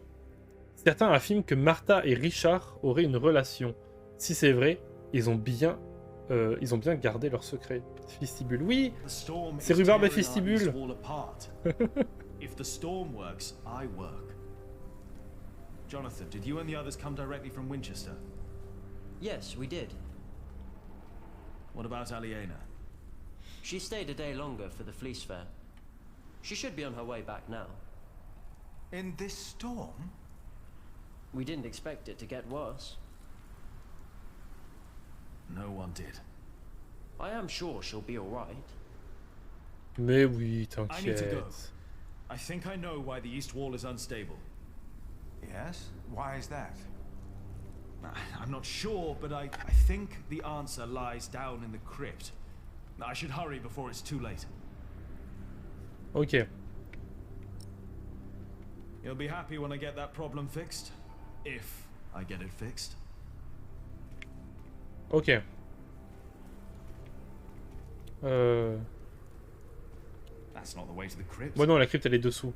Certains affirment que Martha et Richard auraient une relation. Si c'est vrai, ils ont bien gardé leur secret. Fistibule, oui, c'est Rubarbe et Fistibule. If the storm works, I work. Jonathan, did you and the others come directly from Winchester? Yes, we did. What about Aliena? She stayed a day longer for the Fleece Fair. She should be on her way back now. In this storm? We didn't expect it to get worse. No one did. I am sure she'll be alright. Mais oui, I need to go. t'inquiète. I think I know why the east wall is unstable. Yes? Why is that? I'm not sure, but I think the answer lies down in the crypt. I should hurry before it's too late. Ok. You'll be happy when I get that problem fixed. If I get it fixed. Ok. That's not the way to the crypt. Ouais, non, la crypte elle est dessous.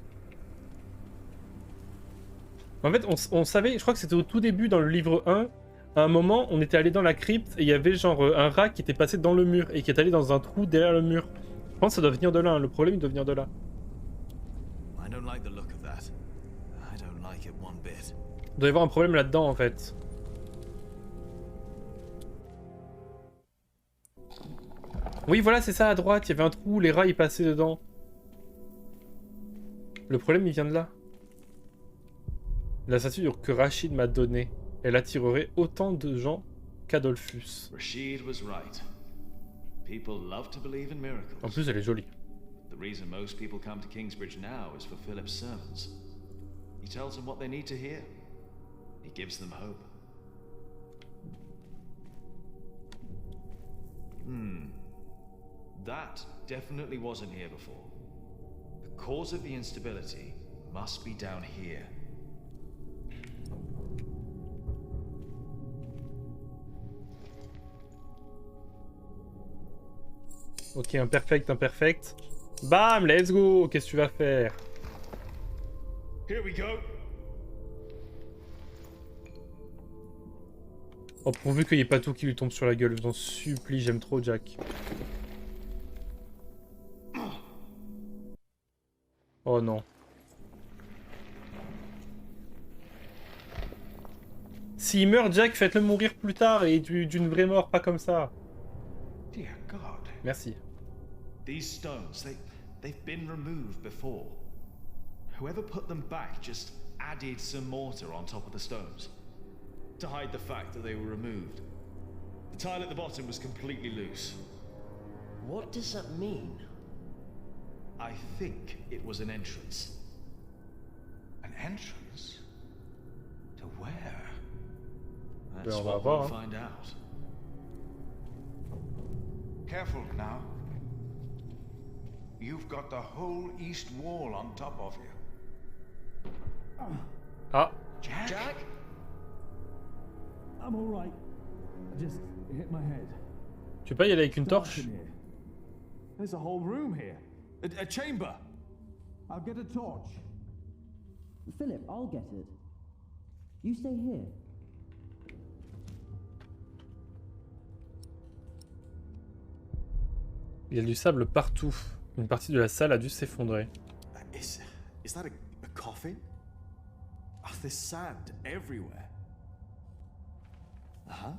En fait, on savait, je crois que c'était au tout début dans le livre 1, à un moment, on était allé dans la crypte et il y avait genre un rat qui était passé dans le mur et qui est allé dans un trou derrière le mur. Je pense que ça doit venir de là, hein. Le problème il doit venir de là. I don't like the look of that. I don't like it one bit. Il doit y avoir un problème là-dedans en fait. Oui, voilà, c'est ça à droite, il y avait un trou, les rats ils passaient dedans. Le problème il vient de là. La statue que Rachid m'a donnée, elle attirerait autant de gens qu'Adolphus. Rashid was right. People love to believe in miracles. En plus, elle est jolie. The reason most people come to Kingsbridge now is for Philip's sermons. He tells them what they need to hear. He gives them hope. That definitely wasn't here before. The cause of the instability must be down here. Ok, imperfect, imperfect. Bam, let's go. Qu'est-ce que tu vas faire? Here we go. Oh, pourvu qu'il n'y ait pas tout qui lui tombe sur la gueule, je t'en supplie, j'aime trop Jack. Oh non. S'il meurt, Jack, faites-le mourir plus tard et d'une vraie mort, pas comme ça. Dear God. Merci. These stones, they've been removed before. Whoever put them back just added some mortar on top of the stones to hide the fact that they were removed. The tile at the bottom was completely loose. What does that mean? I think it was an entrance. An entrance? To where? That's on va what voir, we'll hein. find out. Careful now. You've got the whole east wall on top of you. Ah, Jack? I'm all right. I just hit my head. tu peux pas y aller avec une Dark torche? in here. There's a whole room here. A chamber. I'll get a torch. Philip, I'll get it. You stay here. Il y a du sable partout. Une partie de la salle a dû s'effondrer. Is that a coffin? Oh, there's sand everywhere. Uh-huh.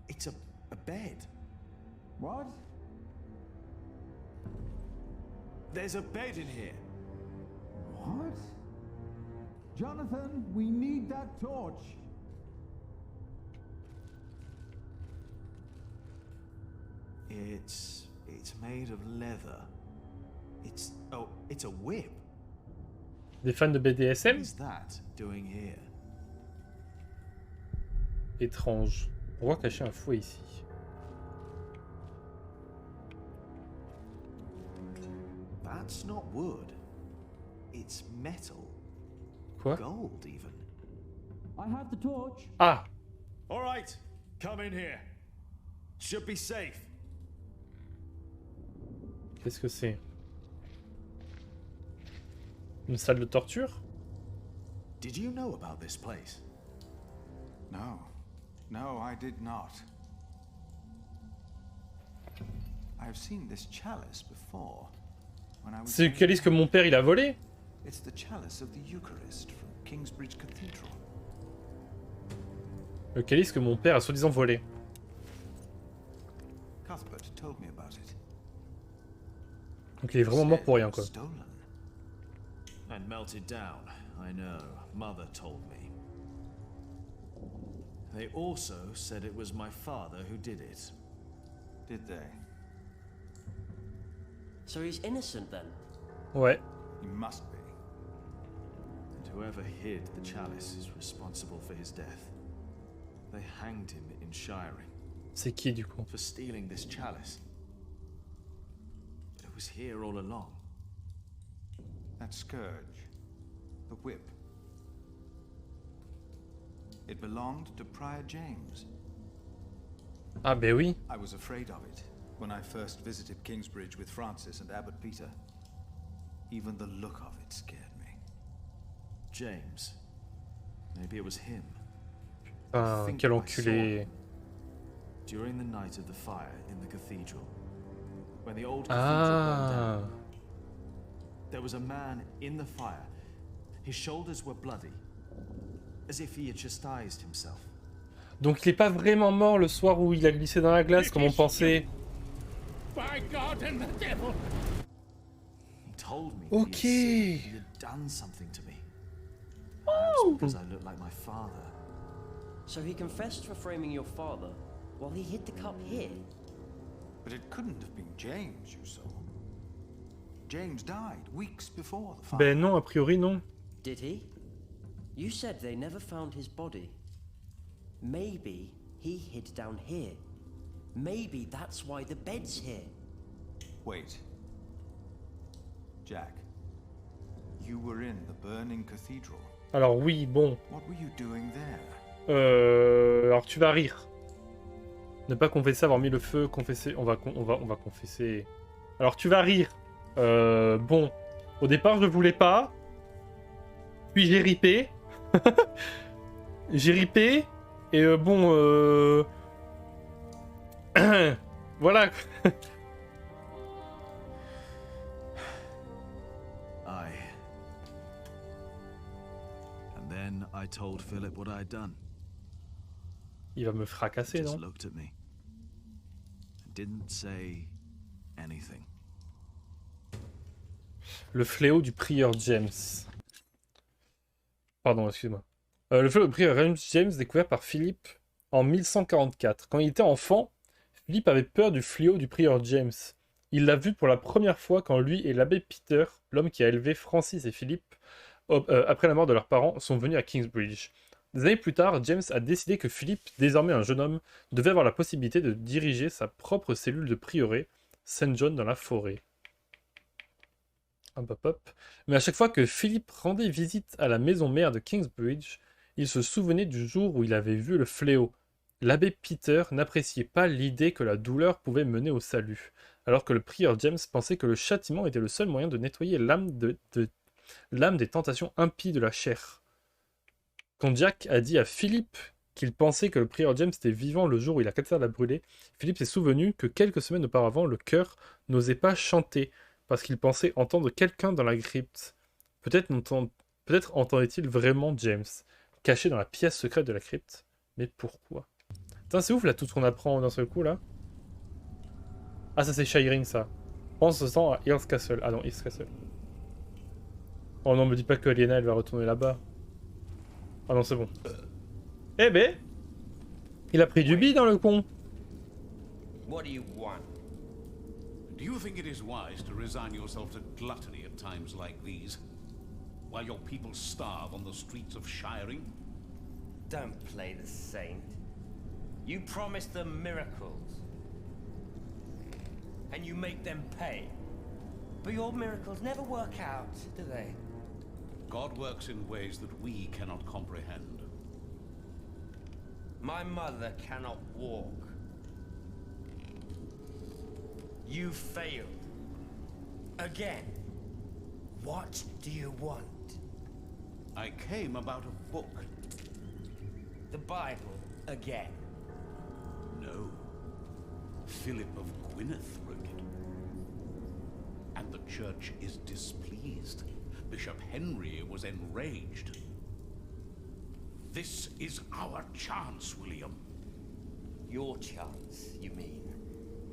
It's a bed. What? There's a bed in here. What? Jonathan, we need that torch. It's made of leather. It's a whip. Des fans de BDSM? What is that doing here? Étrange. Pourquoi cacher un fouet ici? That's not wood. It's metal. Quoi? Gold even. I have the torch. Ah! All right, come in here. Should be safe. Qu'est-ce que c'est? Une salle de torture? Did you know about this place? No. No, I did not. I've seen this chalice before. When I was C'est le calice que mon père il a volé? It's the chalice of the Eucharist from Kingsbridge Cathedral. Le calice que mon père a soi-disant volé. Cuthbert told me about it. Donc il est vraiment mort pour rien, quoi. Stolen. And melted down. I know. Mother told me. They also said it was my father who did it. Did they? So he's innocent then? Ouais. He must be. And whoever hid the chalice is responsible for his death. They hanged him in Shiring. C'est qui, du coup? For stealing this chalice. It was here all along. That scourge. The whip. It belonged to Prior James. Ah, ben oui. I was afraid of it when I first visited Kingsbridge with Francis and Abbot Peter. Even the look of it scared me. James. Maybe it was him. Ah, quel enculé. During the night of the fire in the cathedral. When the old cathedral burned down. There was a man in the fire. His shoulders were bloody. As if he had chastised himself. Donc il est pas vraiment mort le soir où il a glissé dans la glace comme on pensait. By God and the devil! He told me Ok. he had done something to me. Perhaps because I look like my father. So he confessed for framing your father while he hid the cup here? But it couldn't have been James you saw. James died weeks before the fire. Ben non, a priori non. Did he? You said they never found his body. Maybe he hid down here. Maybe that's why the bed's here. Wait. Jack, you were in the burning cathedral. Alors oui, bon. What were you doing there? Alors tu vas rire. Ne pas confesser avoir mis le feu, confesser. On va confesser. Alors tu vas rire. Bon. Au départ, je voulais pas. Puis j'ai ripé. J'ai ripé. Et bon. Voilà. And then I told Philip what I had done. Il va me fracasser, Just non? looked at me. Didn't say anything. Le fléau du prieur James. Pardon, excuse-moi. Le fléau du prieur James découvert par Philippe en 1144. Quand il était enfant, Philippe avait peur du fléau du prieur James. Il l'a vu pour la première fois quand lui et l'abbé Peter, l'homme qui a élevé Francis et Philippe, après la mort de leurs parents, sont venus à Kingsbridge. Des années plus tard, James a décidé que Philippe, désormais un jeune homme, devait avoir la possibilité de diriger sa propre cellule de prieuré, Saint John dans la forêt. Hop, hop, hop. Mais à chaque fois que Philippe rendait visite à la maison mère de Kingsbridge, il se souvenait du jour où il avait vu le fléau. L'abbé Peter n'appréciait pas l'idée que la douleur pouvait mener au salut, alors que le prieur James pensait que le châtiment était le seul moyen de nettoyer l'âme des tentations impies de la chair. Quand Jack a dit à Philippe qu'il pensait que le prieur James était vivant le jour où il a cathédrale l'a brûlé, Philippe s'est souvenu que quelques semaines auparavant, le chœur n'osait pas chanter parce qu'il pensait entendre quelqu'un dans la crypte. Peut-être entendait-il vraiment James, caché dans la pièce secrète de la crypte. Mais pourquoi? Putain, c'est ouf là, tout ce qu'on apprend d'un seul coup là. Ah, ça c'est Shiring ça. Pense ce temps à Earl's Castle. Ah non, Earl's Castle. Oh non, me dis pas que Aliena elle va retourner là-bas. Ah non, c'est bon. Eh ben, il a pris du bi dans le con. What do you want? Do you think it is wise to resign yourself to gluttony at times like these? While your people starve on the streets of Shiring? Don't play the saint. You promised them miracles. And you make them pay. But your miracles never work out, do they? God works in ways that we cannot comprehend. My mother cannot walk. You failed. Again. What do you want? I came about a book. The Bible again. No. Philip of Gwynedd wrote it. And the church is displeased. Bishop Henry was enraged. This is our chance, William. Your chance, you mean?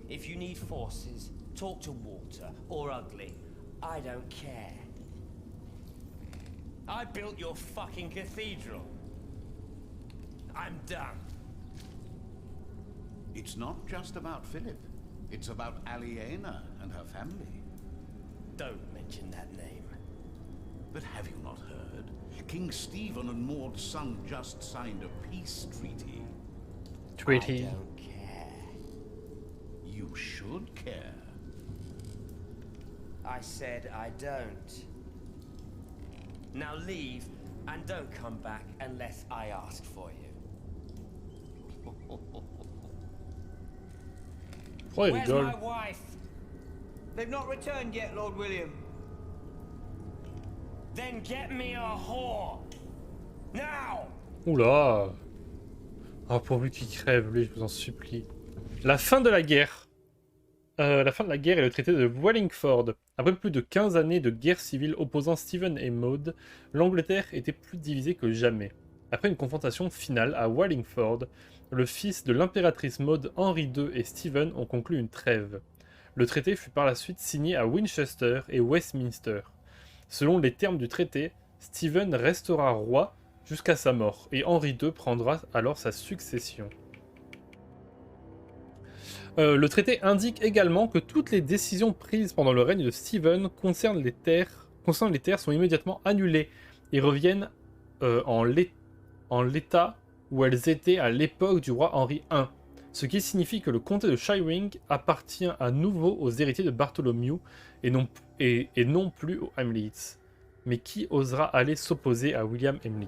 If you need forces, talk to Walter or Ugly. I don't care. I built your fucking cathedral. I'm done. It's not just about Philip. It's about Aliena and her family. Don't mention that name. But have you not heard? King Stephen and Maud's son just signed a peace treaty. Treaty. I don't care. You should care. I said I don't. Now leave and don't come back unless I ask for you. Where's my wife? They've not returned yet, Lord William. Then get me a whore. Now! Oula. Oh, pourvu qu'il crève, lui, je vous en supplie. La fin de la guerre. La fin de la guerre est le traité de Wallingford. Après plus de 15 années de guerre civile opposant Stephen et Maud, l'Angleterre était plus divisée que jamais. Après une confrontation finale à Wallingford, le fils de l'impératrice Maud, Henri II et Stephen ont conclu une trêve. Le traité fut par la suite signé à Winchester et Westminster. Selon les termes du traité, Stephen restera roi jusqu'à sa mort, et Henri II prendra alors sa succession. Le traité indique également que toutes les décisions prises pendant le règne de Stephen concernant les terres sont immédiatement annulées et reviennent en l'état où elles étaient à l'époque du roi Henri I, ce qui signifie que le comté de Shiring appartient à nouveau aux héritiers de Bartholomew et non plus aux Hamlets. Mais qui osera aller s'opposer à William Hamlet?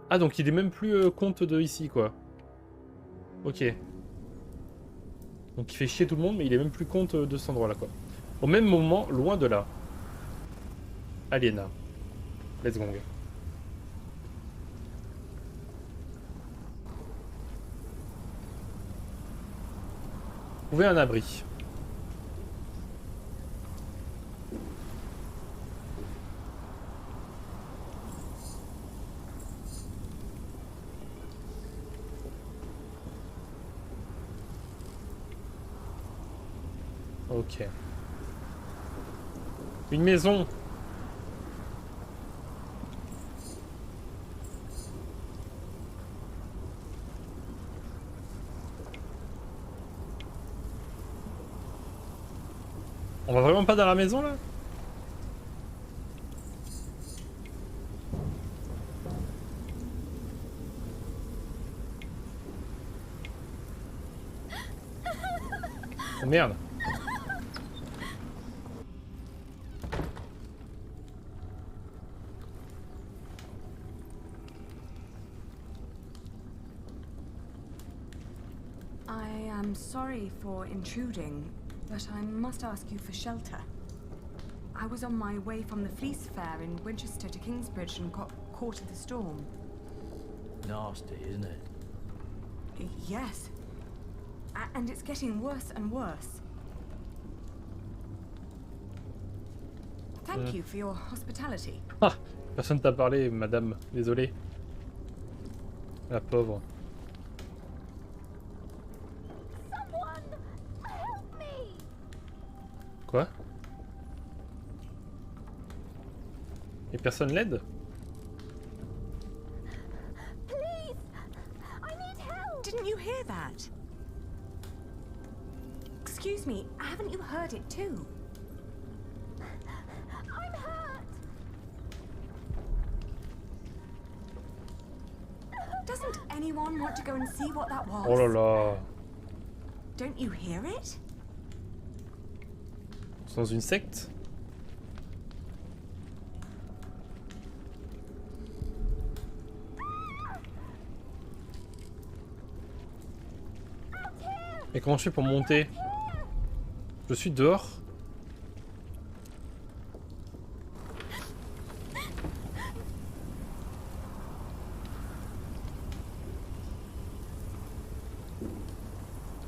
Ah, donc il est même plus comte de ici, quoi. Ok. Donc il fait chier tout le monde, mais il est même plus comte de cet endroit-là, quoi. Au même moment, loin de là. Aliena. Let's go. Trouvez un abri. Ok. Une maison. On va vraiment pas dans la maison là? Oh merde. I am sorry for intruding, but I must ask you for shelter. I was on my way from the Fleece Fair in Winchester to Kingsbridge and got caught in the storm. Nasty, isn't it? Yes. And it's getting worse and worse. Thank you for your hospitality. Ah, personne t'a parlé, madame. Désolé. La pauvre. Quoi? Et personne l'aide? Didn't you hear that? Excuse me, haven't you heard it too? I'm hurt. Doesn't anyone want to go and see what that was? Oh là là. Don't you hear it? C'est dans une secte? Et comment je fais pour monter? Je suis dehors.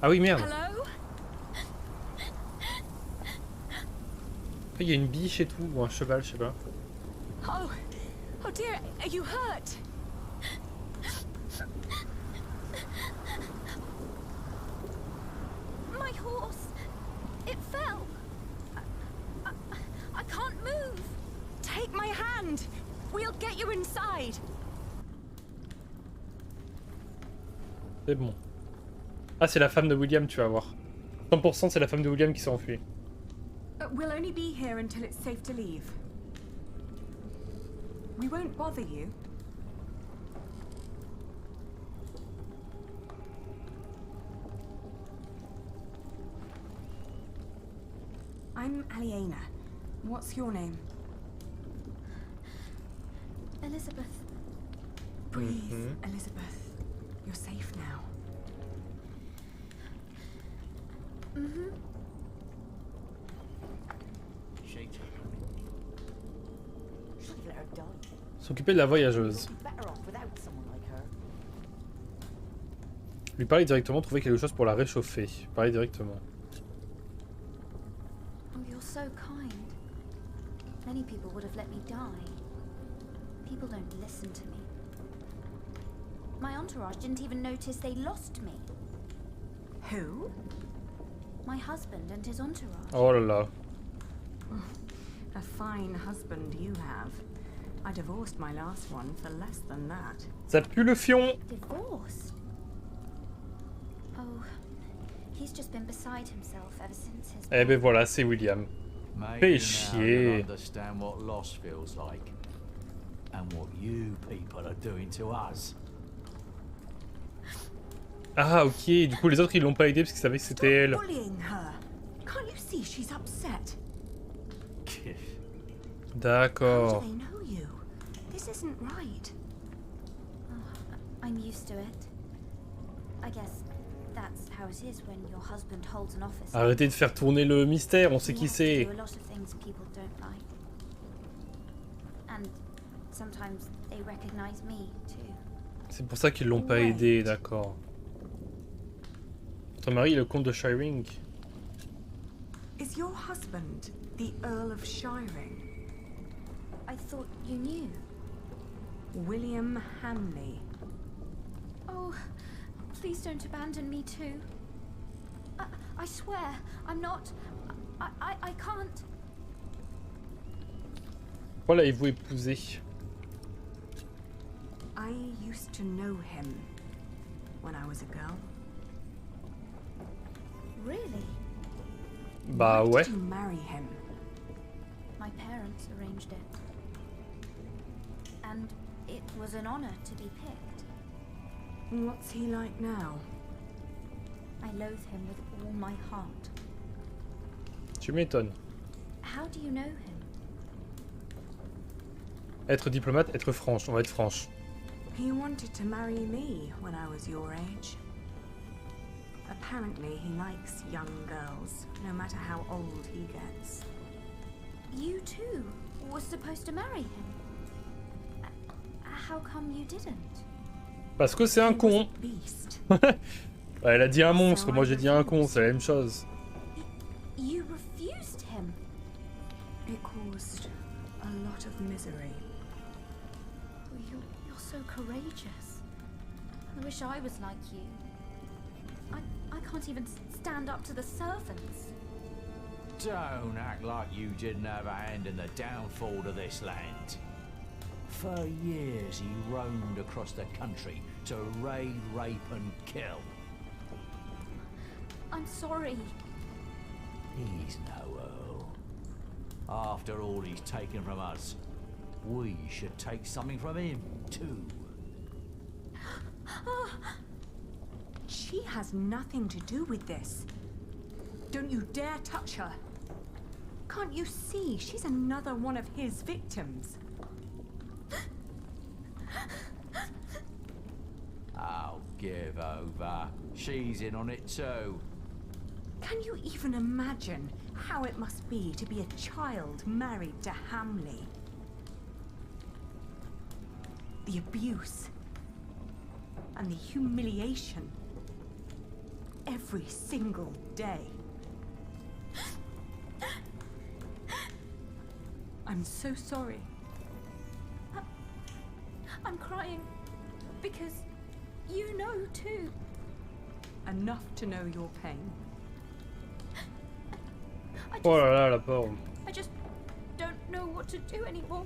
Ah oui, merde. Il y a une biche et tout, ou un cheval, je sais pas. Oh, oh dear, are you hurt? My horse, it fell. I can't move. Take my hand. We'll get you inside. C'est bon. Ah, c'est la femme de William, tu vas voir. 100% c'est la femme de William qui s'est enfuie. We'll only be here until it's safe to leave. We won't bother you. I'm Aliena. What's your name? Elizabeth. Breathe, Elizabeth. You're safe now. Mm-hmm. S'occuper de la voyageuse. Lui parler directement, trouver quelque chose pour la réchauffer. Parler directement. Oh, you're so kind. Many people would have let me die. People don't listen to me. My entourage didn't even notice they lost me. Who? My husband and his entourage. Oh là là. A fine husband you have. I divorced my last one for less than that. Ça pue le fion. Divorced? Oh, he's just been beside himself ever since his... Eh ben voilà, c'est William. Fais chier. Understand what loss feels like, and what you people are doing to us. Ah ok, du coup les autres ils l'ont pas aidé parce qu'ils savaient que c'était elle. Bullying her. Can't you see she's upset? D'accord. How do they know you? This isn't right. Oh, I'm used to it. I guess that's how it is when your husband holds an office. Arrêtez de faire tourner le mystère, on sait qui c'est. Do a lot of things people don't like. And sometimes they recognize me too. C'est pour ça qu'ils l'ont pas aidé, d'accord. Votre mari est le comte de Shiring. Is your husband the Earl of Shiring? I thought you knew. William Hamley. Oh, please don't abandon me too. I swear, I'm not... I can't... Voilà, il vous épouser. I used to know him when I was a girl. Really? Bah ouais. Did you marry him? My parents arranged it. And it was an honor to be picked. What's he like now? I loathe him with all my heart. Tu m'étonnes. How do you know him? Être diplomate, être franche. On va être franche. He wanted to marry me when I was your age. Apparently he likes young girls, no matter how old he gets. You too were supposed to marry him. How come you didn't? Parce que c'est un con. Ouais, elle a dit un monstre, moi j'ai dit un con, c'est la même chose. You refused him. It caused a lot of misery. You're so courageous. I wish I was like you. I can't even stand up to the servants. Don't act like you didn't have a hand in the downfall to this land. For years he roamed across the country to raid, rape and kill. I'm sorry. He's no earl. After all he's taken from us, we should take something from him too. She has nothing to do with this. Don't you dare touch her. Can't you see she's another one of his victims? Oh, give over. She's in on it too. Can you even imagine how it must be to be a child married to Hamley? The abuse and the humiliation every single day. I'm so sorry. I'm crying because you know too. Enough to know your pain. Oh là là, la pauvre. I just don't know what to do anymore.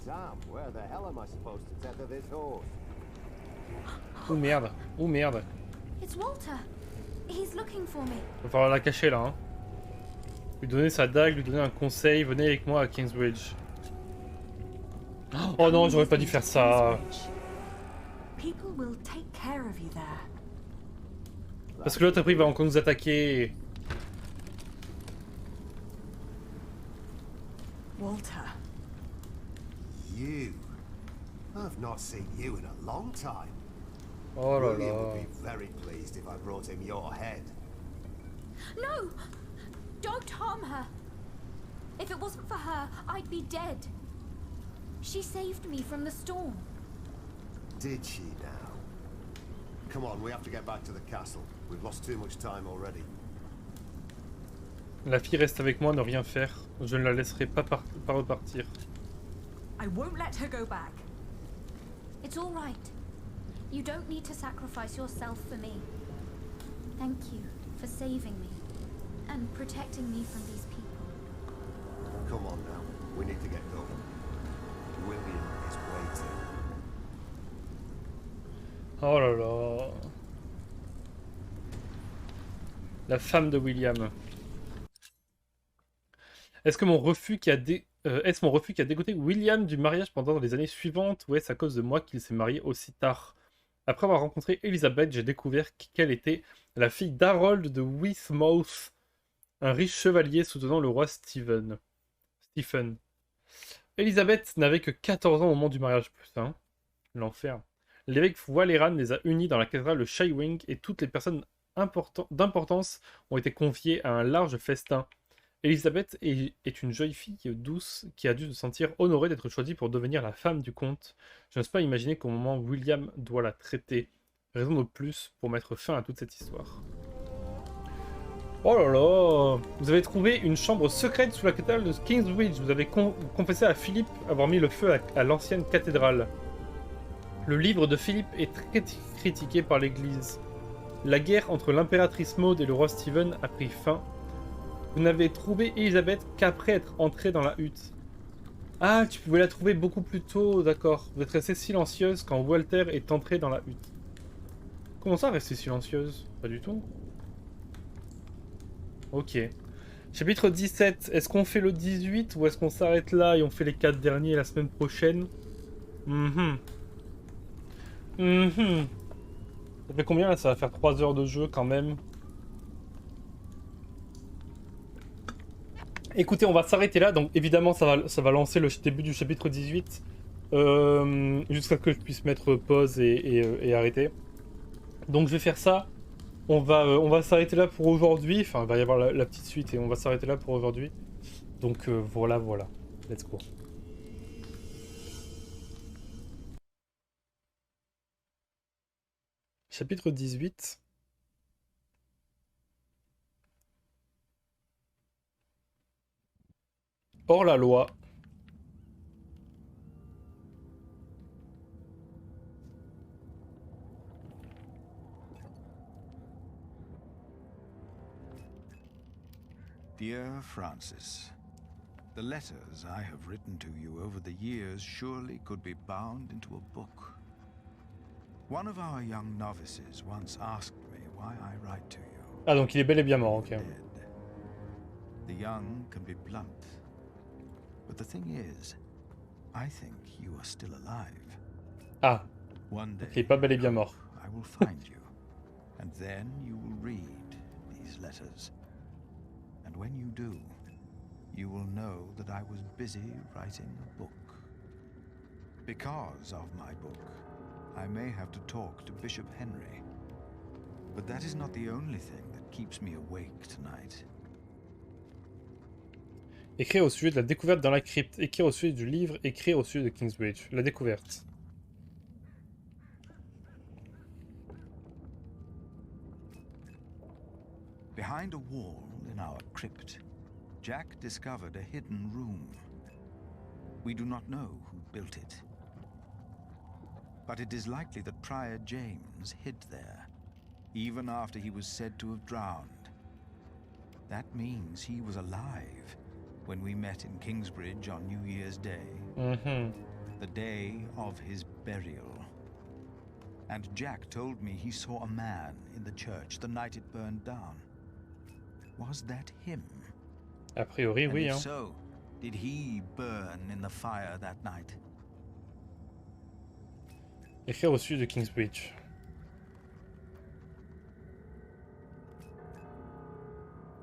Damn, where the hell am I supposed to tether this horse? Oh merde, oh merde. It's Walter. He's looking for me. Va falloir la cacher là. Hein. Lui donner sa dague, lui donner un conseil. Venez avec moi à Kingsbridge. Oh non, j'aurais pas dû faire ça. People will take care of you there. Parce que l'autre après il va encore nous attaquer. Walter. You. I've not seen you in a long time. Oh là William là. would be very pleased if I brought him your head. No! Don't harm her. If it wasn't for her, I'd be dead. She saved me from the storm. Did she now? Come on, we have to get back to the castle. We've lost too much time already. La fille reste avec moi, ne rien faire. Je ne la laisserai pas repartir. I won't let her go back. It's all right. You don't need to sacrifice yourself for me. Thank you for saving me and protecting me from these people. Come on now, we need to get going. William is waiting. Oh là là. La femme de William. Est-ce mon refus qui a dégoûté William du mariage pendant les années suivantes, ou est-ce à cause de moi qu'il s'est marié aussi tard? Après avoir rencontré Elizabeth, j'ai découvert qu'elle était la fille d'Harold de Weymouth, un riche chevalier soutenant le roi Stephen. Elizabeth n'avait que 14 ans au moment du mariage. Putain, l'enfer. L'évêque Waleran les a unis dans la cathédrale de Shywing et toutes les personnes d'importance ont été conviées à un large festin. Elizabeth est une jolie fille douce qui a dû se sentir honorée d'être choisie pour devenir la femme du comte. Je n'ose pas imaginer qu'au moment où William doit la traiter. Raison de plus pour mettre fin à toute cette histoire. Oh là là! Vous avez trouvé une chambre secrète sous la cathédrale de Kingsbridge. Vous avez confessé à Philippe avoir mis le feu à l'ancienne cathédrale. Le livre de Philippe est très critiqué par l'Église. La guerre entre l'impératrice Maud et le roi Stephen a pris fin. Vous n'avez trouvé Elisabeth qu'après être entrée dans la hutte. Ah, tu pouvais la trouver beaucoup plus tôt, d'accord. Vous êtes restée silencieuse quand Walter est entré dans la hutte. Comment ça, rester silencieuse? Pas du tout. Ok. Chapitre 17, est-ce qu'on fait le 18 ou est-ce qu'on s'arrête là et on fait les 4 derniers la semaine prochaine? Ça fait combien là? Ça va faire 3 heures de jeu quand même. Écoutez, on va s'arrêter là. Donc évidemment, ça va lancer le début du chapitre 18. Jusqu'à ce que je puisse mettre pause et arrêter. Donc je vais faire ça. On va s'arrêter là pour aujourd'hui. Enfin, il va y avoir la petite suite et on va s'arrêter là pour aujourd'hui. Donc voilà. Let's go. Chapitre 18. Hors la loi. Dear Francis, the letters I have written to you over the years surely could be bound into a book. One of our young novices once asked me why I write to you. Ah, donc il est bel et bien mort, ok. The young can be blunt, but the thing is, I think you are still alive. Ah, One day, ok, pas bel et bien mort. I will find you, and then you will read these letters. And when you do, you will know that I was busy writing a book. Because of my book, I may have to talk to Bishop Henry. But that is not the only thing that keeps me awake tonight. Écrire au sujet de la découverte dans la crypte. Écrire au sujet du livre. Écrire au sujet de Kingsbridge. La découverte. Behind a wall in our crypt, Jack discovered a hidden room. We do not know who built it. But it is likely that Prior James hid there, even after he was said to have drowned. That means he was alive when we met in Kingsbridge on New Year's Day. The day of his burial. And Jack told me he saw a man in the church the night it burned down. Was that him? A priori, oui, if hein. so, did he burn in the fire that night? Écrire au sujet de Kingsbridge.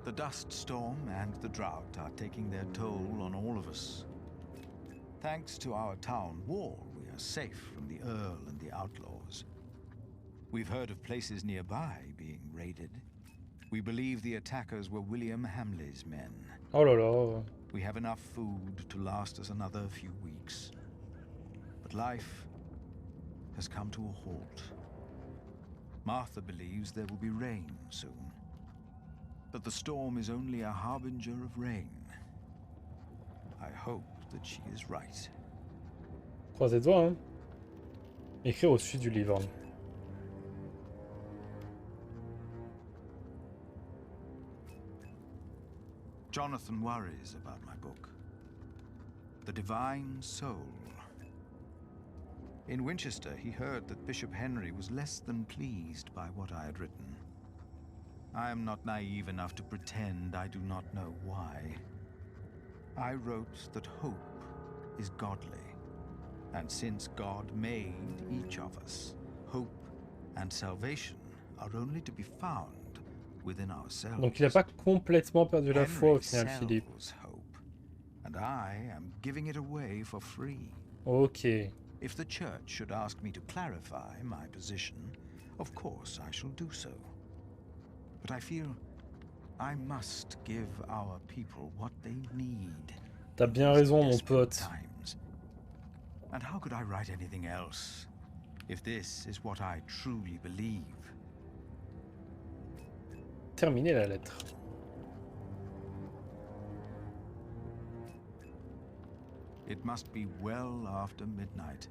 The dust storm and the drought are taking their toll on all of us. Thanks to our town wall, we are safe from the Earl and the outlaws. We've heard of places nearby being raided. We believe the attackers were William Hamley's men. Oh là là. We have enough food to last us another few weeks. But life has come to a halt. Martha believes there will be rain soon. But the storm is only a harbinger of rain. I hope that she is right. Croisez les doigts, hein. Écrire au sujet du livre. Jonathan worries about my book. The Divine Soul. In Winchester, he heard that Bishop Henry was less than pleased by what I had written. I am not naive enough to pretend I do not know why. I wrote that hope is godly, and since God made each of us, hope and salvation are only to be found within ourselves. Donc il n'a pas complètement perdu la foi au final, Philippe. Hope, and I am giving it away for free. Ok. If the church should ask me to clarify my position, of course I shall do so. But I feel I must give our people what they need. T'as bien raison, mon pote. Times. And how could I write anything else if this is what I truly believe? Terminer la lettre. It must be well after midnight.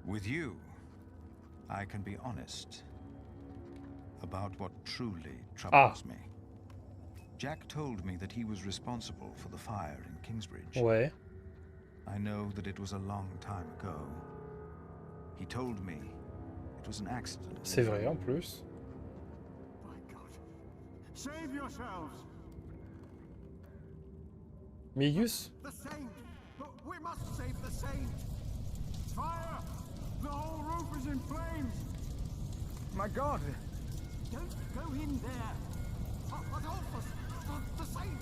With you, I can be honest about what truly troubles me. Jack told me that he was responsible for the fire in Kingsbridge. Ouais. I know that it was a long time ago. He told me it was an accident. C'est vrai en plus. Save yourselves. Migus? The saint. We must save the saint. Fire! The whole roof is in flames. My God! Don't go in there. Adolphus, the saint.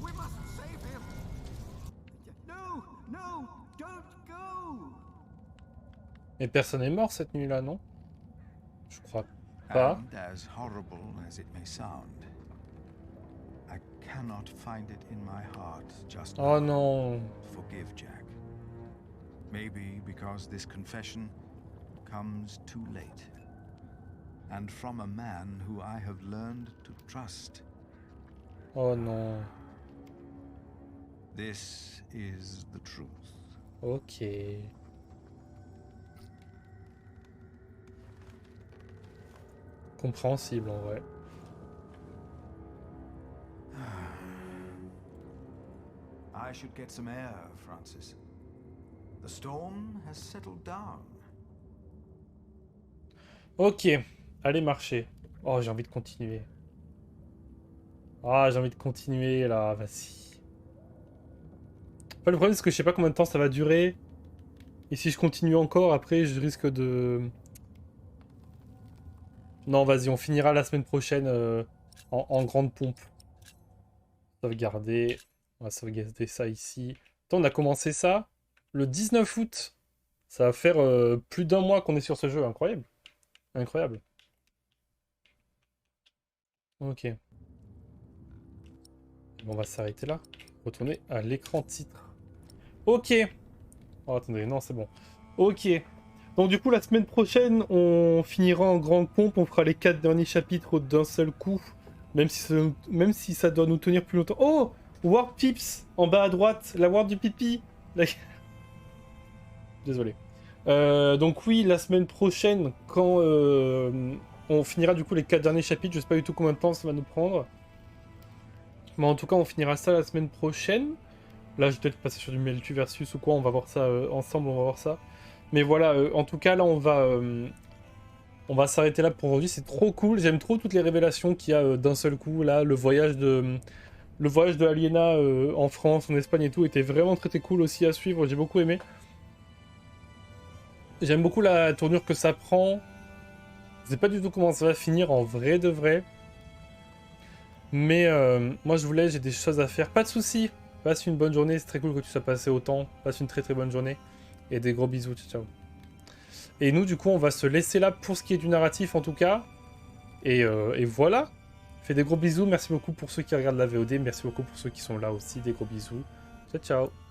We must save him. No, no, don't go. Mais personne n'est mort cette nuit-là, non? Je crois pas. And as horrible as it may sound, I cannot find it in my heart just Oh now non. to forgive Jack. Maybe because this confession comes too late. And from a man who I have learned to trust. Oh non. This is the truth. Ok. Compréhensible en vrai. I should get some air, Francis. The storm has settled down. Ok. Allez marcher. Oh, j'ai envie de continuer. Ah, j'ai envie de continuer là, vas-y. Enfin, le problème c'est que je sais pas combien de temps ça va durer. Et si je continue encore, après je risque de... Non, vas-y, on finira la semaine prochaine en grande pompe. Sauvegarder. On va sauvegarder ça ici. Attends, on a commencé ça le 19 août. Ça va faire plus d'un mois qu'on est sur ce jeu. Incroyable. Incroyable. Ok. Bon, on va s'arrêter là. Retourner à l'écran titre. Ok. Oh, attendez, non, c'est bon. Ok. Donc du coup, la semaine prochaine, on finira en grande pompe. On fera les 4 derniers chapitres d'un seul coup. Même si ça doit nous tenir plus longtemps. Oh, Ward Pips, en bas à droite. La Ward du pipi. Désolé. Donc oui, la semaine prochaine, quand on finira du coup les 4 derniers chapitres, je sais pas du tout combien de temps ça va nous prendre. Mais en tout cas, on finira ça la semaine prochaine. Là, je vais peut-être passer sur du Meltu versus ou quoi, on va voir ça ensemble, on va voir ça. Mais voilà, en tout cas, là, on va s'arrêter là pour aujourd'hui. C'est trop cool, j'aime trop toutes les révélations qu'il y a d'un seul coup. Là, le voyage de Aliena en France, en Espagne et tout, était vraiment très cool aussi à suivre, j'ai beaucoup aimé. J'aime beaucoup la tournure que ça prend. Je sais pas du tout comment ça va finir en vrai de vrai. Mais moi je vous laisse, j'ai des choses à faire. Pas de soucis. Passe une bonne journée, c'est très cool que tu sois passé autant. Passe une très bonne journée. Et des gros bisous, ciao. Et nous du coup on va se laisser là pour ce qui est du narratif en tout cas. Et voilà. Fais des gros bisous, merci beaucoup pour ceux qui regardent la VOD. Merci beaucoup pour ceux qui sont là aussi, des gros bisous. Ciao ciao.